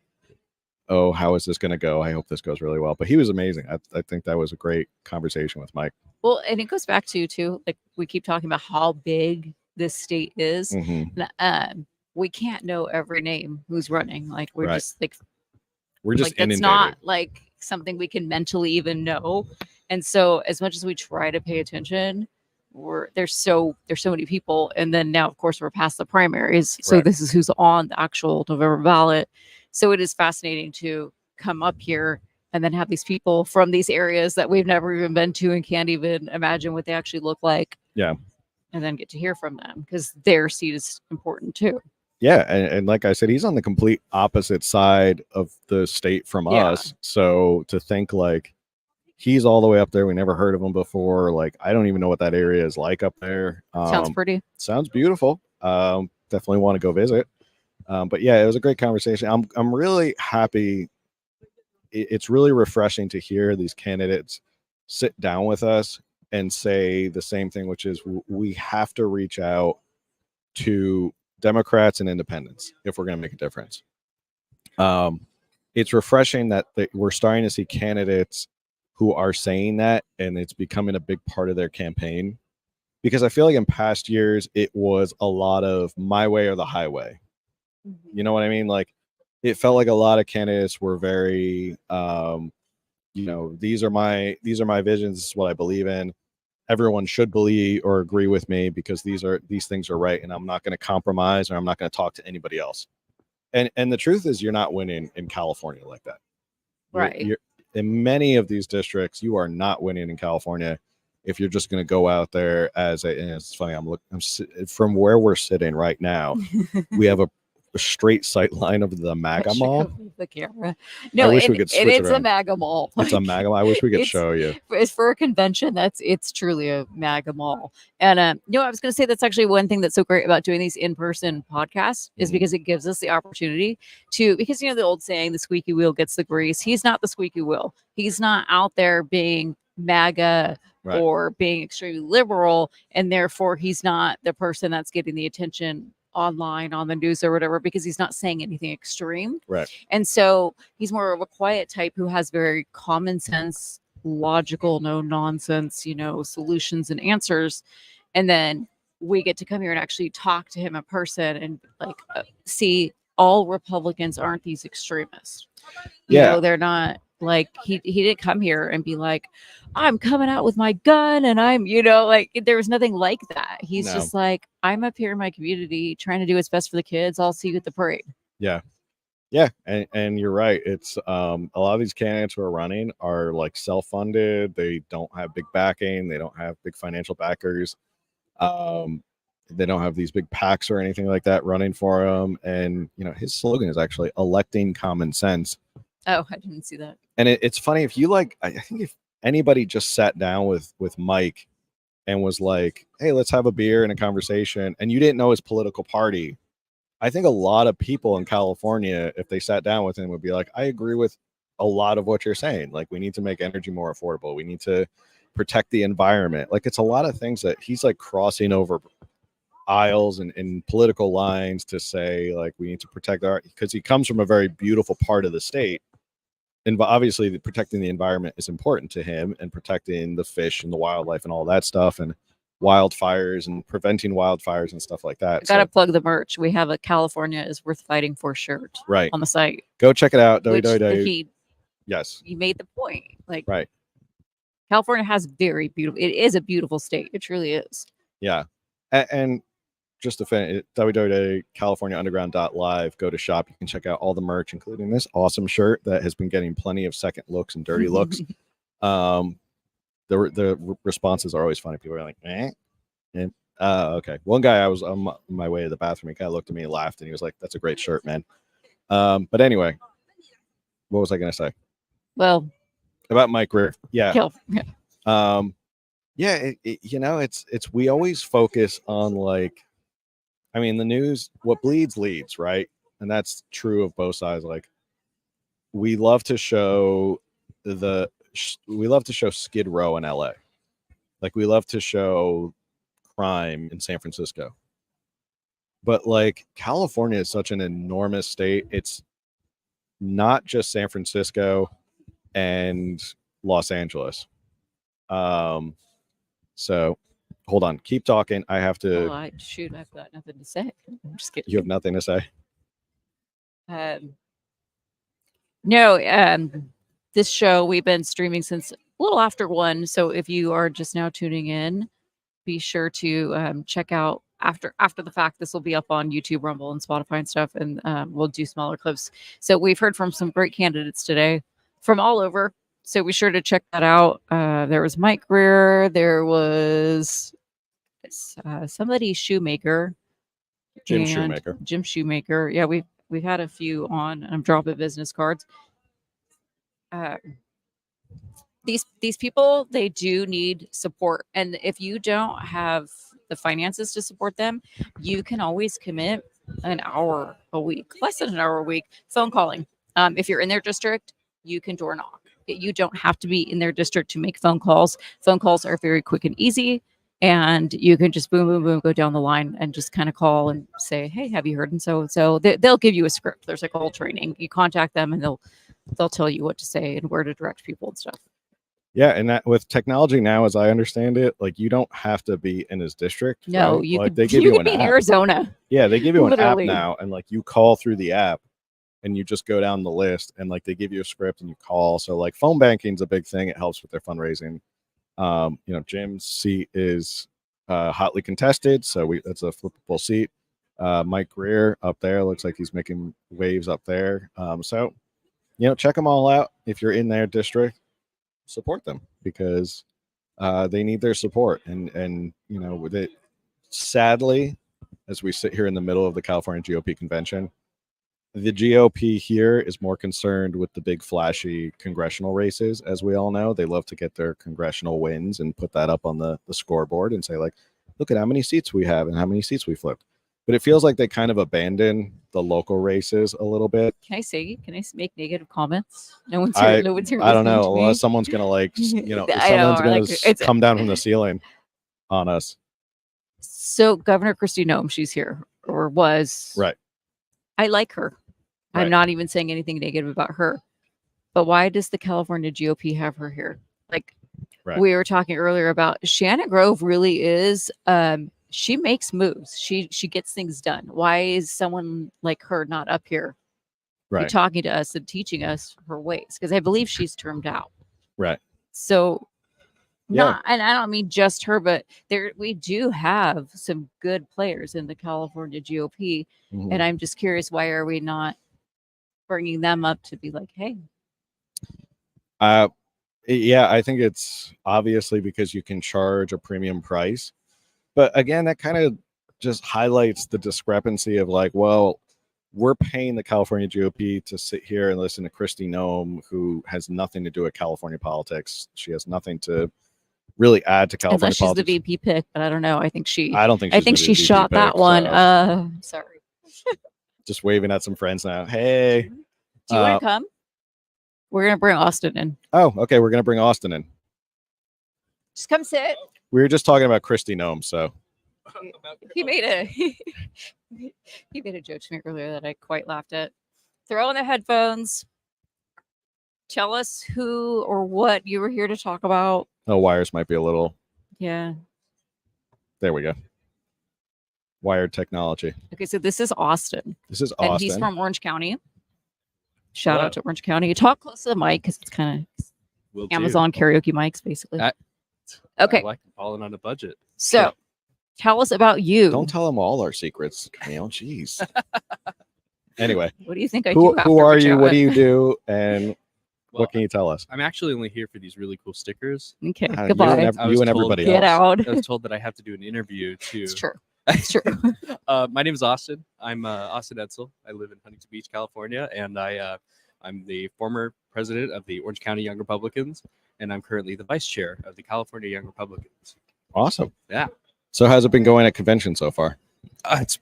oh, how is this going to go? I hope this goes really well. But he was amazing. I think that was a great conversation with Mike. Well, and it goes back to like we keep talking about how big this state is. Mm-hmm. We can't know every name who's running. Like we're just like that's inundated. Not like something we can mentally even know. And so as much as we try to pay attention, there's so many people. And then now, of course, we're past the primaries. So this is who's on the actual November ballot. So it is fascinating to come up here and then have these people from these areas that we've never even been to and can't even imagine what they actually look like. Yeah. And then get to hear from them because their seat is important too. Yeah. And like I said, he's on the complete opposite side of the state from us. So to think like he's all the way up there, we never heard of him before. Like, I don't even know what that area is like up there. Sounds pretty. Sounds beautiful. Definitely want to go visit. But yeah, it was a great conversation. I'm really happy. It's really refreshing to hear these candidates sit down with us and say the same thing, which is we have to reach out to Democrats and independents if we're going to make a difference. It's refreshing that we're starting to see candidates who are saying that, and it's becoming a big part of their campaign. Because I feel like in past years, it was a lot of my way or the highway. You know what I mean? Like, it felt like a lot of candidates were very, these are my visions. This is what I believe in. Everyone should believe or agree with me because these things are right, and I'm not going to compromise or I'm not going to talk to anybody else. And the truth is, you're not winning in California like that. Right. You're, in many of these districts, you are not winning in California if you're just going to go out there and it's funny. I'm from where we're sitting right now. We have a straight sight line of the MAGA mall. The camera. No, we could switch it's a MAGA mall. It's a MAGA mall. I wish we could show you. It's for a convention. It's truly a MAGA mall. And I was going to say that's actually one thing that's so great about doing these in-person podcasts is because it gives us the opportunity because the old saying, the squeaky wheel gets the grease. He's not the squeaky wheel. He's not out there being MAGA or being extremely liberal, and therefore he's not the person that's getting the attention online on the news or whatever because he's not saying anything extreme. Right. And so he's more of a quiet type who has very common sense, logical, no nonsense, solutions and answers. And then we get to come here and actually talk to him in person and see all Republicans aren't these extremists. They're not like he didn't come here and be like, I'm coming out with my gun and I'm, there was nothing like that. He's just like, I'm up here in my community trying to do what's best for the kids. I'll see you at the parade. Yeah. Yeah. And you're right. It's a lot of these candidates who are running are like self-funded. They don't have big backing. They don't have big financial backers. They don't have these big PACs or anything like that running for them. And, his slogan is actually electing common sense. Oh, I didn't see that. And it's funny if you I think if anybody just sat down with Mike and was like, hey, let's have a beer and a conversation, and you didn't know his political party, I think a lot of people in California, if they sat down with him, would be like, I agree with a lot of what you're saying. Like, we need to make energy more affordable. We need to protect the environment. Like, it's a lot of things that he's like crossing over aisles and political lines to say, like, we need to protect because he comes from a very beautiful part of the state. And obviously protecting the environment is important to him, and protecting the fish and the wildlife and all that stuff. And wildfires and preventing wildfires and stuff like that. Gotta plug the merch. We have a California is worth fighting for shirt Right. on the site. Go check it out. Which Yes. he made the point. Like, Right. California has very beautiful. It is a beautiful state. It truly is. Yeah. And just to finish, www.californiaunderground.live. Go to shop. You can check out all the merch, including this awesome shirt that has been getting plenty of second looks and dirty looks. The responses are always funny. People are like, eh? And okay. One guy, I was on my way to the bathroom. He kind of looked at me and laughed, and he was like, "That's a great shirt, man." But anyway, what was I going to say? Well, about Mike Greer. Yeah. Yeah. Yeah. It's we always focus on like, I mean, the news, what bleeds leads, right? And that's true of both sides. Like, we love to show Skid Row in LA. Like, we love to show crime in San Francisco. But like, California is such an enormous state. It's not just San Francisco and Los Angeles. So hold on, keep talking. I have to. I've got nothing to say. I'm just kidding. You have nothing to say? No. This show we've been streaming since a little after 1. So if you are just now tuning in, be sure to check out after the fact. This will be up on YouTube, Rumble, and Spotify and stuff, and we'll do smaller clips. So we've heard from some great candidates today from all over. So be sure to check that out. There was Mike Greer. There was somebody Shoemaker. Jim Shoemaker. Jim Shoemaker. Yeah, we've had a few on. I'm dropping business cards. These people, they do need support, and if you don't have the finances to support them, you can always commit an hour a week, less than an hour a week, phone calling. If you're in their district, you can door knock. You don't have to be in their district to make phone calls. Phone calls are very quick and easy, and you can just boom, boom, boom, go down the line and just kind of call and say, "Hey, have you heard?" And so they'll give you a script. There's like a whole training. You contact them, and they'll tell you what to say and where to direct people and stuff. Yeah, and that with technology now, as I understand it, like, you don't have to be in his district. No, right? you like, could, they give you you could an be in app. Arizona. Yeah, they give you an app Literally. now, and like, you call through the app, and you just go down the list, and like, they give you a script, and you call. So like, phone banking is a big thing. It helps with their fundraising. Jim's seat is hotly contested, so that's a flippable seat. Mike Greer up there looks like he's making waves up there. So check them all out. If you're in their district, support them, because they need their support. And with it, sadly, as we sit here in the middle of the California GOP convention, the GOP here is more concerned with the big flashy congressional races. As we all know, they love to get their congressional wins and put that up on the scoreboard and say, like, look at how many seats we have and how many seats we flipped. But it feels like they kind of abandon the local races a little bit. Can I make negative comments? No one's here. No one's here. I don't know. To me. Unless someone's gonna I know, come down from the ceiling on us. So Governor Kristi Noem, she's here, or was. Right. I like her. Right. I'm not even saying anything negative about her. But why does the California GOP have her here? Like, right. We were talking earlier about, Shannon Grove really is. She makes moves. She gets things done. Why is someone like her not up here, right, talking to us and teaching us her ways? Because I believe she's termed out. Right. So, yeah. and I don't mean just her, but we do have some good players in the California GOP, Mm-hmm. and I'm just curious, why are we not bringing them up to be like, hey? Yeah, I think it's obviously because you can charge a premium price. But again, that kind of just highlights the discrepancy of like, well, we're paying the California GOP to sit here and listen to Kristi Noem, who has nothing to do with California politics. She has nothing to really add to California Unless she's politics. the VP pick, but I don't know. I think she VP shot that pick, one. So. Sorry. Just waving at some friends now. Hey. Do you want to come? We're going to bring Austin in. Oh, okay. We're going to bring Austin in. Just come sit. We were just talking about Kristi Noem, so. He made a joke to me earlier that I quite laughed at. Throw in the headphones. Tell us who or what you were here to talk about. Oh, wires might be a little. Yeah. There we go. Wired technology. Okay, so this is Austin. This is And Austin. he's from Orange County. Shout Hello. out to Orange County. Talk close to the mic because it's kind Will of do. Amazon karaoke mics, basically. Okay. I like falling on a budget. So tell us about you. Don't tell them all our secrets, Camille. Jeez. Anyway, What do you think I who do? are after you? What do Magellan? you do? And Well, what can you tell us? I'm actually only here for these really cool stickers. Okay, You goodbye. and, I was you and told- everybody Get else. out. I was told that I have to do an interview to. It's true. It's true. My name is Austin. I'm Austin Edsel. I live in Huntington Beach, California, and I'm the former president of the Orange County Young Republicans, and I'm currently the vice chair of the California Young Republicans. Awesome. Yeah. So how's it been going at convention so far?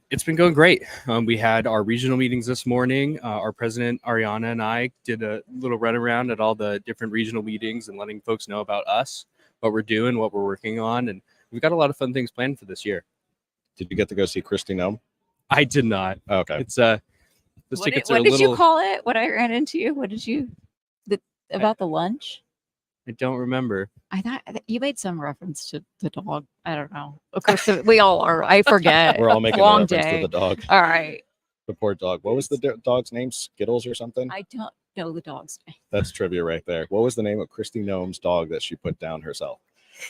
It's been going great. We had our regional meetings this morning. Our president Ariana and I did a little run around at all the different regional meetings and letting folks know about us, what we're doing, what we're working on, and we've got a lot of fun things planned for this year. Did you get to go see Christy Nome? I did not. Okay. It's those What tickets did, are a what did little. you call it? What I ran into you? What did you about the lunch? I don't remember. I thought you made some reference to the dog. I don't know. Of course, we all are. I forget. We're all making a Long reference day. to the dog. All right. The poor dog. What was the dog's name? Skittles or something? I don't know the dog's name. That's trivia right there. What was the name of Christy Nome's dog that she put down herself?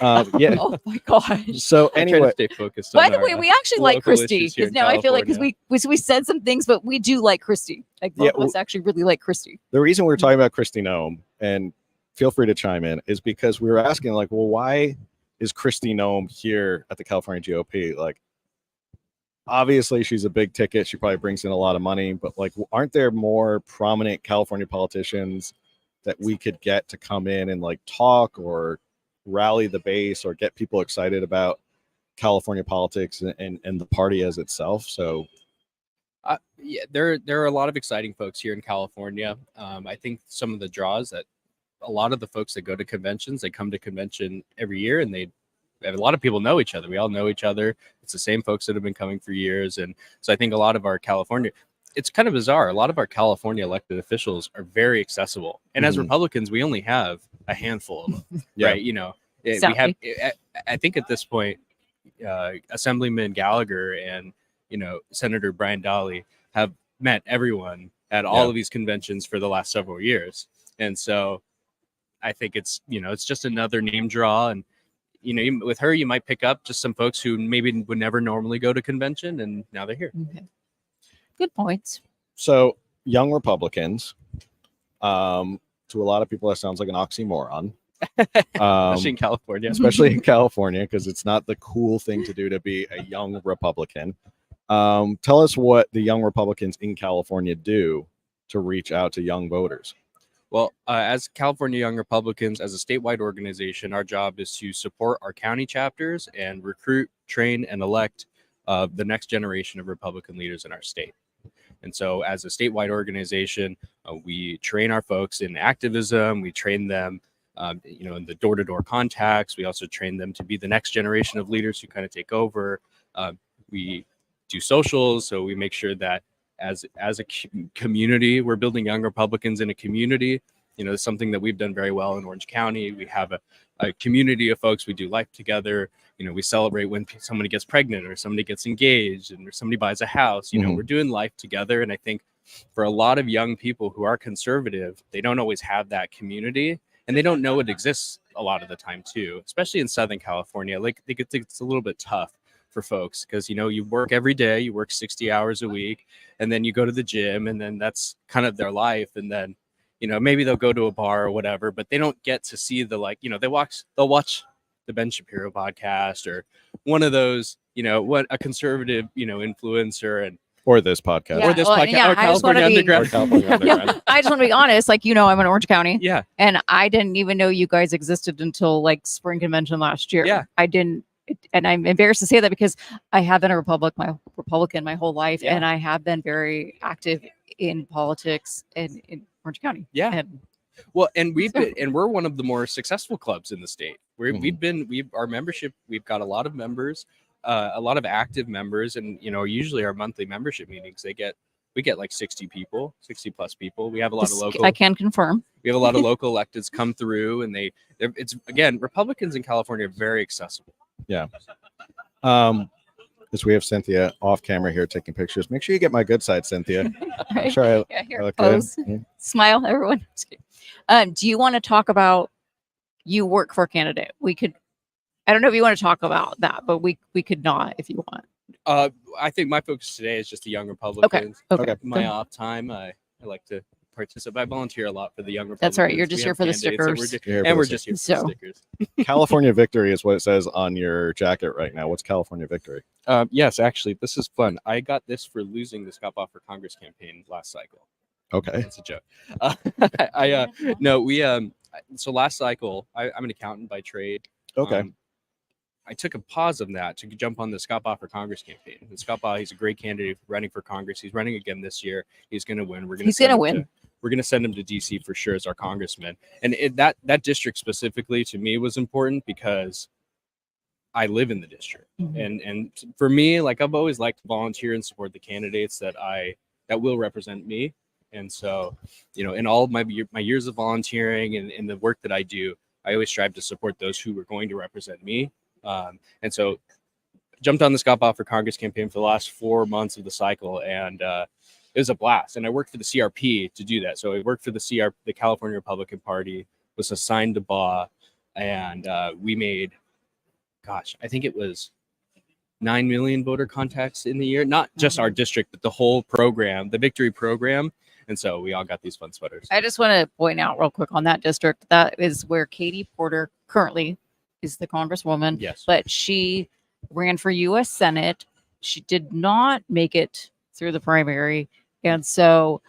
Yeah. Oh my gosh. So I try anyway, to stay focused. By on the our, way, we actually like local Christy issues here because in now I feel like because California. we said some things, but we do like Christy. Like both Yeah, of us actually really like Christy. the reason we're talking about Christy Nome, and feel free to chime in, is because we were asking, like, well, why is Christy Nome here at the California GOP? Like, obviously she's a big ticket. She probably brings in a lot of money, but like, aren't there more prominent California politicians that we could get to come in and like talk or rally the base or get people excited about California politics and the party as itself? So Yeah, there are a lot of exciting folks here in California. I think some of the draws that a lot of the folks that go to conventions, they come to convention every year, and a lot of people know each other. We all know each other. It's the same folks that have been coming for years, and so I think a lot of our California. It's kind of bizarre. A lot of our California elected officials are very accessible, and as Mhm. Republicans, we only have a handful of them, Yeah. right? You know, we have. I think at this point, Assemblyman Gallagher and Senator Brian Daly have met everyone at all Yeah. of these conventions for the last several years, and so I think it's just another name draw, and with her you might pick up just some folks who maybe would never normally go to convention, and now they're here. Okay. Good points. So young Republicans, to a lot of people, that sounds like an oxymoron. Especially in California. Especially in California, because it's not the cool thing to do to be a young Republican. Tell us what the young Republicans in California do to reach out to young voters. Well, as California Young Republicans, as a statewide organization, our job is to support our county chapters and recruit, train, and elect the next generation of Republican leaders in our state. And so as a statewide organization, we train our folks in activism. We train them, in the door-to-door contacts. We also train them to be the next generation of leaders who kind of take over. We do socials, so we make sure that as a community, we're building young Republicans in a community. It's something that we've done very well in Orange County. We have a community of folks. We do life together. We celebrate when somebody gets pregnant or somebody gets engaged and or somebody buys a house. Mhm. We're doing life together. And I think for a lot of young people who are conservative, they don't always have that community, and they don't know it exists a lot of the time too, especially in Southern California. Like they could think it's a little bit tough for folks because you work every day, you work 60 hours a week, and then you go to the gym, and then that's kind of their life. And then maybe they'll go to a bar or whatever, but they don't get to see they'll watch the Ben Shapiro podcast or one of those what a conservative influencer and Or this podcast. Yeah. or this well, podcast yeah, or I just wanna California be- Underground. Or California Underground. No, I just want to be honest. Like, I'm in Orange County, Yeah. and I didn't even know you guys existed until like spring convention last year. Yeah. I didn't. And I'm embarrassed to say that because I have been a Republican my whole life, Yeah. and I have been very active in politics in Orange County. Yeah. And Well, and we're one of the more successful clubs in the state. Mhm. Our membership, we've got a lot of members, a lot of active members, and usually our monthly membership meetings, we get like 60 plus people. We have a lot of this- local. I can confirm. We have a lot of local electeds come through, and it's again, Republicans in California are very accessible. Because we have Cynthia off camera here taking pictures. Make sure you get my good side, Cynthia. I'm Right? sure Yeah, I here, look good. pose, smile, everyone. Just kidding. Do you want to talk about you work for a candidate? We could. I don't know if you want to talk about that, but we could not if you want. I think my focus today is just the young Republicans. Okay. My off time, I like to participate. I volunteer a lot for the young Republicans. That's right. You're We just have here for the candidates that stickers. You're here for and the we're just here for So- the stickers. California Victory is what it says on your jacket right now. What's California Victory? Yes, actually, this is fun. I got this for losing the Scott Baugh for Congress campaign last cycle. Okay. That's a joke. No, we so last cycle, I'm an accountant by trade. Okay. I took a pause of that to jump on the Scott Baugh for Congress campaign. And Scott Baugh, he's a great candidate running for Congress. He's running again this year. He's going to win. He's going to win. We're going to send him to DC for sure as our congressman. And that district specifically to me was important because I live in the district. Mhm. And for me, like I've always liked to volunteer and support the candidates that will represent me. And so, in all of my years of volunteering and the work that I do, I always strive to support those who are going to represent me. And so jumped on the Scott Baugh for Congress campaign for the last 4 months of the cycle. And it was a blast. And I worked for the CRP to do that. So I worked for the California Republican Party, was assigned to Baugh. And we made, I think it was 9 million voter contacts in the year, not just our district, but the whole program, the Victory program. And so we all got these fun sweaters. I just want to point out real quick on that district, that is where Katie Porter currently is the congresswoman. Yes. But she ran for U.S. Senate. She did not make it through the primary. And so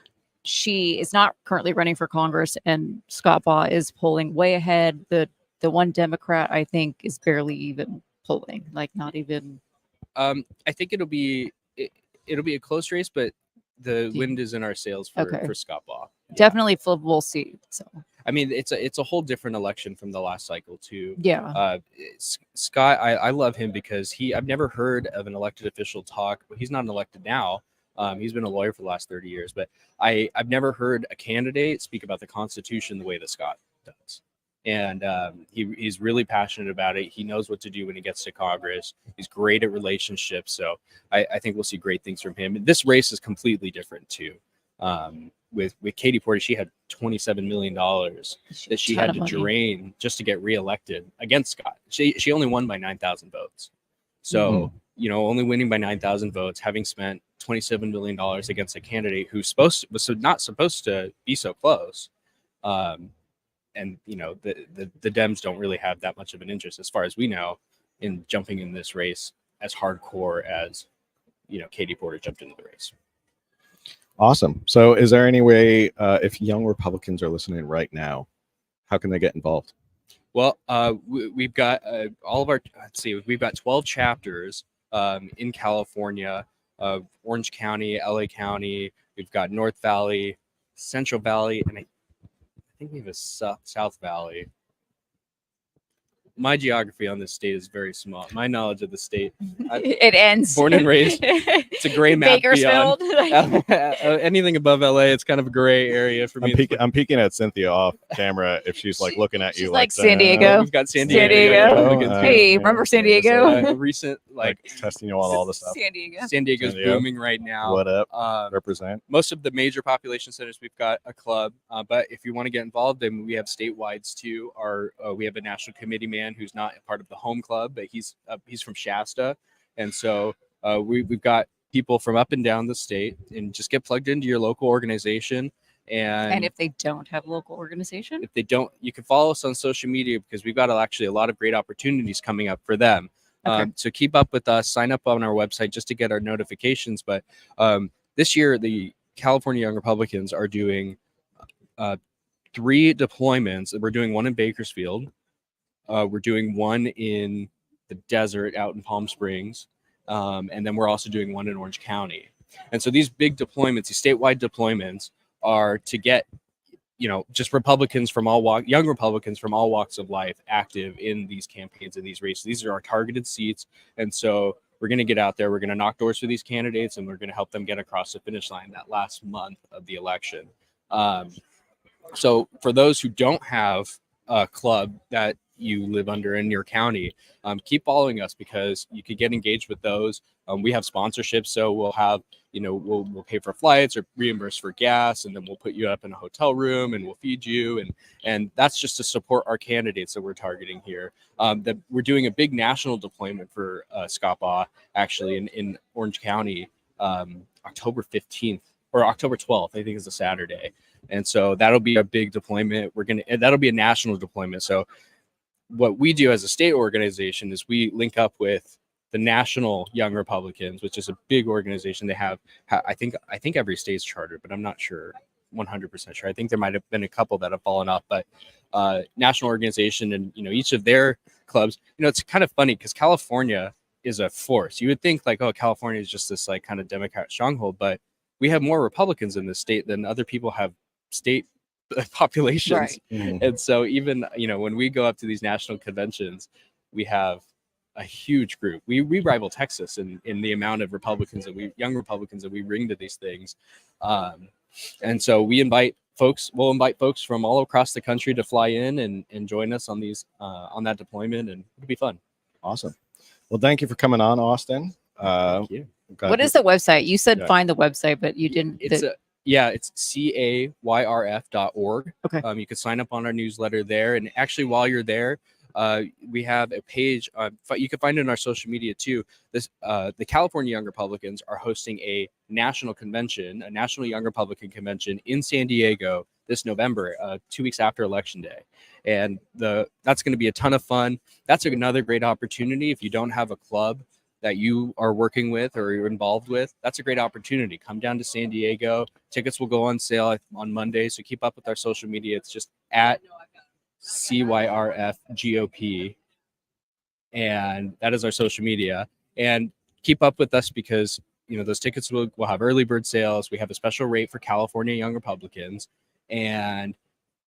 she is not currently running for Congress. And Scott Baugh is polling way ahead. The one Democrat, I think, is barely even polling, like not even. I think it'll be a close race, but the wind is in our sails for Scott Baugh. Definitely flippable seat. So I mean, it's a whole different election from the last cycle too. yeah. Scott, I love him because I've never heard of an elected official talk. He's not an elected now. He's been a lawyer for the last 30 years, but I've never heard a candidate speak about the Constitution the way that Scott does. And he's really passionate about it. He knows what to do when he gets to Congress. He's great at relationships. So I think we'll see great things from him. This race is completely different too. With Katie Porter, she had $27 million that she had to drain just to get reelected against Scott. She only won by 9,000 votes. So, only winning by 9,000 votes, having spent $27 million against a candidate who's not supposed to be so close. And the Dems don't really have that much of an interest, as far as we know, in jumping in this race as hardcore as Katie Porter jumped into the race. Awesome. So is there any way, if young Republicans are listening right now, how can they get involved? Well, we've got we've got 12 chapters in California, Orange County, LA County. We've got North Valley, Central Valley, and I think we have a South Valley. My geography on this state is very small. My knowledge of the state, It ends. Born and raised. It's a gray map. Bakersfield. Anything above LA, it's kind of a gray area for me. I'm peeking at Cynthia off camera if she's like looking at you she's like saying, San Diego. We've got San San Diego. Diego. Hey, remember San Diego? A recent like testing you on all this stuff. San Diego. San Diego's San Diego. booming right now. What up? Represent. Most of the major population centers, we've got a club. But if you want to get involved, then we have statewides too. We have a national committee man who's not a part of the home club, but he's from Shasta, and so we've got people from up and down the state, and just get plugged into your local organization. And if they don't have a local organization, if they don't, you can follow us on social media, because we've got actually a lot of great opportunities coming up for them. So keep up with us, sign up on our website just to get our notifications. But this year, the California Young Republicans are doing 3 deployments. We're doing one in Bakersfield. We're doing one in the desert out in Palm Springs. And then we're also doing one in Orange County. And so these big deployments, these statewide deployments, are to get, just Republicans from young Republicans from all walks of life active in these campaigns and these races. These are our targeted seats. And so we're going to get out there, we're going to knock doors for these candidates, and we're going to help them get across the finish line that last month of the election. So for those who don't have a club that you live under in your county, keep following us because you could get engaged with those. We have sponsorships, so we'll have, we'll pay for flights or reimburse for gas, and then we'll put you up in a hotel room and we'll feed you, and that's just to support our candidates that we're targeting here. That we're doing a big national deployment for CAGOP actually in Orange County, October 15th or October 12th, I think is a Saturday. And so that'll be a big deployment. That'll be a national deployment. So what we do as a state organization is we link up with the National Young Republicans, which is a big organization. They have, I think every state's chartered, but I'm not sure, 100% sure. I think there might have been a couple that have fallen off, but national organization, and each of their clubs. It's kind of funny because California is a force. You would think like, oh, California is just this like kind of Democrat stronghold, but we have more Republicans in this state than other people have state populations. Right. Mhm. And so even, when we go up to these national conventions, we have a huge group. We rival Texas in the amount of young Republicans that we bring to these things. And so we'll invite folks from all across the country to fly in and join us on that deployment, and it'll be fun. Awesome. Well, thank you for coming on, Austin. Thank you. What is the website? You said Yeah. find the website, but you didn't. It's CAYRF.org. Okay. You can sign up on our newsletter there. And actually, while you're there, we have a page. You can find it in our social media too. The California Young Republicans are hosting a national convention, a National Young Republican Convention in San Diego this November, 2 weeks after Election Day. And that's going to be a ton of fun. That's another great opportunity. If you don't have a club that you are working with or you're involved with, that's a great opportunity. Come down to San Diego. Tickets will go on sale on Monday. So keep up with our social media. It's just at CYRFGOP. And that is our social media. And keep up with us because, those tickets will have early bird sales. We have a special rate for California Young Republicans. And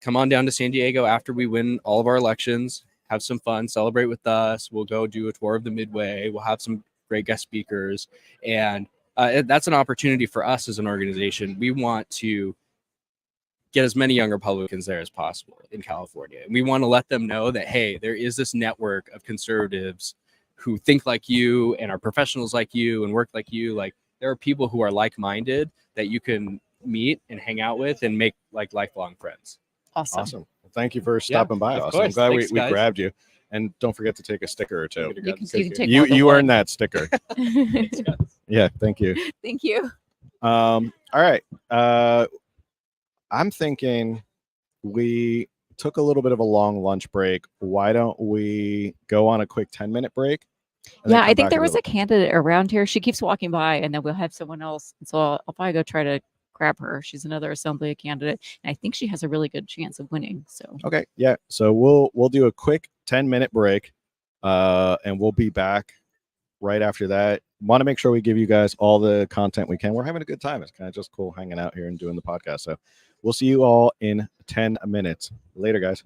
come on down to San Diego after we win all of our elections. Have some fun, celebrate with us. We'll go do a tour of the Midway. We'll have some great guest speakers. And that's an opportunity for us as an organization. We want to get as many young Republicans there as possible in California. And we want to let them know that, hey, there is this network of conservatives who think like you and are professionals like you and work like you. Like, there are people who are like-minded that you can meet and hang out with and make like lifelong friends. Awesome. Well, thank you for stopping by, of Austin. I'm course. glad Thanks, we guys. grabbed you. And don't forget to take a sticker or two. You can take You one of you the earned that sticker. Thanks, guys. Yeah, thank you. Thank you. All right. I'm thinking we took a little bit of a long lunch break. Why don't we go on a quick 10-minute break? and then Yeah, come I think back there a was little- a candidate around here. She keeps walking by, and then we'll have someone else. And so I'll probably go try to grab her. She's another assembly candidate, and I think she has a really good chance of winning. So Okay, yeah. So we'll do a quick 10-minute break, and we'll be back right after that. Want to make sure we give you guys all the content we can. We're having a good time. It's kind of just cool hanging out here and doing the podcast. So we'll see you all in 10 minutes. Later, guys.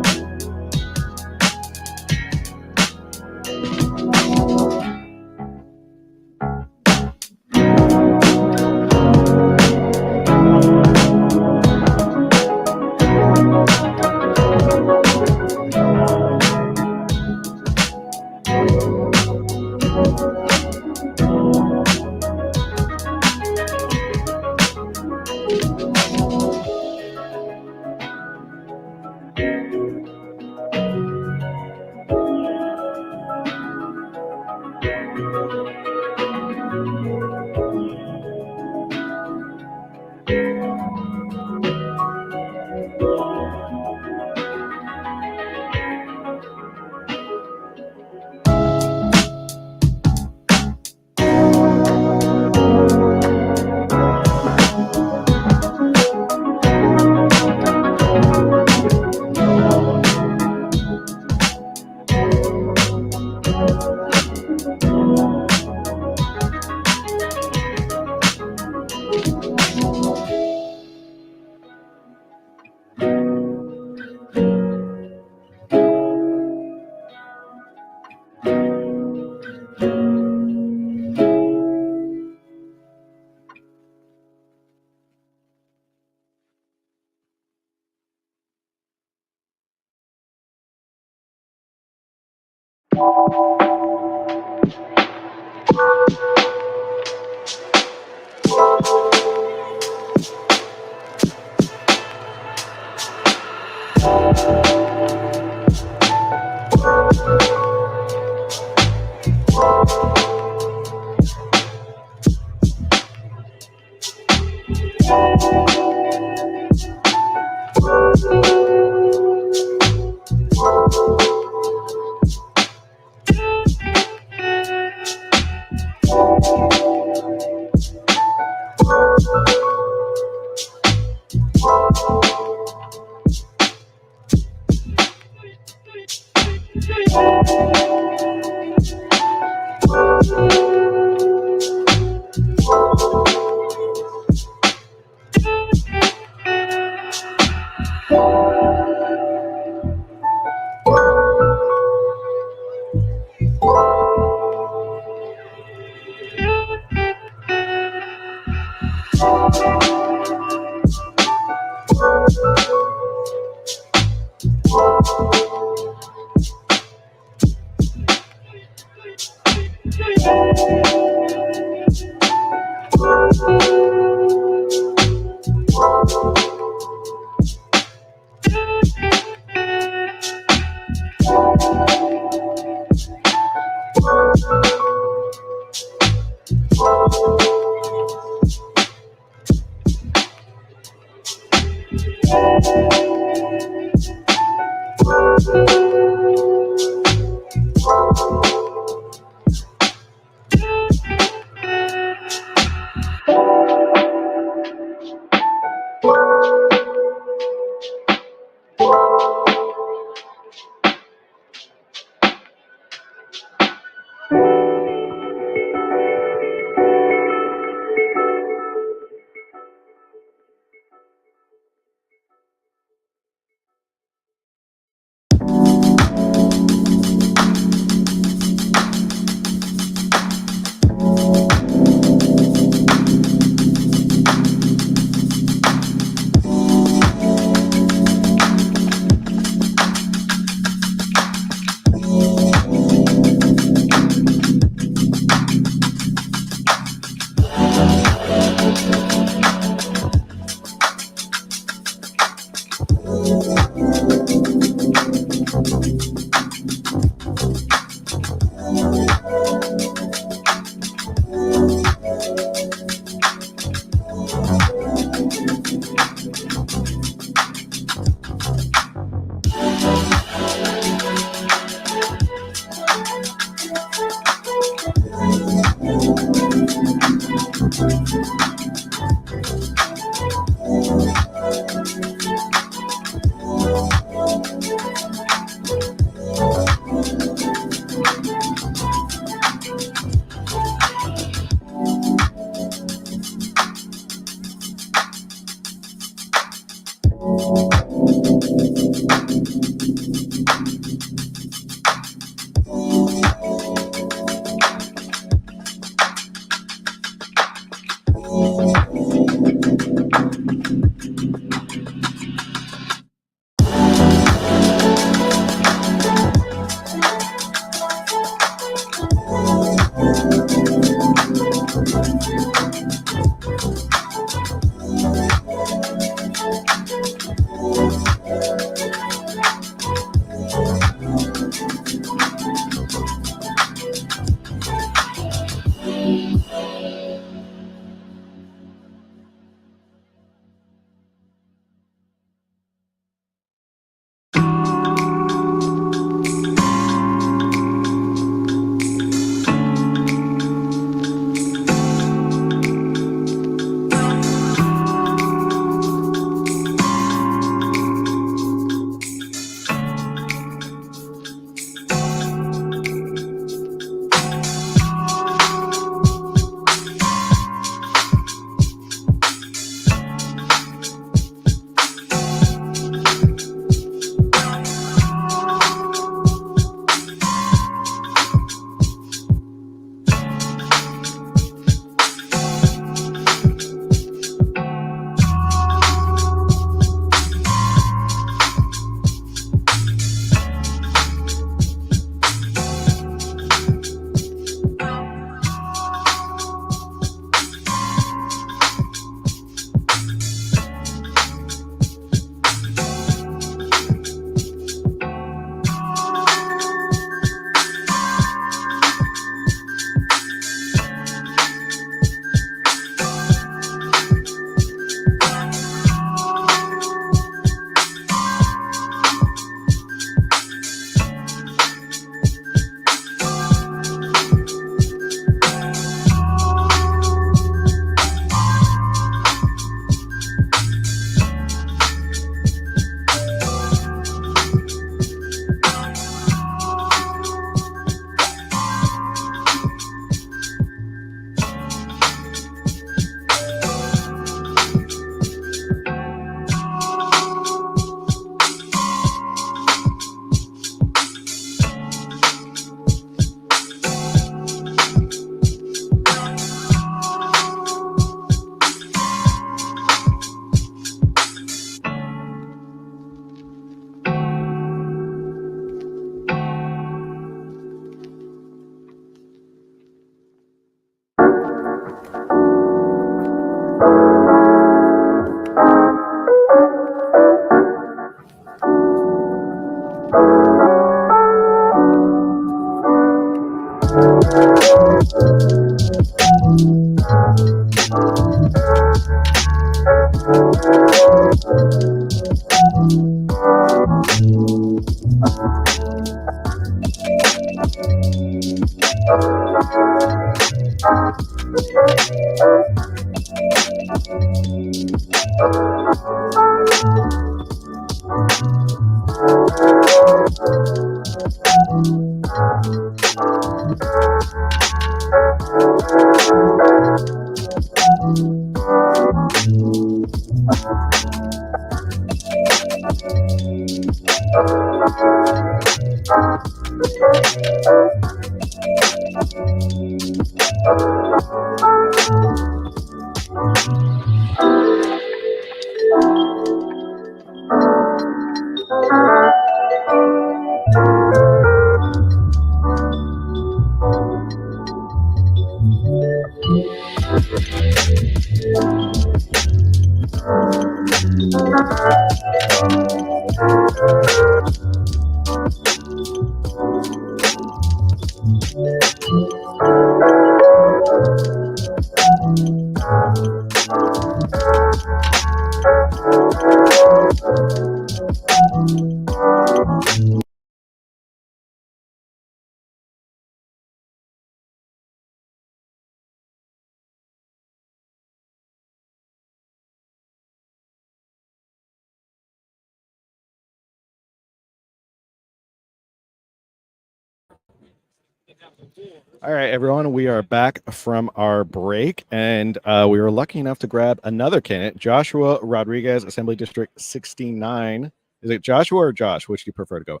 All right, everyone, we are back from our break, and we were lucky enough to grab another candidate, Joshua Rodriguez, Assembly District 69. Is it Joshua or Josh? Which do you prefer to go?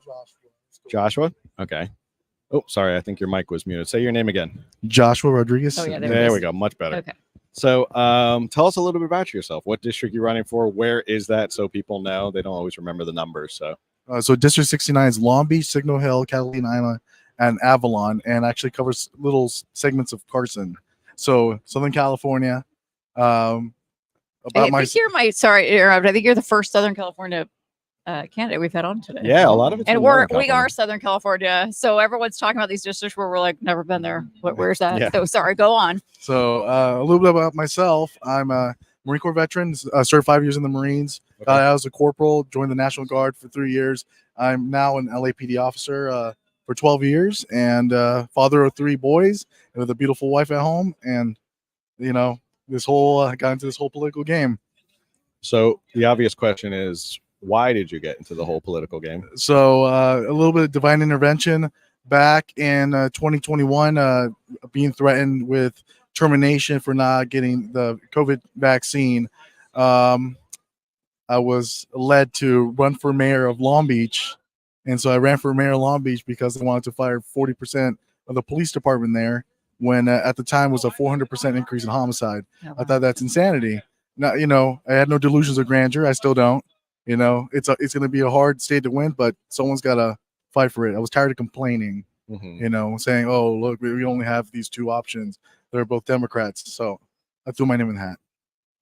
Joshua? Okay. Oh, sorry, I think your mic was muted. Say your name again. Joshua Rodriguez. Oh, yeah, There we go. Much better. Okay. So tell us a little bit about yourself. What district you're running for? Where is that so people know? They don't always remember the numbers. So District 69 is Long Beach, Signal Hill, Catalina Island, and Avalon, and actually covers little segments of Carson. So Southern California. I think you're my sorry to interrupt. I think you're the first Southern California candidate we've had on today. Yeah, a lot of it's and in we Northern are Southern California, so everyone's talking about these districts where we're like never been there. Where's that? Yeah. So sorry, go on. So a little bit about myself. I'm a Marine Corps veteran, served 5 years in the Marines. Okay. Got out as a corporal, joined the National Guard for 3 years. I'm now an LAPD officer for 12 years, and father of 3 boys with a beautiful wife at home. And this whole got into this whole political game. So the obvious question is, why did you get into the whole political game? So a little bit of divine intervention back in 2021, being threatened with termination for not getting the COVID vaccine. I was led to run for mayor of Long Beach. And so I ran for mayor of Long Beach because they wanted to fire 40% of the police department there when at the time was a 400% increase in homicide. Oh, I thought that's insanity. Now, I had no delusions of grandeur. I still don't. It's going to be a hard state to win, but someone's got to fight for it. I was tired of complaining, saying, oh, look, we only have these 2 options. They're both Democrats. So I threw my name in the hat.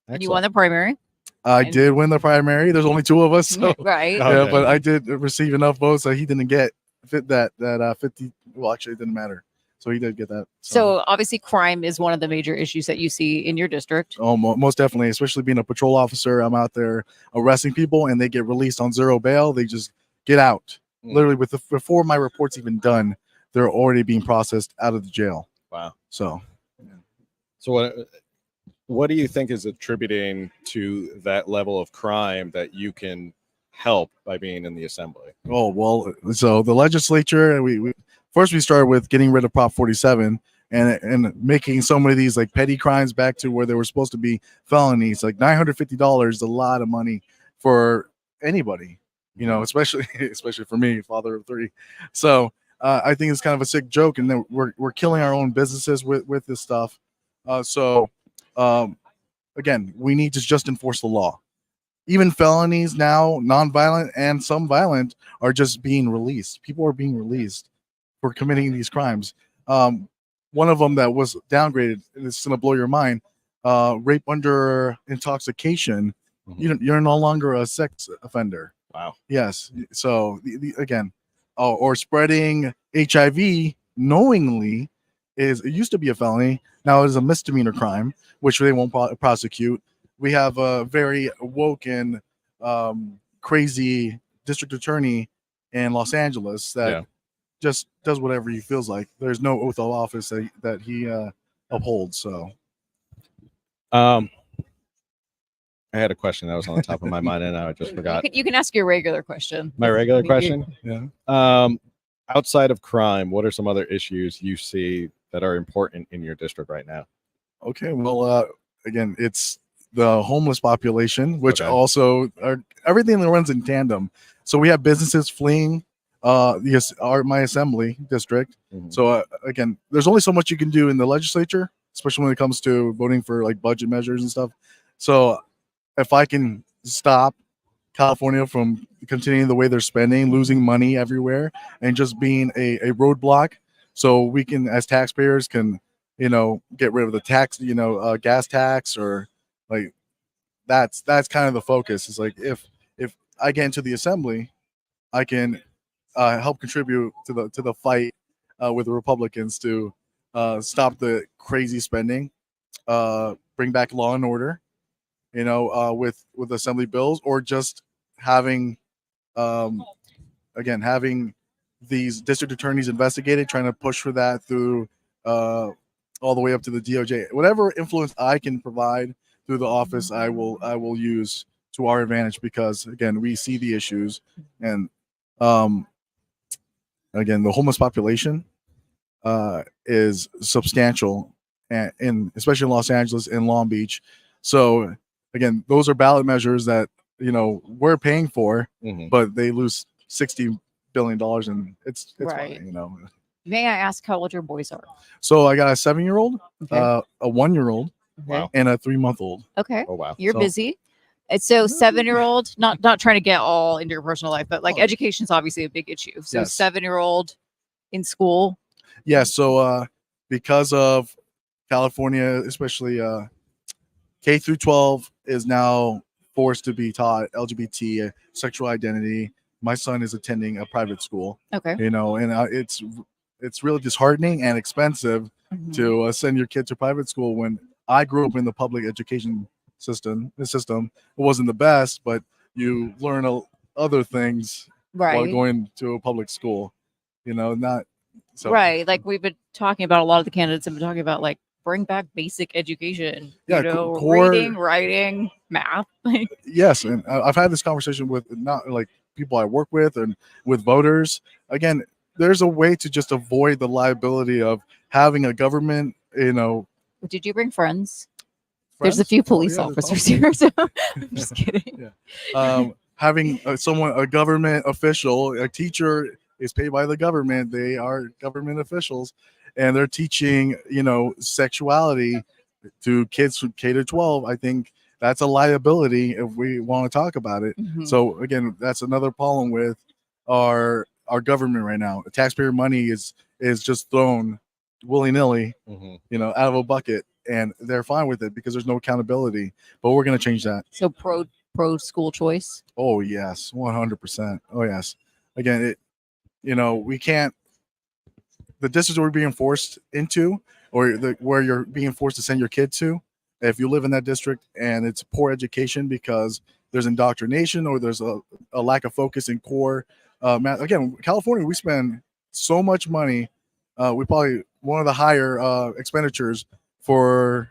And you won the primary. I did win the primary. There's only 2 of us. So, right. yeah, Okay. but I did receive enough votes that he didn't get that 50. Well, actually, it didn't matter. So he did get that. So obviously crime is one of the major issues that you see in your district. Oh, most definitely, especially being a patrol officer. I'm out there arresting people and they get released on 0 bail. They just get out. Literally before my report's even done, they're already being processed out of the jail. Wow. So what do you think is attributing to that level of crime that you can help by being in the assembly? Oh, well, so the legislature, we first we started with getting rid of Prop 47 and making so many of these like petty crimes back to where they were supposed to be felonies. Like $950 is a lot of money for anybody, especially for me, father of 3. So I think it's kind of a sick joke, and then we're killing our own businesses with this stuff. Again, we need to just enforce the law. Even felonies now, nonviolent and some violent, are just being released. People are being released for committing these crimes. One of them that was downgraded, and it's going to blow your mind, rape under intoxication. You're no longer a sex offender. Wow. Yes. So again, or spreading HIV knowingly it used to be a felony. Now it is a misdemeanor crime, which they won't prosecute. We have a very woke and crazy district attorney in Los Angeles that just does whatever he feels like. There's no oath of office that he uphold. So I had a question that was on the top of my mind and I just forgot. You can ask your regular question. My regular question? yeah. Outside of crime, what are some other issues you see that are important in your district right now? Okay. Well, again, it's the homeless population, which Okay. also are everything that runs in tandem. So we have businesses fleeing my assembly district. Mhm. So again, there's only so much you can do in the legislature, especially when it comes to voting for like budget measures and stuff. So if I can stop California from continuing the way they're spending, losing money everywhere, and just being a roadblock, so we can, as taxpayers, can get rid of the tax, gas tax, or like that's kind of the focus. It's like if I get into the assembly, I can help contribute to the fight with the Republicans to stop the crazy spending, bring back law and order, with assembly bills, or just having having these district attorneys investigated, trying to push for that through all the way up to the DOJ. Whatever influence I can provide through the office, I will use to our advantage, because again, we see the issues. And again, the homeless population is substantial, and especially in Los Angeles and Long Beach. So again, those are ballot measures that we're paying for, Mhm. but they lose $60 billion, and it's Right. fine. May I ask how old your boys are? So I got a 7-year-old, Okay. a 1-year-old, Wow. and a 3-month-old. Okay. Oh wow. You're So- busy. And so 7-year-old, not trying to get all into your personal life, but like Oh. education's obviously a big issue. So Yes. 7-year-old in school. Yeah. So because of California, especially K through 12 is now forced to be taught LGBT, sexual identity. My son is attending a private school, Okay. and it's really disheartening and expensive Mhm. to send your kid to private school. When I grew up in the public education system, it wasn't the best, but you learn other things while Right. going to a public school. Not so. Right. Like we've been talking about, a lot of the candidates have been talking about, like, bring back basic education. Yeah, core- reading, writing, math. Like, Yes, and I've had this conversation with not like people I work with and with voters. Again, there's a way to just avoid the liability of having a government, did you bring friends? There's a friends. few Oh, police yeah, there's officers probably- here, so I'm just kidding. Having a government official, a teacher is paid by the government. They are government officials, and they're teaching, sexuality to kids from K to 12. I think that's a liability if we want to talk about it. Mhm. So again, that's another problem with our government right now. Taxpayer money is just thrown willy-nilly, Mhm. out of a bucket, and they're fine with it because there's no accountability. But we're going to change that. So pro school choice. Oh yes, 100%. Oh yes. Again, we can't. The districts we're being forced into, or where you're being forced to send your kid to, if you live in that district and it's poor education because there's indoctrination or there's a lack of focus in core math. Again, California, we spend so much money. We probably one of the higher expenditures for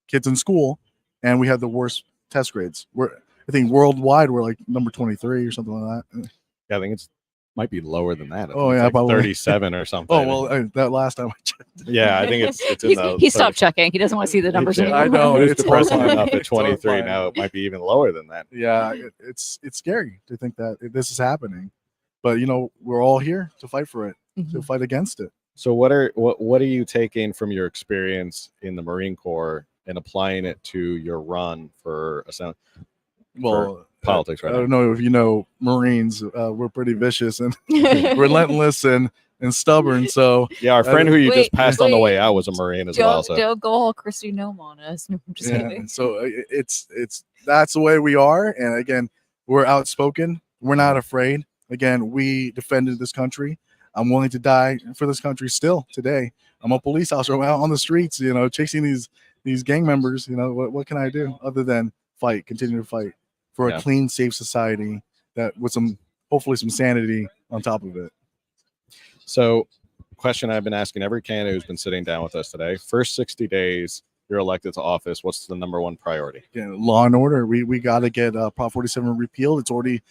kids in school, and we have the worst test grades. I think worldwide we're like number 23 or something like that. Yeah, I think it's might be lower than that. I Oh, think it's yeah, like probably. 37 or something. Oh well, that last time I checked. Yeah, I think it's in the. He stopped checking. He doesn't want to see the numbers Yeah, anymore. I know, It's it's depressing horrifying. enough at It's 23. horrifying. Now it might be even lower than that. Yeah, it's scary to think that this is happening, but we're all here to fight for it, to Mhm. fight against it. So what are you taking from your experience in the Marine Corps and applying it to your run for Well, politics I right don't now? know if you know Marines. We're pretty vicious and relentless and stubborn. So Yeah, our friend who you just Wait, passed on the way wait. out was a Marine as well. Don't, So don't go all Christy Gnome on us. No, I'm just yeah, kidding. so it's that's the way we are. And again, we're outspoken. We're not afraid. Again, we defended this country. I'm willing to die for this country still today. I'm a police officer. I'm out on the streets, chasing these gang members. What can I do other than fight, continue to fight for Yeah. a clean, safe society that with hopefully some sanity on top of it. So question I've been asking every candidate who's been sitting down with us today. First 60 days you're elected to office, what's the number one priority? Yeah, law and order. We got to get Prop 47 repealed. It's already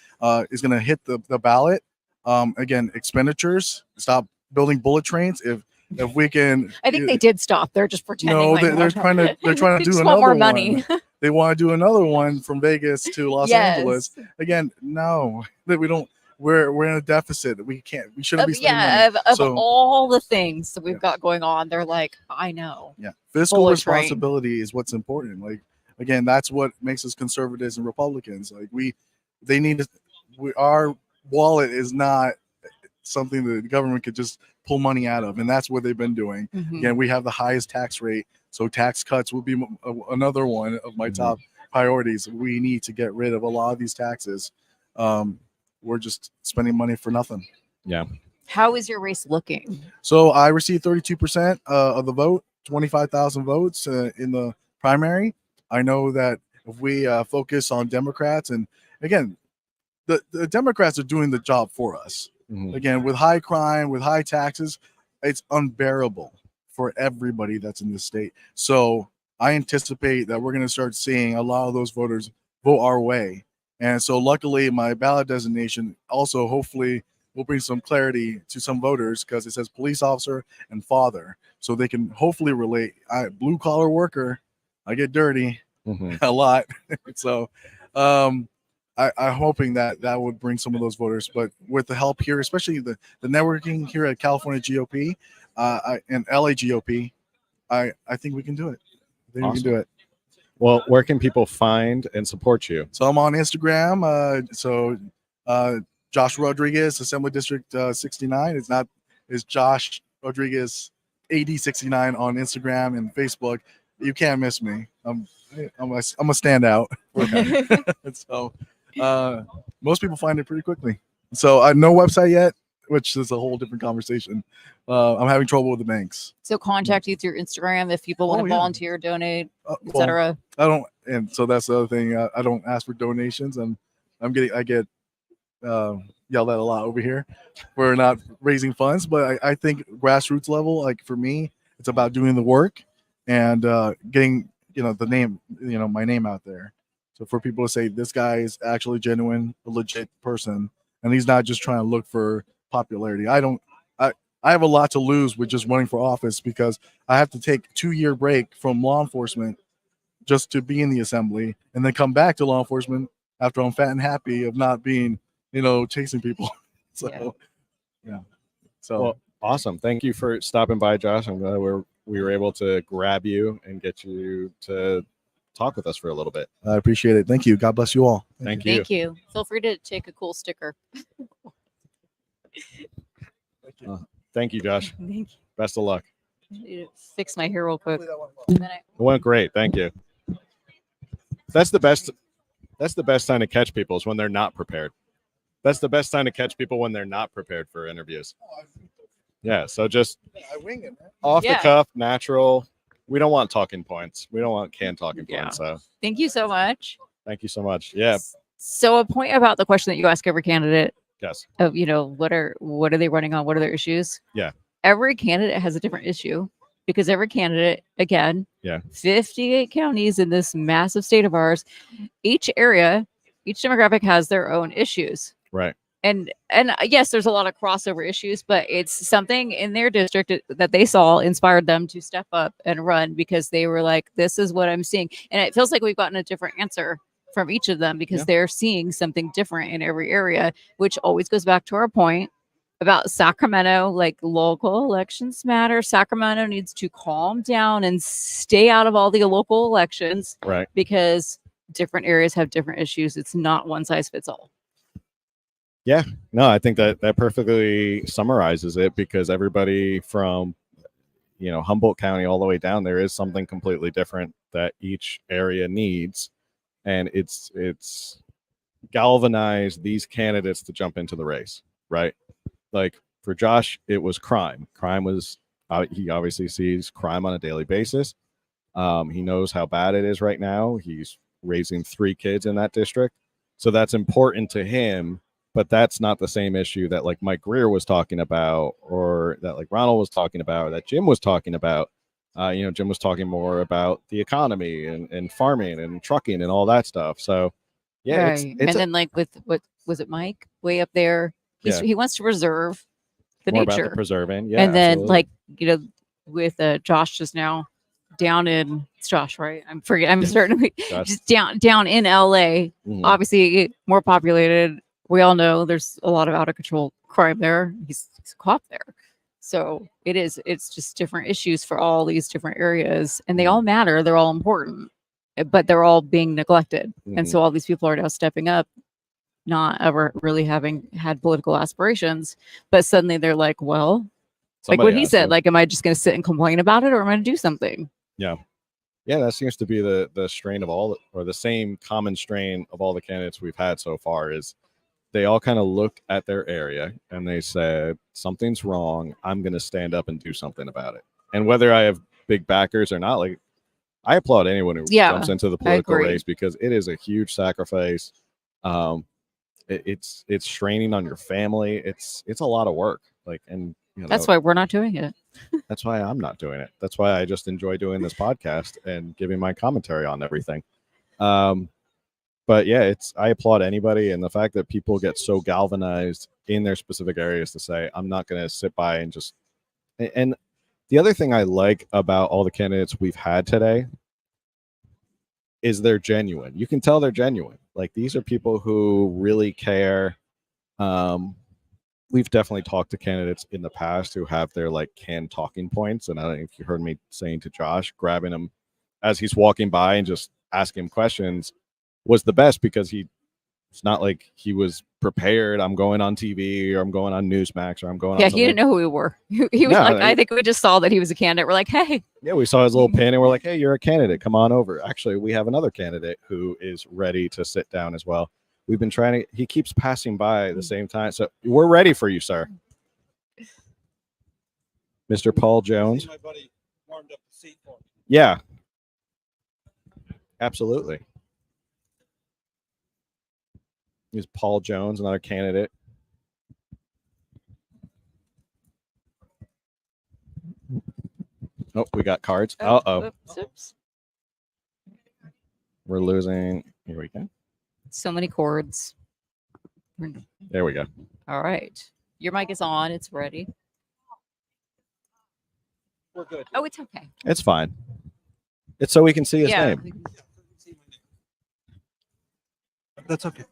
is going to hit the ballot. Again, expenditures. Stop building bullet trains. If we can, I think they did stop. They're just pretending. no, like they're trying to They do just another want more one. money. They want to do another one from Vegas to Los Yes. Angeles. Again, no, that we don't. We're in a deficit. We can't. We shouldn't be spending Yeah, money. of So, all the things that we've Yeah. got going on, they're like, I know. yeah, fiscal bullet train. responsibility is what's important. Like, again, that's what makes us conservatives and Republicans. Like, they need to. Our wallet is not something that the government could just pull money out of, and that's what they've been doing. Mhm. Again, we have the highest tax rate, so tax cuts will be another one of my top priorities. We need to get rid of a lot of these taxes. We're just spending money for nothing. Yeah. How is your race looking? So I received 32% of the vote, 25,000 votes in the primary. I know that if we focus on Democrats, and again, the Democrats are doing the job for us. Again, with high crime, with high taxes, it's unbearable for everybody that's in the state. So I anticipate that we're going to start seeing a lot of those voters vote our way. And so luckily my ballot designation also hopefully will bring some clarity to some voters, because it says police officer and father. So they can hopefully relate. Blue collar worker, I get dirty a lot. So I'm hoping that would bring some of those voters. But with the help here, especially the networking here at California GOP and LA GOP, I think we can do it. I think we can do it. Well, where can people find and support you? So I'm on Instagram. Josh Rodriguez, Assembly District 69. It's Josh Rodriguez 8069 on Instagram and Facebook. You can't miss me. I'm a standout. So most people find it pretty quickly. So no website yet, which is a whole different conversation. I'm having trouble with the banks. So contact you through Instagram if people want to volunteer, donate, etc. I don't, and so that's the other thing. I don't ask for donations. I get yelled at a lot over here. We're not raising funds, but I think grassroots level, like for me, it's about doing the work and getting the name, my name out there. So for people to say this guy is actually genuine, a legit person, and he's not just trying to look for popularity. I have a lot to lose with just running for office, because I have to take a 2-year break from law enforcement just to be in the assembly, and then come back to law enforcement after I'm fat and happy of not being, chasing people. So, yeah. So well, awesome. Thank you for stopping by, Josh. I'm glad we were able to grab you and get you to talk with us for a little bit. I appreciate it. Thank you. God bless you all. Thank you. Thank you. Feel free to take a cool sticker. Thank you, Josh. Thank you. Best of luck. I need to fix my hair real quick. It went great. Thank you. That's the best time to catch people is when they're not prepared. That's the best time to catch people, when they're not prepared for interviews. Yeah. So just off the cuff, natural. We don't want talking points. We don't want canned talking points. So Thank you so much. thank you so much. Yeah. So a point about the question that you ask every candidate Yes. of, what are they running on? What are their issues? Yeah. Every candidate has a different issue, because every candidate, again, 58 counties in this massive state of ours, each area, each demographic has their own issues. Right. And yes, there's a lot of crossover issues, but it's something in their district that they saw inspired them to step up and run, because they were like, this is what I'm seeing. And it feels like we've gotten a different answer from each of them, because they're seeing something different in every area, which always goes back to our point about Sacramento. Like, local elections matter. Sacramento needs to calm down and stay out of all the local elections, right? Because different areas have different issues. It's not one size fits all. Yeah, no, I think that perfectly summarizes it, because everybody from, Humboldt County all the way down, there is something completely different that each area needs. And it's galvanized these candidates to jump into the race, right? Like for Josh, it was crime. Crime was, he obviously sees crime on a daily basis. He knows how bad it is right now. He's raising 3 kids in that district. So that's important to him but that's not the same issue that like Mike Greer was talking about, or that like Ronald was talking about, or that Jim was talking about. Jim was talking more about the economy and farming and trucking and all that stuff. So, yeah, right. And then like with what was it, Mike, way up there? He wants to preserve the more nature. about the preserving. Yeah, and then absolutely. like with Josh just now down in it's Josh, right? I'm certainly just down in LA. Mhm. Obviously more populated. We all know there's a lot of out of control crime there. He's a cop there. So it's just different issues for all these different areas, and they all matter. They're all important, but they're all being neglected. And so all these people are now stepping up, not ever really having had political aspirations, but suddenly they're like, well, like what he said, like, am I just going to sit and complain about it, or am I going to do something? Yeah. That seems to be the strain of all, or the same common strain of all the candidates we've had so far, is they all kind of looked at their area and they said, something's wrong. I'm going to stand up and do something about it. And whether I have big backers or not, like, I applaud anyone who jumps into the political race, because it is a huge sacrifice. It's straining on your family. It's a lot of work. Like, and that's why we're not doing it. That's why I'm not doing it. That's why I just enjoy doing this podcast and giving my commentary on everything. But yeah, I applaud anybody, and the fact that people get so galvanized in their specific areas to say, I'm not going to sit by and just. And the other thing I like about all the candidates we've had today is they're genuine. You can tell they're genuine. Like, these are people who really care. We've definitely talked to candidates in the past who have their like canned talking points, and I don't know if you heard me saying to Josh, grabbing him as he's walking by and just asking him questions was the best, because it's not like he was prepared. I'm going on TV, or I'm going on Newsmax, or I'm going on. Yeah, he didn't know who we were. He was I think we just saw that he was a candidate. We're like, hey. Yeah, we saw his little pin and we're like, hey, you're a candidate. Come on over. Actually, we have another candidate who is ready to sit down as well. We've been trying to, he keeps passing by at the same time. So we're ready for you, sir. Mr. Paul Jones. My buddy warmed up the seat for me. Yeah. Absolutely. He's Paul Jones, another candidate. Oh, we got cards. Uh-oh. Oops. We're losing. Here we go. So many cords. There we go. All right. Your mic is on. It's ready. We're good. Oh, it's okay. It's fine. It's so we can see his name. That's okay.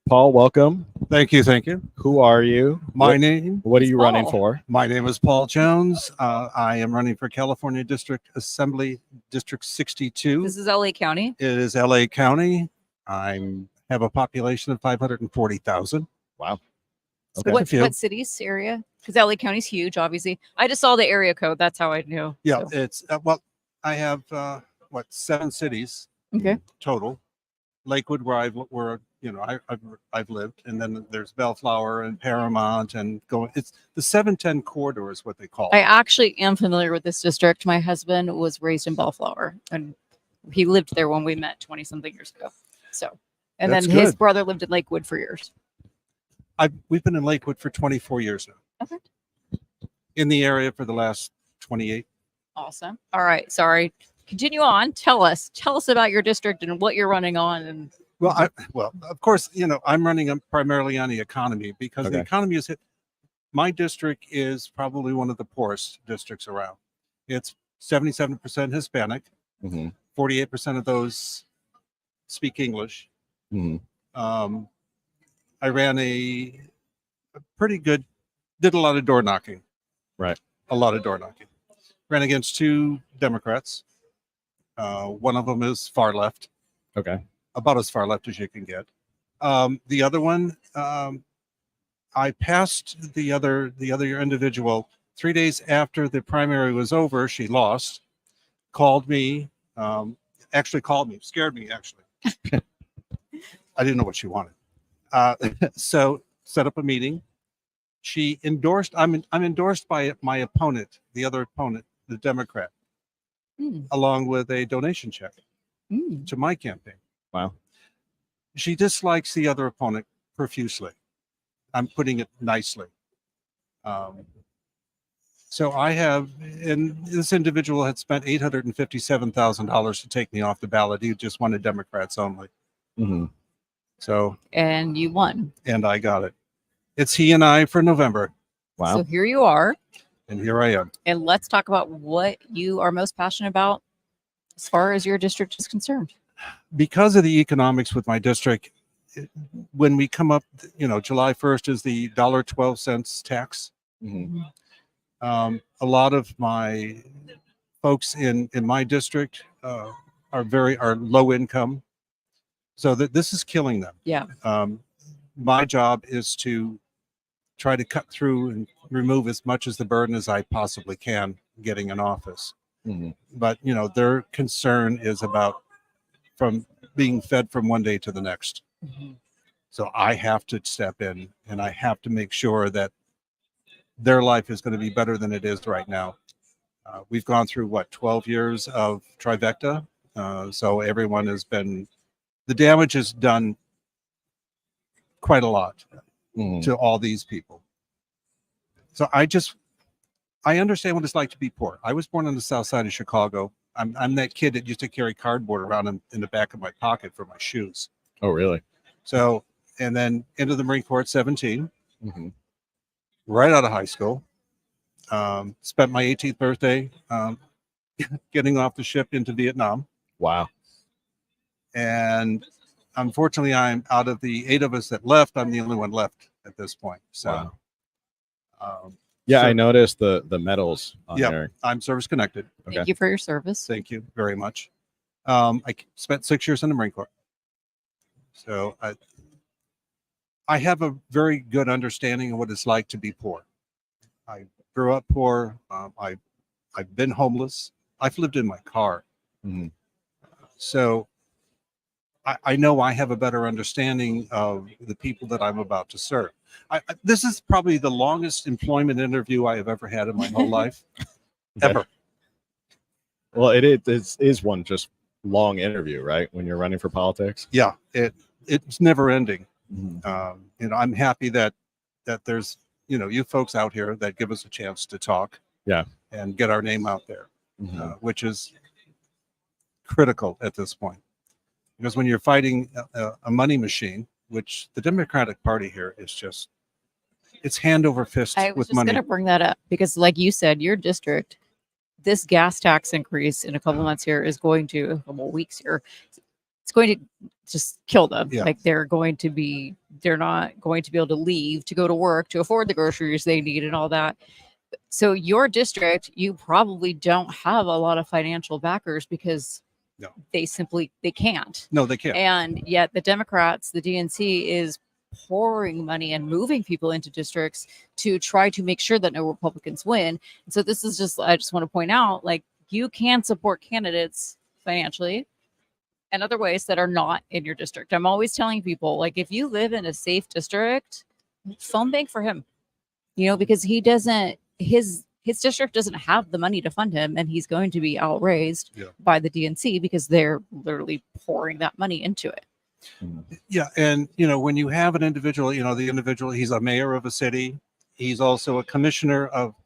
Paul, welcome. Thank you. Thank you. Who are you? My name. What are you running for? My name is Paul Jones. I am running for California District Assembly District 62. This is LA County. It is LA County. I have a population of 540,000. Wow. Okay. What cities area? Because LA County's huge, obviously. I just saw the area code. That's how I knew. Yeah, so. It's I have 7 cities total. Lakewood, where I've lived, and then there's Bellflower and Paramount, and it's the 710 corridor is what they call it. I actually am familiar with this district. My husband was raised in Bellflower, and he lived there when we met 20 something years ago. So, and then his brother lived in Lakewood for years. We've been in Lakewood for 24 years now. Okay. In the area for the last 28. Awesome. All right. Sorry. Continue on. Tell us about your district and what you're running on. And well, of course, I'm running primarily on the economy, because the economy is hit. My district is probably one of the poorest districts around. It's 77% Hispanic. 48% of those speak English. I ran a pretty good, did a lot of door knocking. Right. A lot of door knocking. Ran against 2 Democrats. One of them is far left. Okay. About as far left as you can get. The other one, I passed the other individual 3 days after the primary was over. She lost. Called me. Scared me actually. I didn't know what she wanted. So set up a meeting. She endorsed. I'm endorsed by my opponent, the other opponent, the Democrat. Along with a donation check to my campaign. Wow. She dislikes the other opponent profusely. I'm putting it nicely. So I have, and this individual had spent $857,000 to take me off the ballot. He just wanted Democrats only. Mm-hmm. So, And you won. and I got it. It's he and I for November. Wow. So here you are. And here I am. And let's talk about what you are most passionate about as far as your district is concerned. Because of the economics with my district, when we come up, July 1st is the $1.12 tax. Mm-hmm. A lot of my folks in my district are low income, so that this is killing them. Yeah. My job is to try to cut through and remove as much as the burden as I possibly can getting in office. Mm-hmm. But their concern is about from being fed from one day to the next. Mm-hmm. So I have to step in and I have to make sure that their life is going to be better than it is right now. We've gone through 12 years of trifecta. So everyone has been, the damage is done quite a lot to all these people. So I understand what it's like to be poor. I was born on the south side of Chicago. I'm that kid that used to carry cardboard around in the back of my pocket for my shoes. Oh, really? So, and then into the Marine Corps at 17. Mm-hmm. Right out of high school. Spent my 18th birthday getting off the ship into Vietnam. Wow. And unfortunately, I'm out of the 8 of us that left, I'm the only one left at this point. So, wow. Yeah, I noticed the medals on there. I'm service connected. Okay. Thank you for your service. Thank you very much. I spent 6 years in the Marine Corps. So I have a very good understanding of what it's like to be poor. I grew up poor. I've been homeless. I've lived in my car. Mm-hmm. So I know I have a better understanding of the people that I'm about to serve. This is probably the longest employment interview I have ever had in my whole life. Ever. Well, it is one just long interview, right? When you're running for politics. Yeah, it's never ending. Mm-hmm. I'm happy that there's you folks out here that give us a chance to talk. Yeah. And get our name out there, Mm-hmm. Which is critical at this point, because when you're fighting a money machine, which the Democratic Party here is just, it's hand over fist I was with just money. going to bring that up because, like you said, your district, this gas tax increase in a couple months here is going to, a couple weeks here, it's going to just kill them. Yeah. Like they're not going to be able to leave to go to work to afford the groceries they need and all that. So your district, you probably don't have a lot of financial backers because they can't. No, they can't. And yet the Democrats, the DNC is pouring money and moving people into districts to try to make sure that no Republicans win. And so this is just, I just want to point out, like, you can support candidates financially and other ways that are not in your district. I'm always telling people, like, if you live in a safe district, phone bank for him, because he doesn't, his district doesn't have the money to fund him, and he's going to be outraised by the DNC because they're literally pouring that money into it. Yeah. And, when you have an individual, the individual, he's a mayor of a city. He's also a commissioner of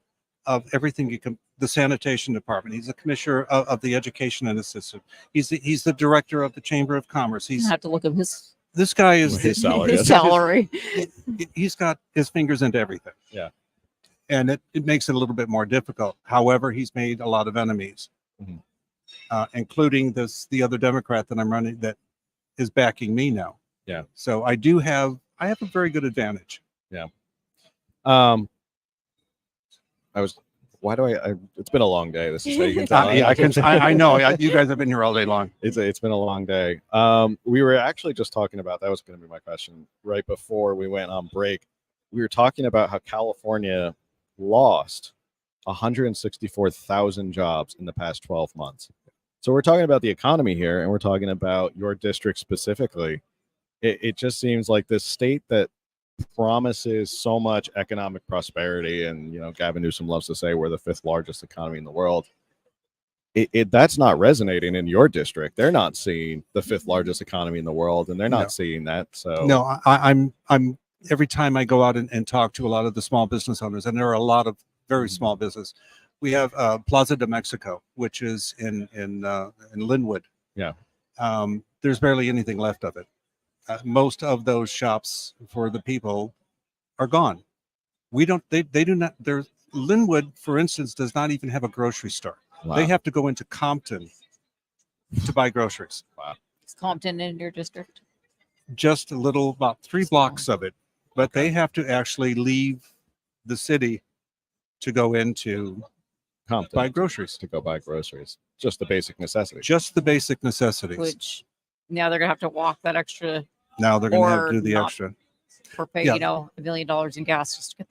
everything the sanitation department. He's a commissioner of the education and assistant. He's the director of the Chamber of Commerce. I have to look at this guy is his salary. His salary. He's got his fingers into everything. Yeah. And it makes it a little bit more difficult. However, he's made a lot of enemies, including the other Democrat that I'm running that is backing me now. Yeah. So I have a very good advantage. Yeah. It's been a long day. This is how you can tell. I know. You guys have been here all day long. It's been a long day. We were actually just talking about, that was going to be my question right before we went on break. We were talking about how California lost 164,000 jobs in the past 12 months. So we're talking about the economy here, and we're talking about your district specifically. It just seems like this state that promises so much economic prosperity, and Gavin Newsom loves to say we're the 5th largest economy in the world. that's not resonating in your district. They're not seeing the fifth largest economy in the world, and they're not seeing that. So No, I'm every time I go out and talk to a lot of the small business owners, and there are a lot of very small business. We have Plaza de Mexico, which is in Linwood. Yeah. There's barely anything left of it. Most of those shops for the people are gone. We don't. They do not. There's Linwood, for instance, does not even have a grocery store. Wow. They have to go into Compton to buy groceries. Wow. Is Compton in your district? Just a little, about 3 blocks of it, but they have to actually leave the city to go into Compton buy groceries. to go buy groceries. Just the basic necessities. Just the basic necessities. Which now they're gonna have to walk that extra Now they're going to have or to do the not. extra. or pay, Yeah. $1 million in gas just to get.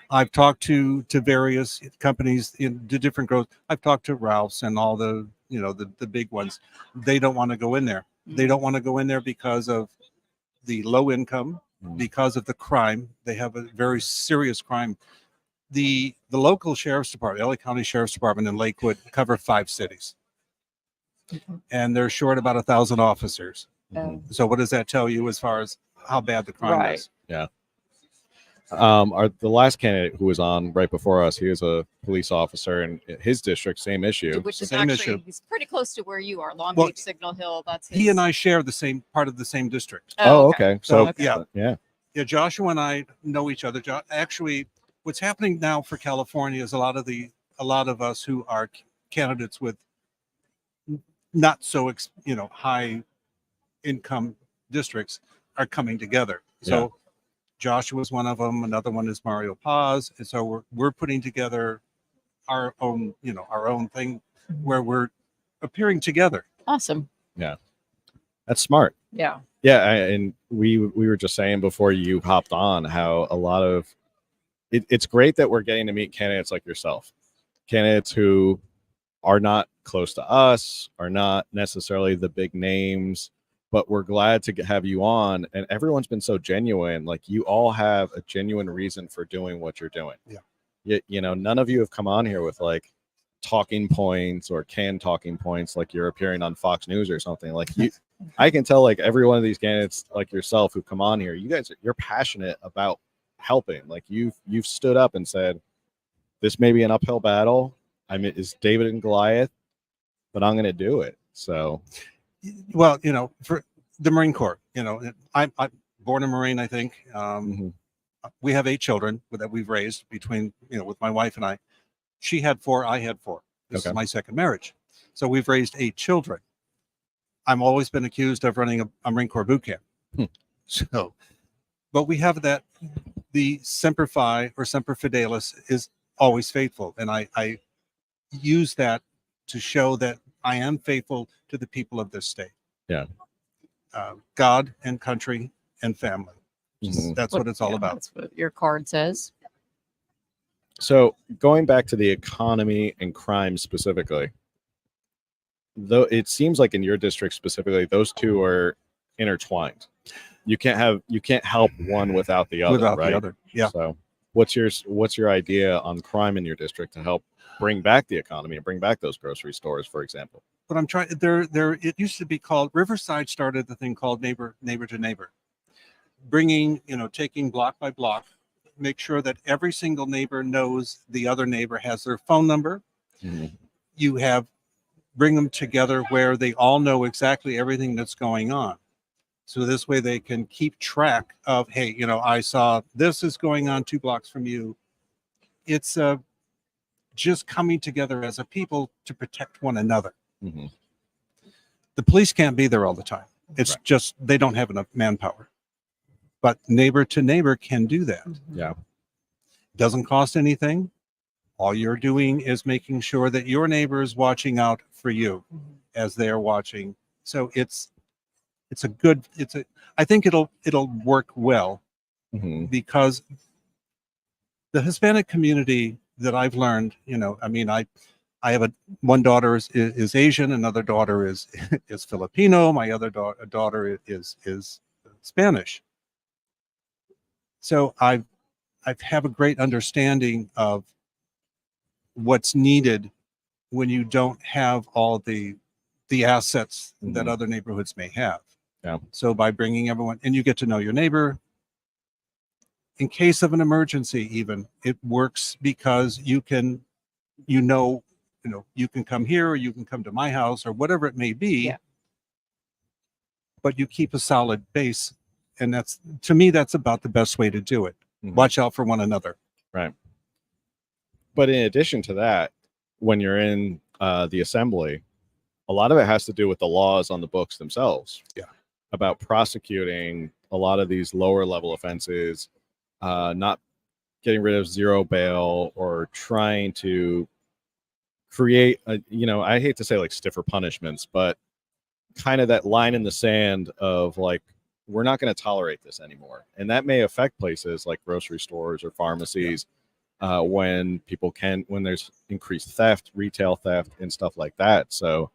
I've talked to various companies in the different growth. I've talked to Ralph's and all the, the big ones. They don't want to go in there. They don't want to go in there because of the low income, because of the crime. They have a very serious crime. The local sheriff's department, LA County Sheriff's Department in Lakewood, cover 5 cities. And they're short about 1,000 officers. So what does that tell you as far as how bad the crime is? Yeah. The last candidate who was on right before us, he was a police officer in his district, same issue. Which is Same actually, issue. he's pretty close to where you are, Long Well, Beach, Signal Hill. That's his. He and I share the same part of the same district. Oh, okay. So yeah. yeah. Yeah, Joshua and I know each other. Actually, what's happening now for California is a lot of us who are candidates with not so high income districts are coming together. So Joshua's one of them. Another one is Mario Paz, and so we're putting together our own thing where we're appearing together. Awesome. Yeah. That's smart. Yeah. Yeah, and we were just saying before you hopped on how a lot of it's great that we're getting to meet candidates like yourself, candidates who are not close to us, are not necessarily the big names, but we're glad to have you on. And everyone's been so genuine. Like, you all have a genuine reason for doing what you're doing. Yeah. None of you have come on here with like talking points or canned talking points like you're appearing on Fox News or something. Like, you I can tell, like, every one of these candidates like yourself who come on here, you're passionate about helping. Like, you've stood up and said, this may be an uphill battle. I mean, it's David and Goliath, but I'm going to do it. So, well, for the Marine Corps, I'm born a Marine, I think. We have 8 children that we've raised between, with my wife and I. She had 4, I had 4. This is my second marriage. So we've raised 8 children. I've always been accused of running a Marine Corps boot camp. So, but we have that, the Semper Fi or Semper Fidelis is always faithful. And I use that to show that I am faithful to the people of this state. Yeah. God and country and family. That's what it's all about. That's what your card says. So going back to the economy and crime specifically, though it seems like in your district specifically, those two are intertwined. You can't help one without the other. Without right? the other. Yeah. So what's your idea on crime in your district to help bring back the economy and bring back those grocery stores, for example? But I'm trying it used to be called Riverside, started the thing called neighbor to neighbor, bringing, taking block by block, make sure that every single neighbor knows the other neighbor, has their phone number. You bring them together where they all know exactly everything that's going on. So this way they can keep track of, hey, I saw this is going on 2 blocks from you. It's just coming together as a people to protect one another. The police can't be there all the time. It's just, they don't have enough manpower. But neighbor to neighbor can do that. Yeah. Doesn't cost anything. All you're doing is making sure that your neighbor is watching out for you as they're watching. So I think it'll work well because the Hispanic community that I've learned, I have one daughter is Asian, another daughter is Filipino, my other daughter is Spanish. So I have a great understanding of what's needed when you don't have all the assets that Mhm. other neighborhoods may have. Yeah. So by bringing everyone, and you get to know your neighbor, in case of an emergency, even it works because you can, you know, you can come here or you can come to my house or whatever it may be. Yeah. But you keep a solid base, and that's, to me, that's about the best way to do it. Mhm. Watch out for one another. Right. But in addition to that, when you're in the assembly, a lot of it has to do with the laws on the books themselves. Yeah. About prosecuting a lot of these lower level offenses, not getting rid of zero bail or trying to create I hate to say like stiffer punishments, but kind of that line in the sand of like, we're not going to tolerate this anymore. And that may affect places like grocery stores or pharmacies, when there's increased theft, retail theft, and stuff like that. So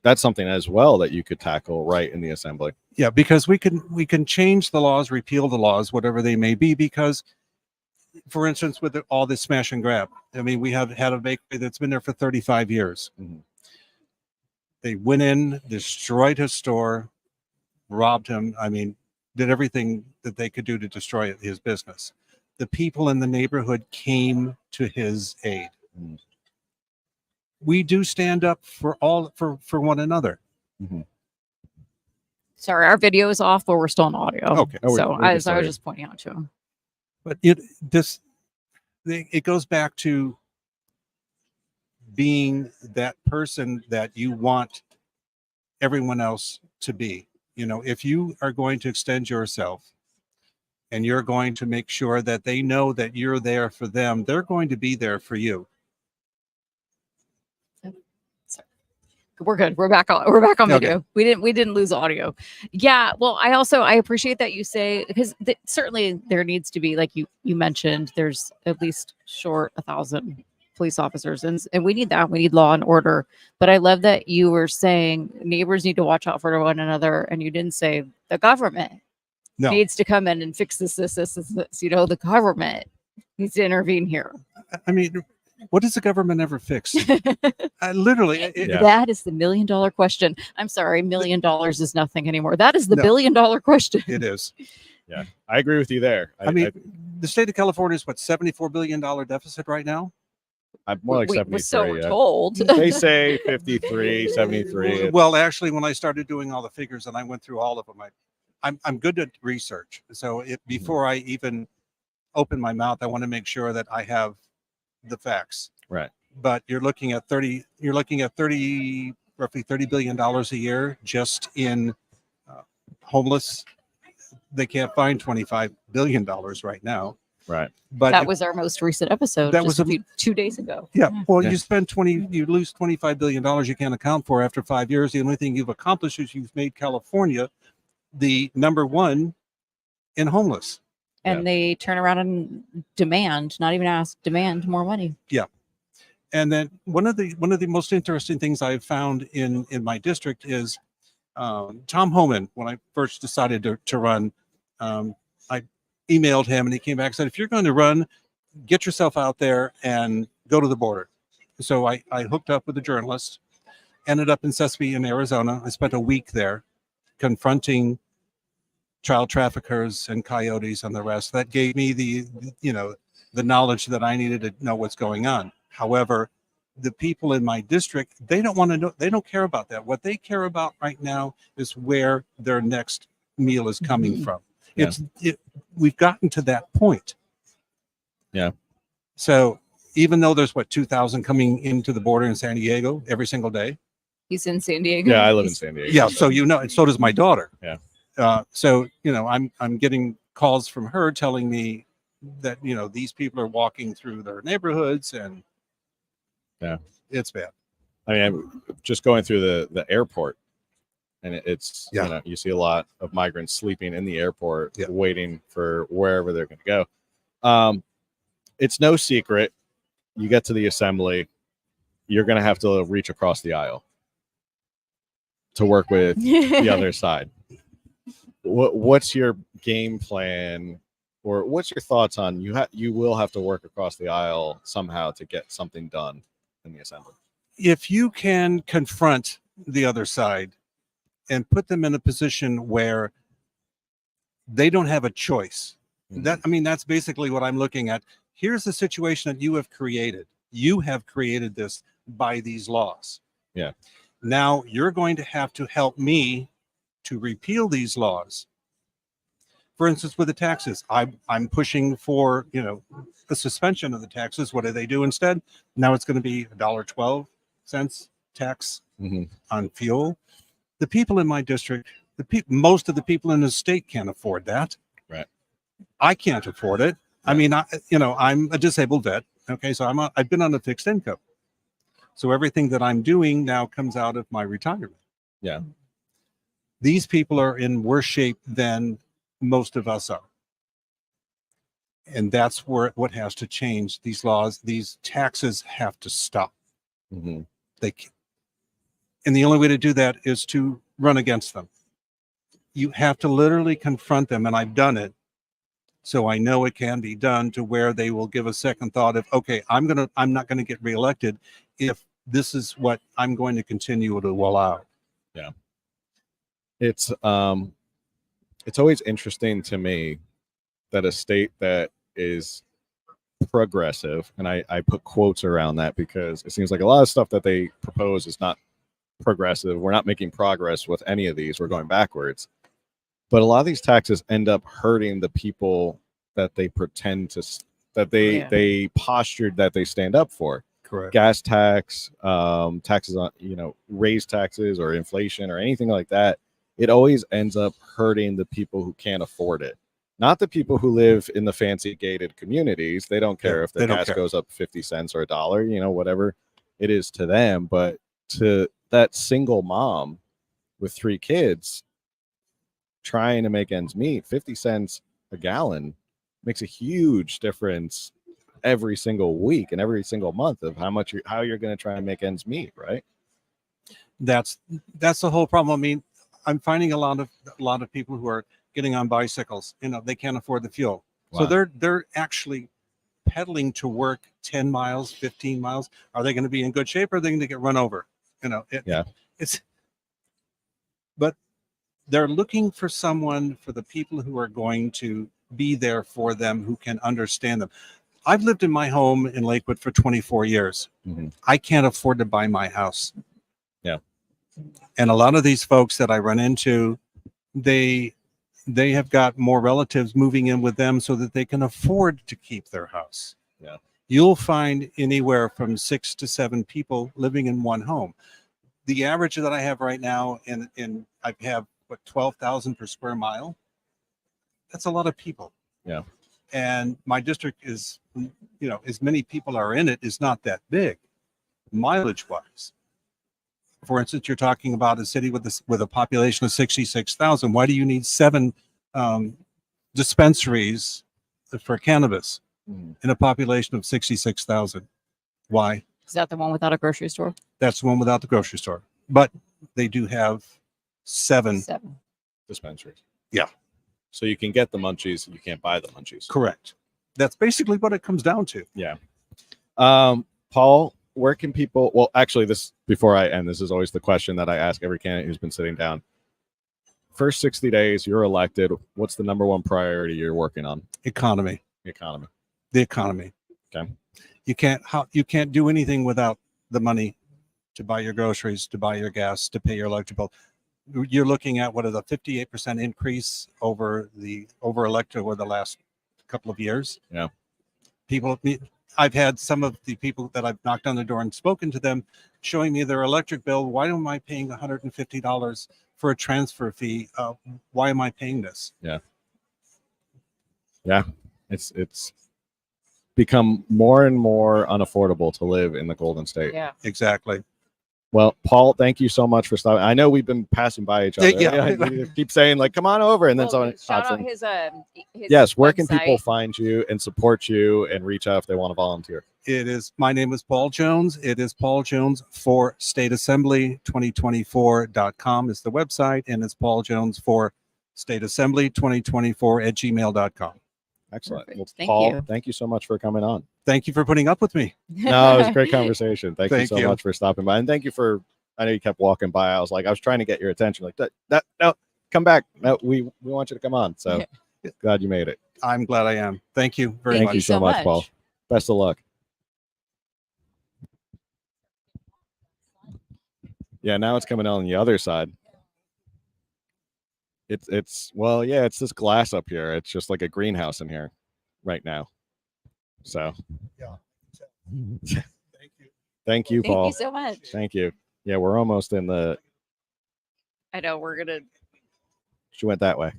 that's something as well that you could tackle right in the assembly. Yeah, because we can change the laws, repeal the laws, whatever they may be. Because, for instance, with all this smash and grab, I mean, we have had a bakery that's been there for 35 years. Mhm. They went in, destroyed his store, robbed him. I mean, did everything that they could do to destroy his business. The people in the neighborhood came to his aid. Mhm. We do stand up for one another. Mhm. Sorry, our video is off, but we're still on audio. Okay. Oh, So we're I just was sorry. just pointing out to him. But it goes back to being that person that you want everyone else to be. If you are going to extend yourself and you're going to make sure that they know that you're there for them, they're going to be there for you. We're good. We're back on. We're back on Okay. video. We didn't lose audio. Yeah. Well, I appreciate that you say, because certainly there needs to be, like you mentioned, there's at least short 1,000 police officers, and we need that. We need law and order. But I love that you were saying neighbors need to watch out for one another, and you didn't say the government needs to come in and fix this. The government needs to intervene here. I mean, what does the government ever fix? Literally, Yeah. That is the $1 million question. I'm sorry, $1 million is nothing anymore. That is the $1 No. billion question. it is. Yeah, I agree with you there. I mean, the state of California is what, $74 billion deficit right now? I'm more like We 73. so we're Yeah. told. They say 53, 73. Well, actually, when I started doing all the figures and I went through all of them, I'm good at research. So before I even open my mouth, I want to make sure that I have the facts. Right. But you're looking at roughly $30 billion a year just in homeless. They can't find $25 billion right now. Right. But That was our most recent episode. That Just was 2 days ago. yeah. Well, Yeah. you lose $25 billion you can't account for after 5 years. The only thing you've accomplished is you've made California the number one in homeless. And they turn around and demand, not even ask, demand more money. And then one of the most interesting things I've found in my district is Tom Homan. When I first decided to run, I emailed him and he came back and said, if you're going to run, get yourself out there and go to the border. So I hooked up with a journalist, ended up in Sesame in Arizona. I spent a week there confronting child traffickers and coyotes and the rest. That gave me the knowledge that I needed to know what's going on. However, the people in my district, they don't want to know. They don't care about that. What they care about right now is where their next meal is coming from. Yeah. We've gotten to that point. Yeah. So even though there's 2,000 coming into the border in San Diego every single day. He's in San Diego. Yeah, I live in San Diego. Yeah. So and so does my daughter. Yeah. So I'm getting calls from her telling me that these people are walking through their neighborhoods and yeah, it's bad. I mean, I'm just going through the airport, and it's Yeah. you see a lot of migrants sleeping in the airport, Yeah. waiting for wherever they're going to go. It's no secret. You get to the assembly, you're going to have to reach across the aisle to work with the other side. What's your game plan, or what's your thoughts on you will have to work across the aisle somehow to get something done? in the assembly. If you can confront the other side and put them in a position where they don't have a choice, that's basically what I'm looking at. Here's the situation that you have created. You have created this by these laws. Yeah. Now you're going to have to help me to repeal these laws. For instance, with the taxes, I'm pushing for, the suspension of the taxes. What do they do instead? Now it's going to be $1.12 tax on fuel. The people in my district, most of the people in the state can't afford that. Right. I can't afford it. Yeah. I mean, I'm a disabled vet. Okay, so I've been on a fixed income. So everything that I'm doing now comes out of my retirement. Yeah. These people are in worse shape than most of us are. And that's what has to change. These laws, these taxes have to stop. And the only way to do that is to run against them. You have to literally confront them, and I've done it. So I know it can be done to where they will give a second thought of, okay, I'm not going to get reelected if this is what I'm going to continue to allow. Yeah. It's always interesting to me that a state that is progressive, and I put quotes around that because it seems like a lot of stuff that they propose is not progressive. We're not making progress with any of these. We're going backwards. But a lot of these taxes end up hurting the people that they pretend to, that they postured that they stand up for. Correct. Gas tax, taxes on, raise taxes or inflation or anything like that. It always ends up hurting the people who can't afford it. Not the people who live in the fancy gated communities. They don't care if the gas goes up 50 cents or $1, whatever it is to them. But to that single mom with 3 kids trying to make ends meet, 50 cents a gallon makes a huge difference every single week and every single month of how you're going to try and make ends meet, right? That's the whole problem. I mean, I'm finding a lot of people who are getting on bicycles. They can't afford the fuel. Wow. So they're actually pedaling to work 10 miles, 15 miles. Are they going to be in good shape, or are they going to get run over? But they're looking for the people who are going to be there for them, who can understand them. I've lived in my home in Lakewood for 24 years. I can't afford to buy my house. Yeah. And a lot of these folks that I run into, they have got more relatives moving in with them so that they can afford to keep their house. Yeah. You'll find anywhere from 6 to 7 people living in one home. The average that I have right now, I have 12,000 per square mile. That's a lot of people. Yeah. And my district is, as many people are in it, is not that big, mileage wise. For instance, you're talking about a city with a population of 66,000. Why do you need 7 dispensaries for cannabis in a population of 66,000? Why? Is that the one without a grocery store? That's the one without the grocery store. But they do have 7 dispensaries. Yeah. So you can get the munchies, you can't buy the munchies. Correct. That's basically what it comes down to. Yeah. Paul, where can people, well, actually, before I end, this is always the question that I ask every candidate who's been sitting down. First 60 days, you're elected. What's the number one priority you're working on? Economy. The economy. The economy. Okay. You can't do anything without the money to buy your groceries, to buy your gas, to pay your electric bill. You're looking at what is a 58% increase over elected over the last couple of years. Yeah. I've had some of the people that I've knocked on the door and spoken to them showing me their electric bill. Why am I paying $150 for a transfer fee? Why am I paying this? Yeah. Yeah. It's become more and more unaffordable to live in the Golden State. Yeah. Exactly. Well, Paul, thank you so much for stopping. I know we've been passing by each other. Yeah. I keep saying, like, come on over, and then someone shout out in. his Yes, where can website. people find you and support you and reach out if they want to volunteer? My name is Paul Jones. It is Paul Jones for State Assembly 2024.com is the website, and it's Paul Jones for State Assembly 2024 @gmail.com. Excellent. Well, Thank Paul, you. thank you so much for coming on. thank you for putting up with me. No, it was a great conversation. Thank you Thank so you. much for stopping by, and thank you for. I know you kept walking by. I was trying to get your attention. Like that. No, come back. No, we want you to come on. So glad you made it. I'm glad I am. Thank you very Thank much. You so much, Paul. Best of luck. Yeah, now it's coming on the other side. It's well, yeah, it's this glass up here. It's just like a greenhouse in here right now. So Yeah. Thank you. thank you, Thank Paul. you so much. Thank you. Yeah, we're almost in the. I know we're gonna. She went that way.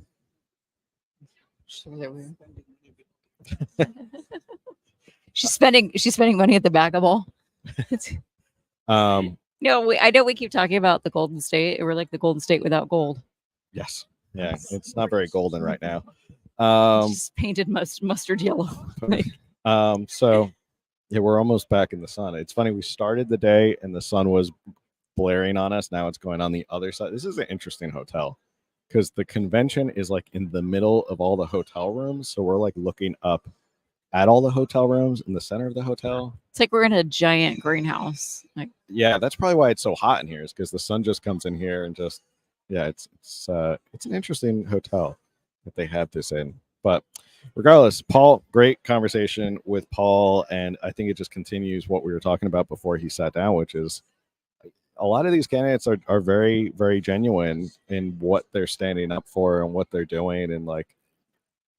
She's spending money at the back of all. Um. No, I know we keep talking about the Golden State. We're like the Golden State without gold. Yes. Yeah, it's not very golden right now. Just painted mustard yellow. So yeah, we're almost back in the sun. It's funny, we started the day and the sun was blaring on us. Now it's going on the other side. This is an interesting hotel because the convention is like in the middle of all the hotel rooms. So we're like looking up at all the hotel rooms in the center of the hotel. It's like we're in a giant greenhouse. Like, Yeah, that's probably why it's so hot in here, is because the sun just comes in here and just, yeah, it's an interesting hotel that they have this in. But regardless, Paul, great conversation with Paul, and I think it just continues what we were talking about before he sat down, which is a lot of these candidates are very, very genuine in what they're standing up for and what they're doing, and like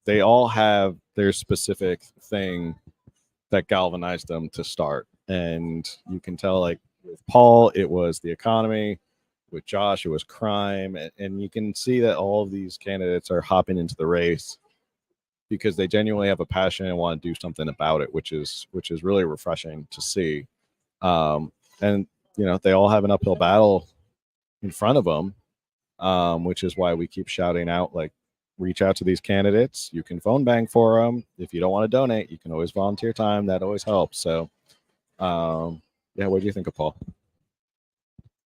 they all have their specific thing that galvanized them to start. And you can tell, like with Paul, it was the economy. With Josh, it was crime. And you can see that all of these candidates are hopping into the race because they genuinely have a passion and want to do something about it, which is really refreshing to see. And they all have an uphill battle in front of them, which is why we keep shouting out, like, reach out to these candidates. You can phone bang for them. If you don't want to donate, you can always volunteer time. That always helps. So, yeah, what do you think of Paul?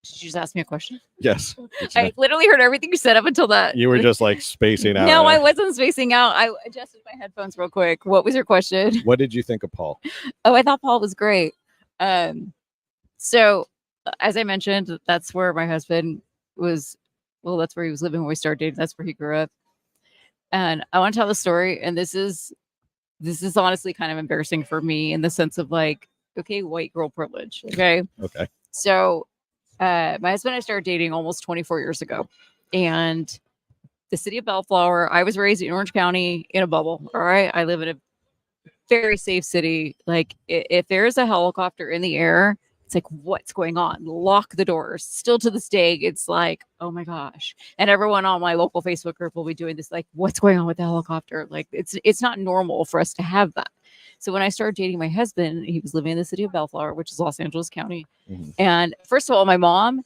did you just ask me a question? Yes. I literally heard everything you said up until that. You were just like spacing out. No, I wasn't spacing out. I adjusted my headphones real quick. What was your question? What did you think of Paul? Oh, I thought Paul was great. So as I mentioned, that's where my husband was. Well, that's where he was living when we started dating. That's where he grew up. And I want to tell the story. And this is honestly kind of embarrassing for me in the sense of like, okay, white girl privilege. Okay. Okay. So my husband and I started dating almost 24 years ago. And the city of Bellflower, I was raised in Orange County in a bubble. All right. I live in a very safe city. Like if there's a helicopter in the air, it's like, what's going on? Lock the doors. Still to this day, it's like, oh my gosh. And everyone on my local Facebook group will be doing this, like, what's going on with the helicopter? Like it's not normal for us to have that. So when I started dating my husband, he was living in the city of Bellflower, which is Los Angeles County. Mm-hmm. And first of all, my mom,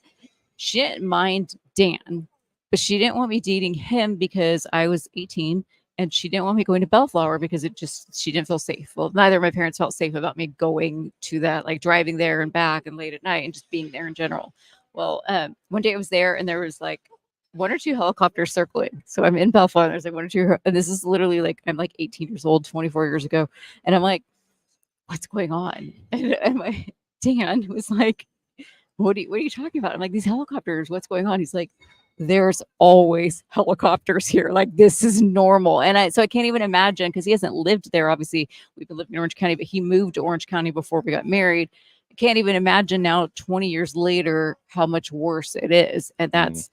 she didn't mind Dan, but she didn't want me dating him because I was 18. And she didn't want me going to Bellflower because she didn't feel safe. Well, neither of my parents felt safe about me going to that, like driving there and back and late at night and just being there in general. Well, one day I was there and there was like 1 or 2 helicopters circling. So I'm in Bellflower and there's like 1 or 2, and this is literally like, I'm like 18 years old, 24 years ago. And I'm like, what's going on? And my Dan was like, what are you talking about? I'm like, these helicopters, what's going on? He's like, there's always helicopters here. Like, this is normal. And so I can't even imagine, because he hasn't lived there. Obviously, we've been living in Orange County, but he moved to Orange County before we got married. I can't even imagine now, 20 years later, how much worse it is. And that's,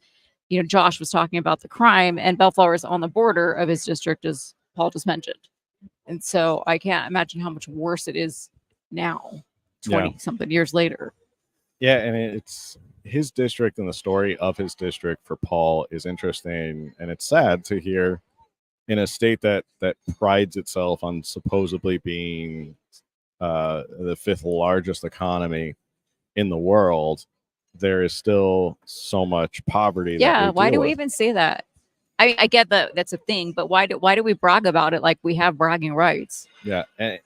Josh was talking about the crime, and Bellflower is on the border of his district, as Paul just mentioned. And so I can't imagine how much worse it is now, 20 something years later. Yeah. And it's his district, and the story of his district for Paul is interesting. And it's sad to hear in a state that prides itself on supposedly being the 5th largest economy in the world, there is still so much poverty. Yeah. Why do we even say that? I mean, I get that that's a thing, but why do we brag about it like we have bragging rights? Yeah. And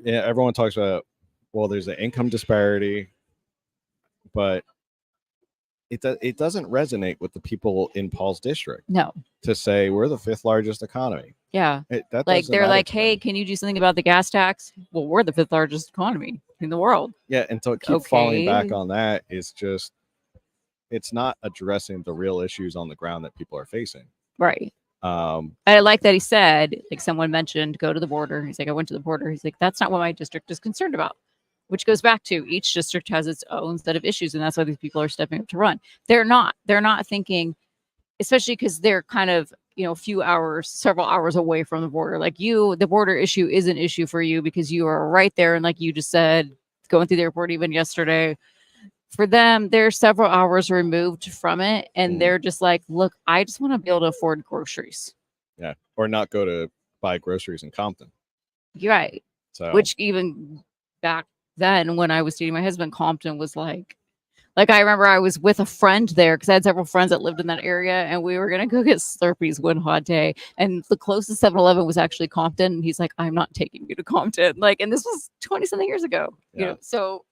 everyone talks about, well, there's an income disparity, but it doesn't resonate with the people in Paul's district No. to say we're the 5th largest economy. Yeah. That Like doesn't they're matter like, to hey, them. can you do something about the gas tax? Well, we're the 5th largest economy in the world. Yeah, and to keep falling back Okay. on that is just, it's not addressing the real issues on the ground that people are facing. Right. Um, I like that he said, like someone mentioned, go to the border. He's like, I went to the border. He's like, that's not what my district is concerned about, which goes back to each district has its own set of issues. And that's why these people are stepping up to run. They're not thinking, especially because they're kind of, a few hours, several hours away from the border. Like the border issue is an issue for you because you are right there. And like you just said, going through the airport even yesterday, for them, they're several hours removed from it. And they're just like, look, I just want to be able to afford groceries. yeah, or not go to buy groceries in Compton. You're right. So, Which even back then when I was dating my husband, Compton was like I remember I was with a friend there because I had several friends that lived in that area and we were going to go get Slurpees one hot day. And the closest 7-Eleven was actually Compton. And he's like, I'm not taking you to Compton. And this was 20 something years ago. Yeah. So.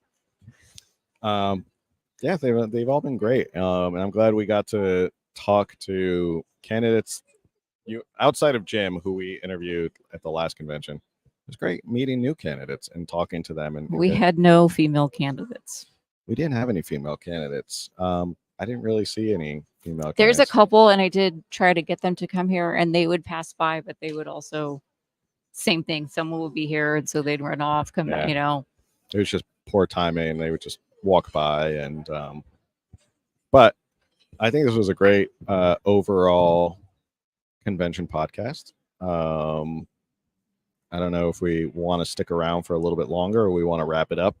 Yeah, they've all been great. And I'm glad we got to talk to candidates outside of Jim, who we interviewed at the last convention. It was great meeting new candidates and talking to them. And we had no female candidates. We didn't have any female candidates. I didn't really see any female There's candidates. a couple, and I did try to get them to come here, and they would pass by, but they would also, same thing. Someone would be here, and so they'd run off, come back, It was just poor timing. They would just walk by. And but I think this was a great overall convention podcast. I don't know if we want to stick around for a little bit longer or we want to wrap it up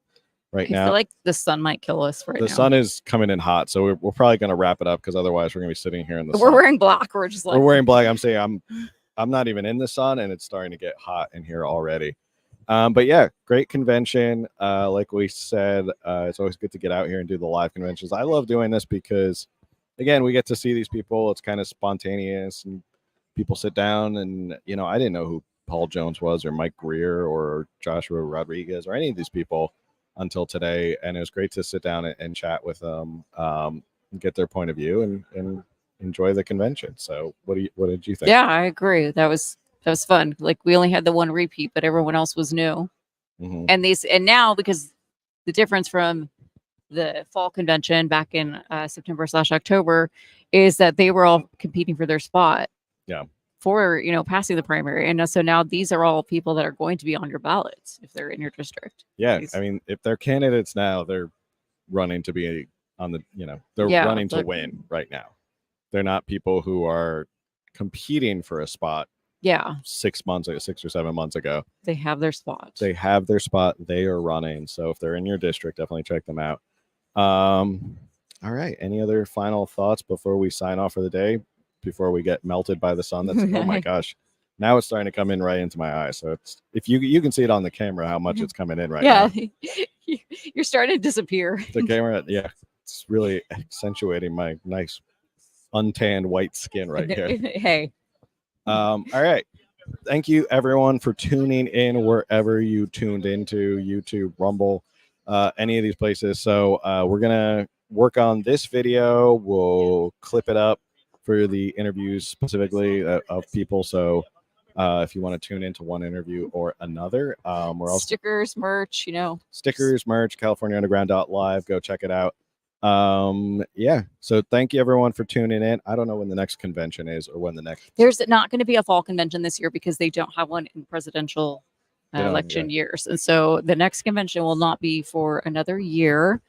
right now. I feel like the sun might kill us right now. The sun is coming in hot, so we're probably going to wrap it up because otherwise we're going to be sitting here in the sun. We're wearing black. We're just like we're wearing black. I'm saying I'm not even in the sun, and it's starting to get hot in here already. But yeah, great convention. Like we said, it's always good to get out here and do the live conventions. I love doing this because, again, we get to see these people. It's kind of spontaneous, and people sit down. And I didn't know who Paul Jones was, or Mike Greer, or Joshua Rodriguez, or any of these people until today. And it was great to sit down and chat with them, and get their point of view, and enjoy the convention. So, what did you think? Yeah, I agree. That was fun. Like we only had the one repeat, but everyone else was new. Mm-hmm. And now, because the difference from the fall convention back in September/October is that they were all competing for their spot. Yeah. For passing the primary, and so now these are all people that are going to be on your ballots if they're in your district. Yeah, I mean, if they're candidates now, they're running to be on the they're running to win right now. They're not people who are competing for a spot. Yeah, 6 or 7 months ago. They have their spot. They have their spot. They are running. So if they're in your district, definitely check them out. All right. Any other final thoughts before we sign off for the day? Before we get melted by the sun? That's oh my gosh. Now it's starting to come in right into my eye. So it's if you can see it on the camera how much it's coming in right now. Yeah, you're starting to disappear. The camera, yeah, it's really accentuating my nice untanned white skin right here. Hey. All right. Thank you everyone for tuning in wherever you tuned into, YouTube, Rumble, any of these places. So we're gonna work on this video. We'll clip it up for the interviews specifically of people. So if you want to tune into one interview or another, we're also stickers, merch, stickers, merch, CaliforniaUnderground.live. Go check it out. Yeah. So thank you everyone for tuning in. I don't know when the next convention is or when the next. There's not going to be a fall convention this year because they don't have one in presidential election years, and so the next convention will not be for another year.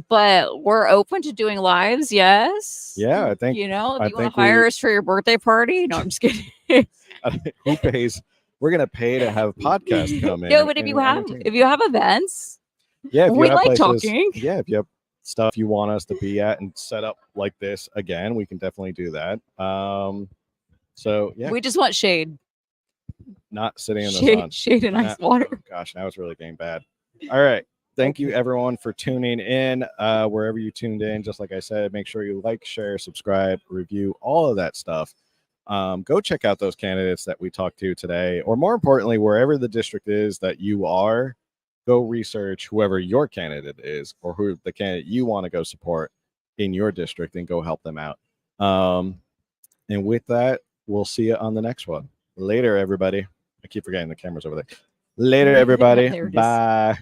But we're open to doing lives. Yes. Yeah, I think if you want to hire us for your birthday party. No, I'm just kidding. Who pays? We're gonna pay to have podcasts come in. No, but if you have events, yeah, if we you have like places, talking. Yeah, if you have stuff you want us to be at and set up like this again, we can definitely do that. So yeah, we just want shade. Not sitting in the sun. Shade and ice water. Oh, gosh, now it's really getting bad. All right. Thank you everyone for tuning in. Wherever you tuned in, just like I said, make sure you like, share, subscribe, review, all of that stuff. Go check out those candidates that we talked to today, or more importantly, wherever the district is that you are, go research whoever your candidate is or who the candidate you want to go support in your district and go help them out. And with that, we'll see you on the next one. Later, everybody. I keep forgetting the camera's over there. Later, everybody. There it is. Bye.